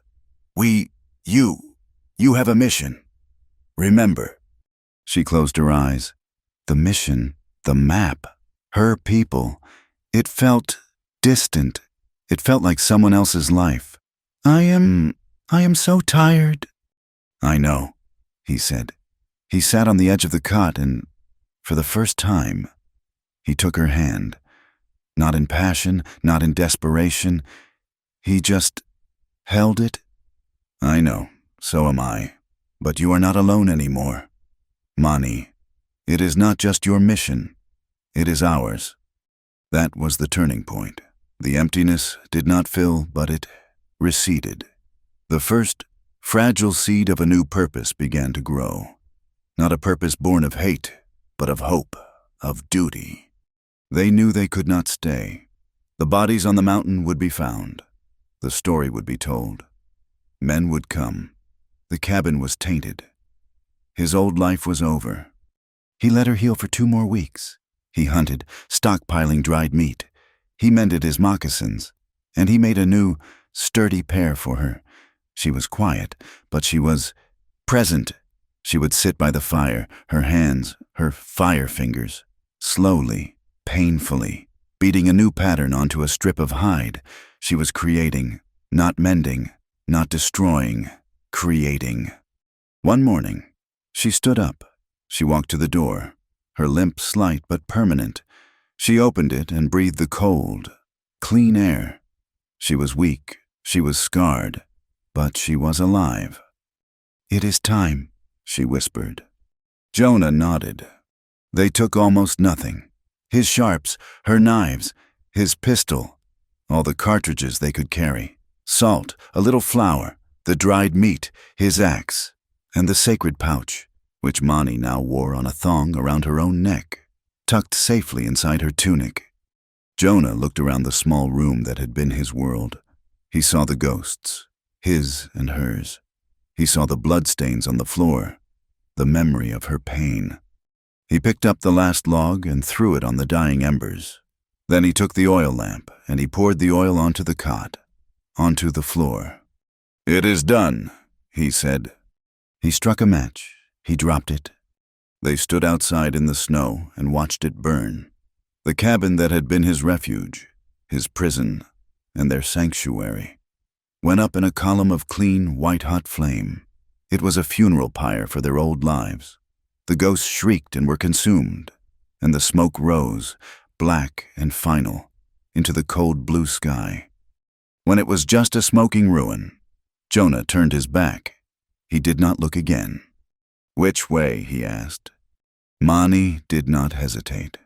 You have a mission. Remember." She closed her eyes. The mission, the map, her people. It felt distant. It felt like someone else's life. I am so tired." "I know," he said. He sat on the edge of the cot and, for the first time, he took her hand. Not in passion, not in desperation. He just held it. "I know, so am I. But you are not alone anymore. Mani, it is not just your mission. It is ours." That was the turning point. The emptiness did not fill, but it receded. The first fragile seed of a new purpose began to grow. Not a purpose born of hate, but of hope, of duty. They knew they could not stay. The bodies on the mountain would be found. The story would be told. Men would come. The cabin was tainted. His old life was over. He let her heal for 2 more weeks. He hunted, stockpiling dried meat. He mended his moccasins, and he made a new, sturdy pair for her. She was quiet, but she was present. She would sit by the fire, her hands, her fire fingers, slowly, painfully, beating a new pattern onto a strip of hide. She was creating, not mending, not destroying, creating. One morning, she stood up. She walked to the door, her limp slight but permanent. She opened it and breathed the cold, clean air. She was weak, she was scarred, but she was alive. "It is time," she whispered. Jonah nodded. They took almost nothing. His sharps, her knives, his pistol, all the cartridges they could carry, salt, a little flour, the dried meat, his axe, and the sacred pouch, which Mani now wore on a thong around her own neck, tucked safely inside her tunic. Jonah looked around the small room that had been his world. He saw the ghosts, his and hers. He saw the bloodstains on the floor, the memory of her pain. He picked up the last log and threw it on the dying embers. Then he took the oil lamp and he poured the oil onto the cot, onto the floor. "It is done," he said. He struck a match. He dropped it. They stood outside in the snow and watched it burn. The cabin that had been his refuge, his prison, and their sanctuary, went up in a column of clean, white-hot flame. It was a funeral pyre for their old lives. The ghosts shrieked and were consumed, and the smoke rose, black and final, into the cold blue sky. When it was just a smoking ruin, Jonah turned his back. He did not look again. "Which way?" he asked. Mani did not hesitate.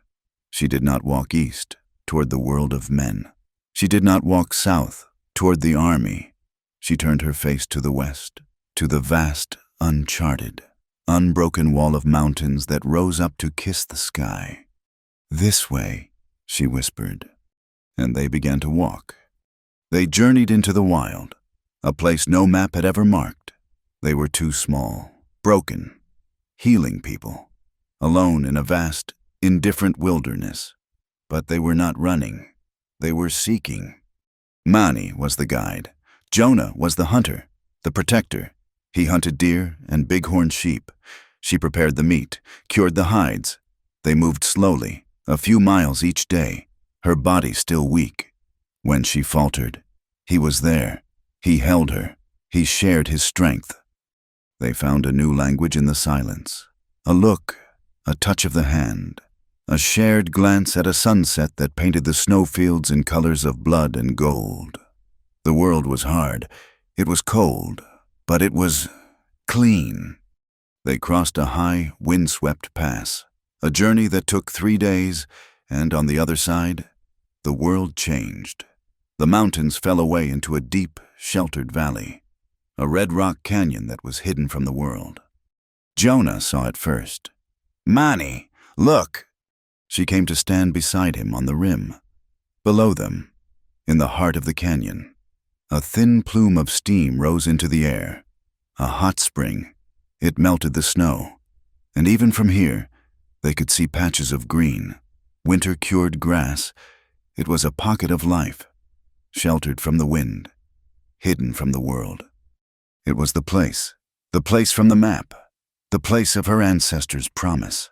She did not walk east, toward the world of men. She did not walk south, toward the army. She turned her face to the west, to the vast, uncharted, unbroken wall of mountains that rose up to kiss the sky. "This way," she whispered, and they began to walk. They journeyed into the wild, a place no map had ever marked. They were too small, broken, healing people, alone in a vast, indifferent wilderness. But they were not running. They were seeking. Mani was the guide. Jonah was the hunter, the protector. He hunted deer and bighorn sheep. She prepared the meat, cured the hides. They moved slowly, a few miles each day, her body still weak. When she faltered, he was there. He held her. He shared his strength. They found a new language in the silence. A look, a touch of the hand, a shared glance at a sunset that painted the snowfields in colors of blood and gold. The world was hard. It was cold, but it was clean. They crossed a high, windswept pass, a journey that took 3 days, and on the other side, the world changed. The mountains fell away into a deep, sheltered valley, a red rock canyon that was hidden from the world. Jonah saw it first. "Mani, look!" She came to stand beside him on the rim. Below them, in the heart of the canyon, a thin plume of steam rose into the air. A hot spring. It melted the snow. And even from here, they could see patches of green, winter-cured grass. It was a pocket of life, sheltered from the wind, hidden from the world. It was the place from the map, the place of her ancestors' promise.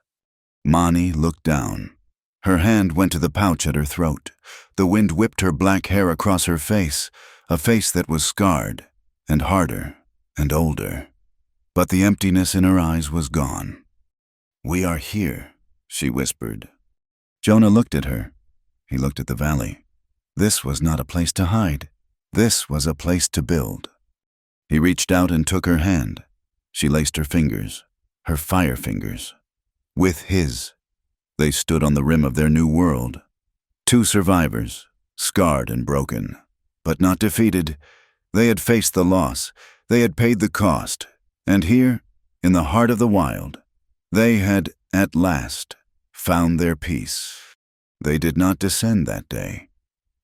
Mani looked down. Her hand went to the pouch at her throat. The wind whipped her black hair across her face, a face that was scarred and harder and older. But the emptiness in her eyes was gone. "We are here," she whispered. Jonah looked at her. He looked at the valley. This was not a place to hide. This was a place to build. He reached out and took her hand. She laced her fingers, her fire fingers, with his. They stood on the rim of their new world. 2 survivors, scarred and broken, but not defeated. They had faced the loss. They had paid the cost. And here, in the heart of the wild, they had, at last, found their peace. They did not descend that day.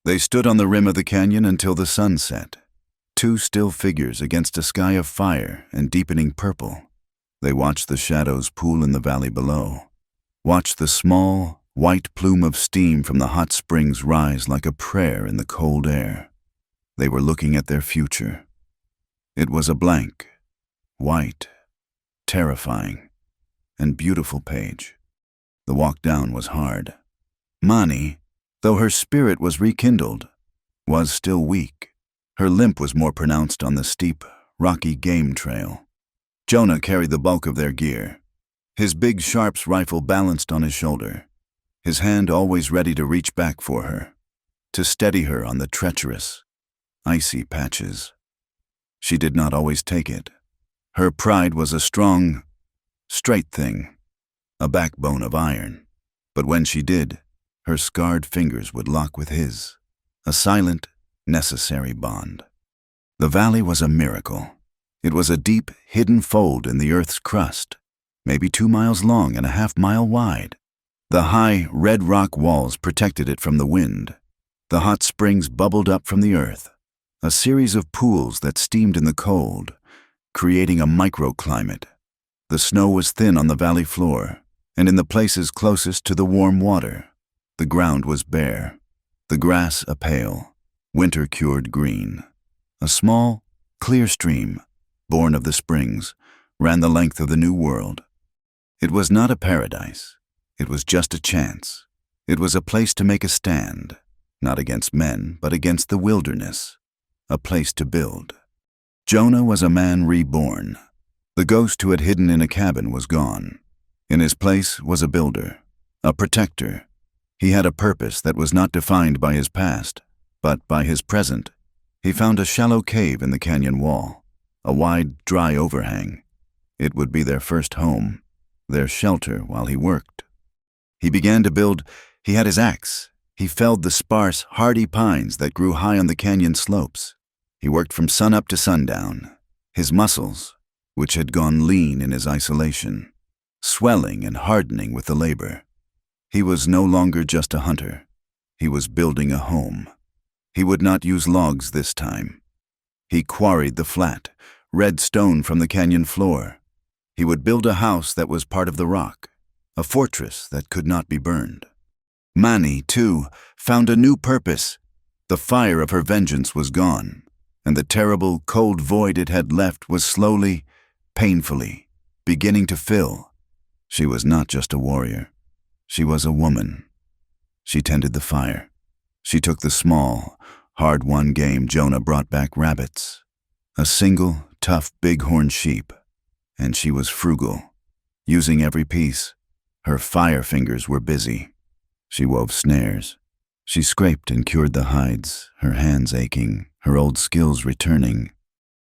They stood on the rim of the canyon until the sun set. 2 still figures against a sky of fire and deepening purple. They watched the shadows pool in the valley below, watched the small, white plume of steam from the hot springs rise like a prayer in the cold air. They were looking at their future. It was a blank, white, terrifying, and beautiful page. The walk down was hard. Mani, though her spirit was rekindled, was still weak. Her limp was more pronounced on the steep, rocky game trail. Jonah carried the bulk of their gear, his big Sharps rifle balanced on his shoulder, his hand always ready to reach back for her, to steady her on the treacherous, icy patches. She did not always take it. Her pride was a strong, straight thing, a backbone of iron. But when she did, her scarred fingers would lock with his, a silent, necessary bond. The valley was a miracle. It was a deep, hidden fold in the earth's crust, maybe 2 miles long and a half-mile wide. The high, red rock walls protected it from the wind. The hot springs bubbled up from the earth, a series of pools that steamed in the cold, creating a microclimate. The snow was thin on the valley floor, and in the places closest to the warm water, the ground was bare, the grass a pale, winter-cured green. A small, clear stream, born of the springs, ran the length of the new world. It was not a paradise. It was just a chance. It was a place to make a stand, not against men, but against the wilderness. A place to build. Jonah was a man reborn. The ghost who had hidden in a cabin was gone. In his place was a builder, a protector. He had a purpose that was not defined by his past, but by his present. He found a shallow cave in the canyon wall, a wide, dry overhang. It would be their first home, their shelter while he worked. He began to build. He had his axe. He felled the sparse, hardy pines that grew high on the canyon slopes. He worked from sunup to sundown, his muscles, which had gone lean in his isolation, swelling and hardening with the labor. He was no longer just a hunter. He was building a home. He would not use logs this time. He quarried the flat, red stone from the canyon floor. He would build a house that was part of the rock, a fortress that could not be burned. Mani, too, found a new purpose. The fire of her vengeance was gone, and the terrible, cold void it had left was slowly, painfully, beginning to fill. She was not just a warrior. She was a woman. She tended the fire. She took the small, hard-won game. Jonah brought back rabbits, a single, tough bighorn sheep, and she was frugal, using every piece. Her fire fingers were busy. She wove snares. She scraped and cured the hides, her hands aching, her old skills returning.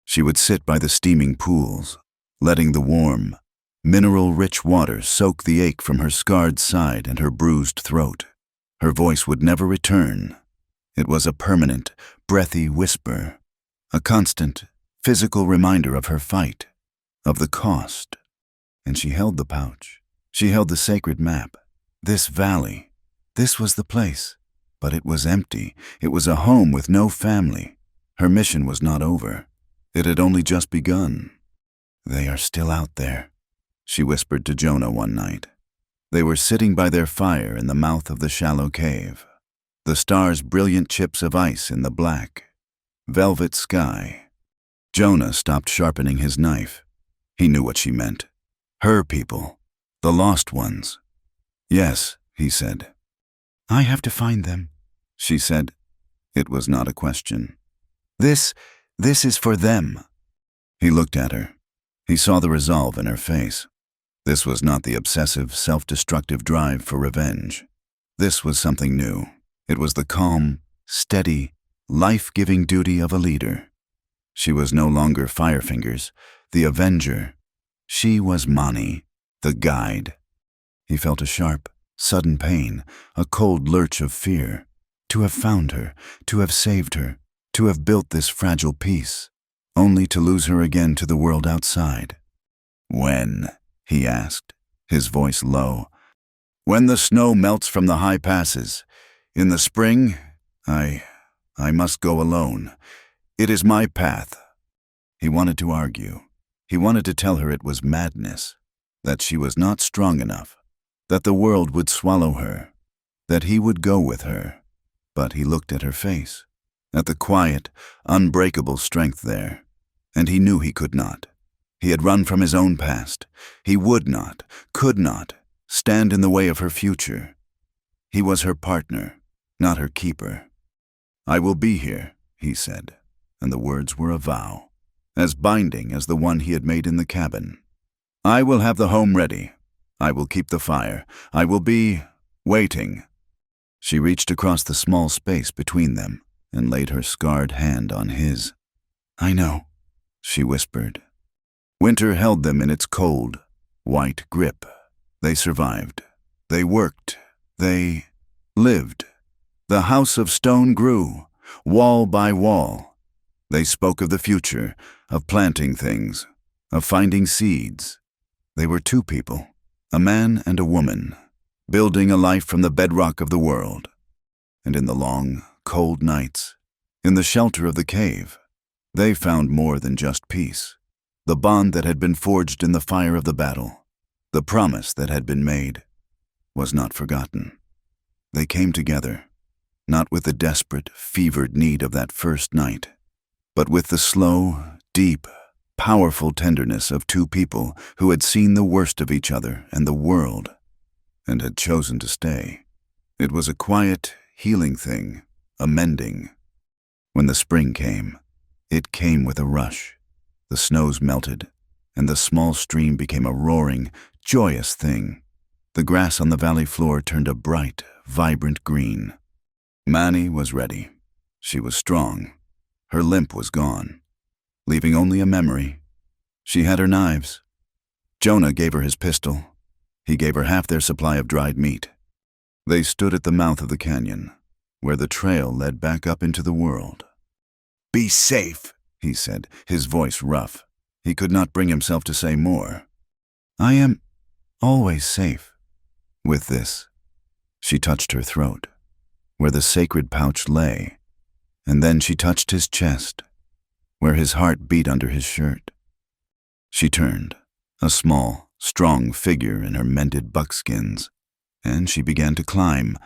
She would sit by the steaming pools, letting the warm, mineral-rich water soak the ache from her scarred side and her bruised throat. Her voice would never return. It was a permanent, breathy whisper, a constant, physical reminder of her fight, of the cost. And she held the pouch. She held the sacred map. This valley, this was the place. But it was empty. It was a home with no family. Her mission was not over. It had only just begun. "They are still out there," she whispered to Jonah one night. They were sitting by their fire in the mouth of the shallow cave, the stars brilliant chips of ice in the black, velvet sky. Jonah stopped sharpening his knife. He knew what she meant. Her people, the lost ones. "Yes," he said. "I have to find them," she said. It was not a question. This is for them." He looked at her. He saw the resolve in her face. This was not the obsessive, self-destructive drive for revenge. This was something new. It was the calm, steady, life-giving duty of a leader. She was no longer Firefingers, the avenger. She was Mani, the guide. He felt a sharp, sudden pain, a cold lurch of fear. To have found her, to have saved her, to have built this fragile peace, only to lose her again to the world outside. "When?" he asked, his voice low. "When the snow melts from the high passes. In the spring, I must go alone. It is my path." He wanted to argue. He wanted to tell her it was madness, that she was not strong enough, that the world would swallow her, that he would go with her. But he looked at her face, at the quiet, unbreakable strength there, and he knew he could not. He had run from his own past. He would not, could not, stand in the way of her future. He was her partner, not her keeper. "I will be here," he said, and the words were a vow, as binding as the one he had made in the cabin. "I will have the home ready. I will keep the fire. I will be waiting." She reached across the small space between them and laid her scarred hand on his. "I know," she whispered. Winter held them in its cold, white grip. They survived. They worked. They lived. The house of stone grew, wall by wall. They spoke of the future, of planting things, of finding seeds. They were two people, a man and a woman, building a life from the bedrock of the world. And in the long, cold nights, in the shelter of the cave, they found more than just peace. The bond that had been forged in the fire of the battle, the promise that had been made, was not forgotten. They came together, not with the desperate, fevered need of that first night, but with the slow, deep, powerful tenderness of two people who had seen the worst of each other and the world, and had chosen to stay. It was a quiet, healing thing, a mending. When the spring came, it came with a rush. The snows melted, and the small stream became a roaring, joyous thing. The grass on the valley floor turned a bright, vibrant green. Mani was ready. She was strong. Her limp was gone, leaving only a memory. She had her knives. Jonah gave her his pistol. He gave her half their supply of dried meat. They stood at the mouth of the canyon, where the trail led back up into the world. "Be safe," he said, his voice rough. He could not bring himself to say more. "I am always safe." With this, she touched her throat, where the sacred pouch lay, and then she touched his chest, where his heart beat under his shirt. She turned, a small, strong figure in her mended buckskins, and she began to climb.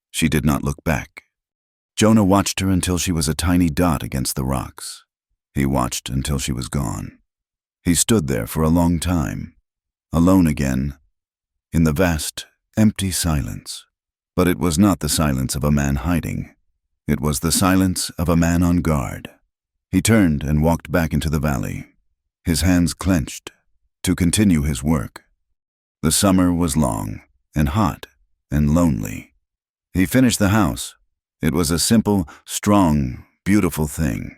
She did not look back. Jonah watched her until she was a tiny dot against the rocks. He watched until she was gone. He stood there for a long time, alone again, in the vast, empty silence. But it was not the silence of a man hiding. It was the silence of a man on guard. He turned and walked back into the valley, his hands clenched, to continue his work. The summer was long and hot and lonely. He finished the house. It was a simple, strong, beautiful thing.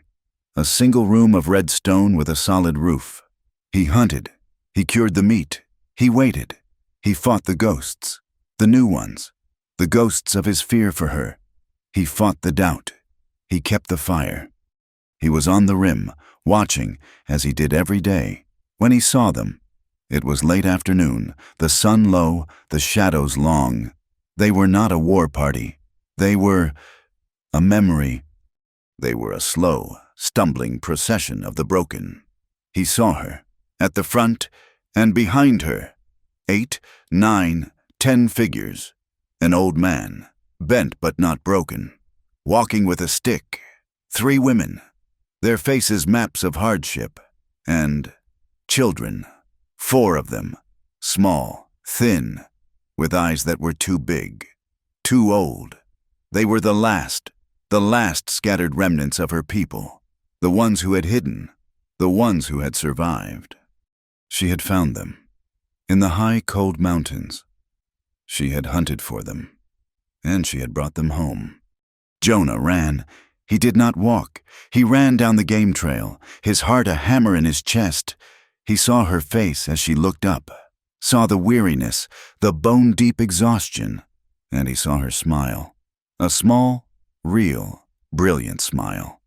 A single room of red stone with a solid roof. He hunted. He cured the meat. He waited. He fought the ghosts, the new ones, the ghosts of his fear for her. He fought the doubt. He kept the fire. He was on the rim, watching, as he did every day. When he saw them, it was late afternoon, the sun low, the shadows long. They were not a war party. They were a memory. They were a slow, stumbling procession of the broken. He saw her, at the front and behind her. 8, 9, 10 figures. An old man, bent but not broken, walking with a stick. 3 women, their faces maps of hardship. And children, 4 of them, small, thin, with eyes that were too big, too old. They were the last scattered remnants of her people, the ones who had hidden, the ones who had survived. She had found them, in the high, cold mountains. She had hunted for them, and she had brought them home. Jonah ran. He did not walk. He ran down the game trail, his heart a hammer in his chest. He saw her face as she looked up, saw the weariness, the bone-deep exhaustion, and he saw her smile, a small, real, brilliant smile.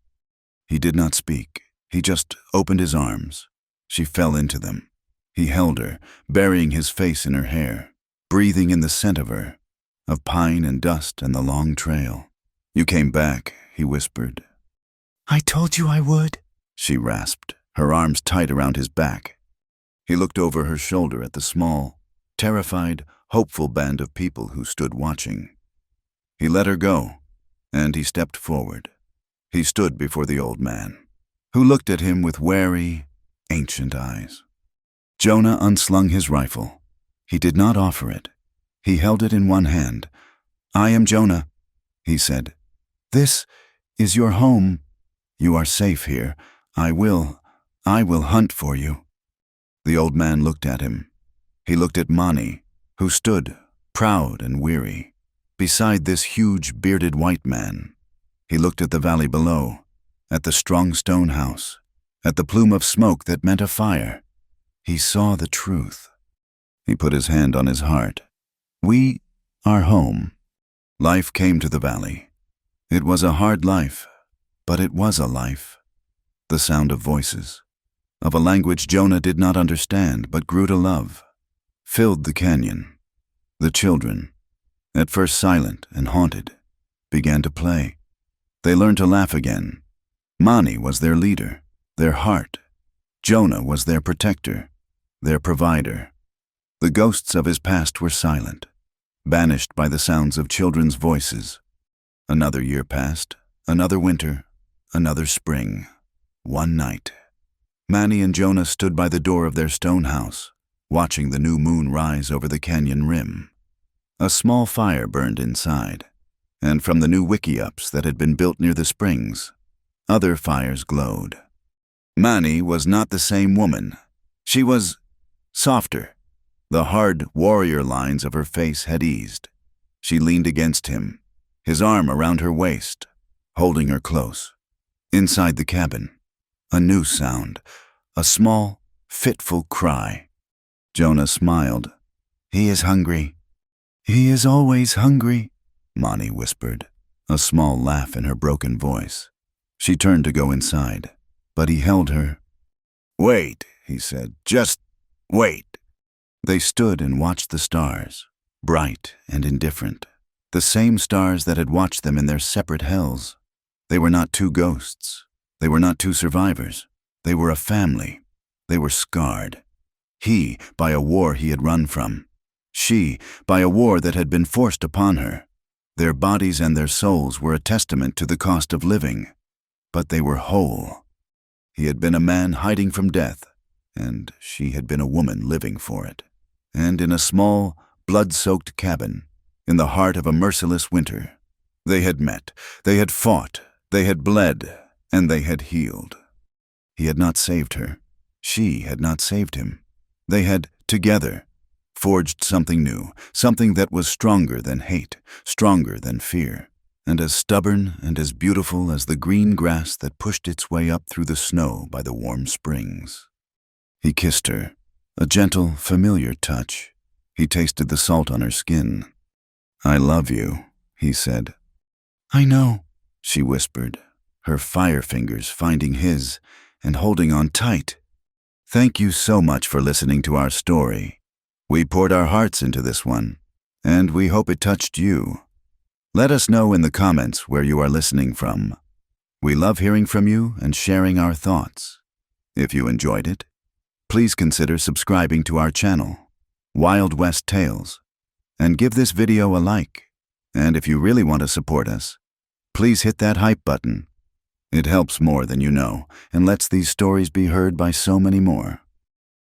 He did not speak. He just opened his arms. She fell into them. He held her, burying his face in her hair, breathing in the scent of her, of pine and dust and the long trail. "You came back," he whispered. "I told you I would," she rasped, her arms tight around his back. He looked over her shoulder at the small, terrified, hopeful band of people who stood watching. He let her go, and he stepped forward. He stood before the old man, who looked at him with wary, ancient eyes. Jonah unslung his rifle. He did not offer it. He held it in one hand. "I am Jonah," he said. "This is your home. You are safe here. I will hunt for you." The old man looked at him. He looked at Mani, who stood, proud and weary, beside this huge, bearded white man. He looked at the valley below, at the strong stone house, at the plume of smoke that meant a fire. He saw the truth. He put his hand on his heart. "We are home." Life came to the valley. It was a hard life, but it was a life. The sound of voices, of a language Jonah did not understand but grew to love, filled the canyon. The children, at first silent and haunted, began to play. They learned to laugh again. Mani was their leader, their heart. Jonah was their protector, their provider. The ghosts of his past were silent, banished by the sounds of children's voices. Another year passed, another winter, another spring. One night, Mani and Jonah stood by the door of their stone house, watching the new moon rise over the canyon rim. A small fire burned inside, and from the new wickiups that had been built near the springs, other fires glowed. Mani was not the same woman. She was softer. The hard warrior lines of her face had eased. She leaned against him, his arm around her waist, holding her close. Inside the cabin, a new sound, a small, fitful cry. Jonah smiled. "He is hungry." "He is always hungry," Mani whispered, a small laugh in her broken voice. She turned to go inside, but he held her. "Wait," he said, "just wait." They stood and watched the stars, bright and indifferent, the same stars that had watched them in their separate hells. They were not two ghosts. They were not two survivors. They were a family. They were scarred. He, by a war he had run from. She, by a war that had been forced upon her. Their bodies and their souls were a testament to the cost of living. But they were whole. He had been a man hiding from death, and she had been a woman living for it. And in a small, blood-soaked cabin, in the heart of a merciless winter, they had met, they had fought, they had bled, and they had healed. He had not saved her. She had not saved him. They had, together, forged something new, something that was stronger than hate, stronger than fear, and as stubborn and as beautiful as the green grass that pushed its way up through the snow by the warm springs. He kissed her, a gentle, familiar touch. He tasted the salt on her skin. "I love you," he said. I know, She whispered, her fire fingers finding his and holding on tight. "Thank you so much for listening to our story. We poured our hearts into this one, and we hope it touched you. Let us know in the comments where you are listening from. We love hearing from you and sharing our thoughts. If you enjoyed it, please consider subscribing to our channel, Wild West Tales, and give this video a like. And if you really want to support us, please hit that hype button. It helps more than you know and lets these stories be heard by so many more.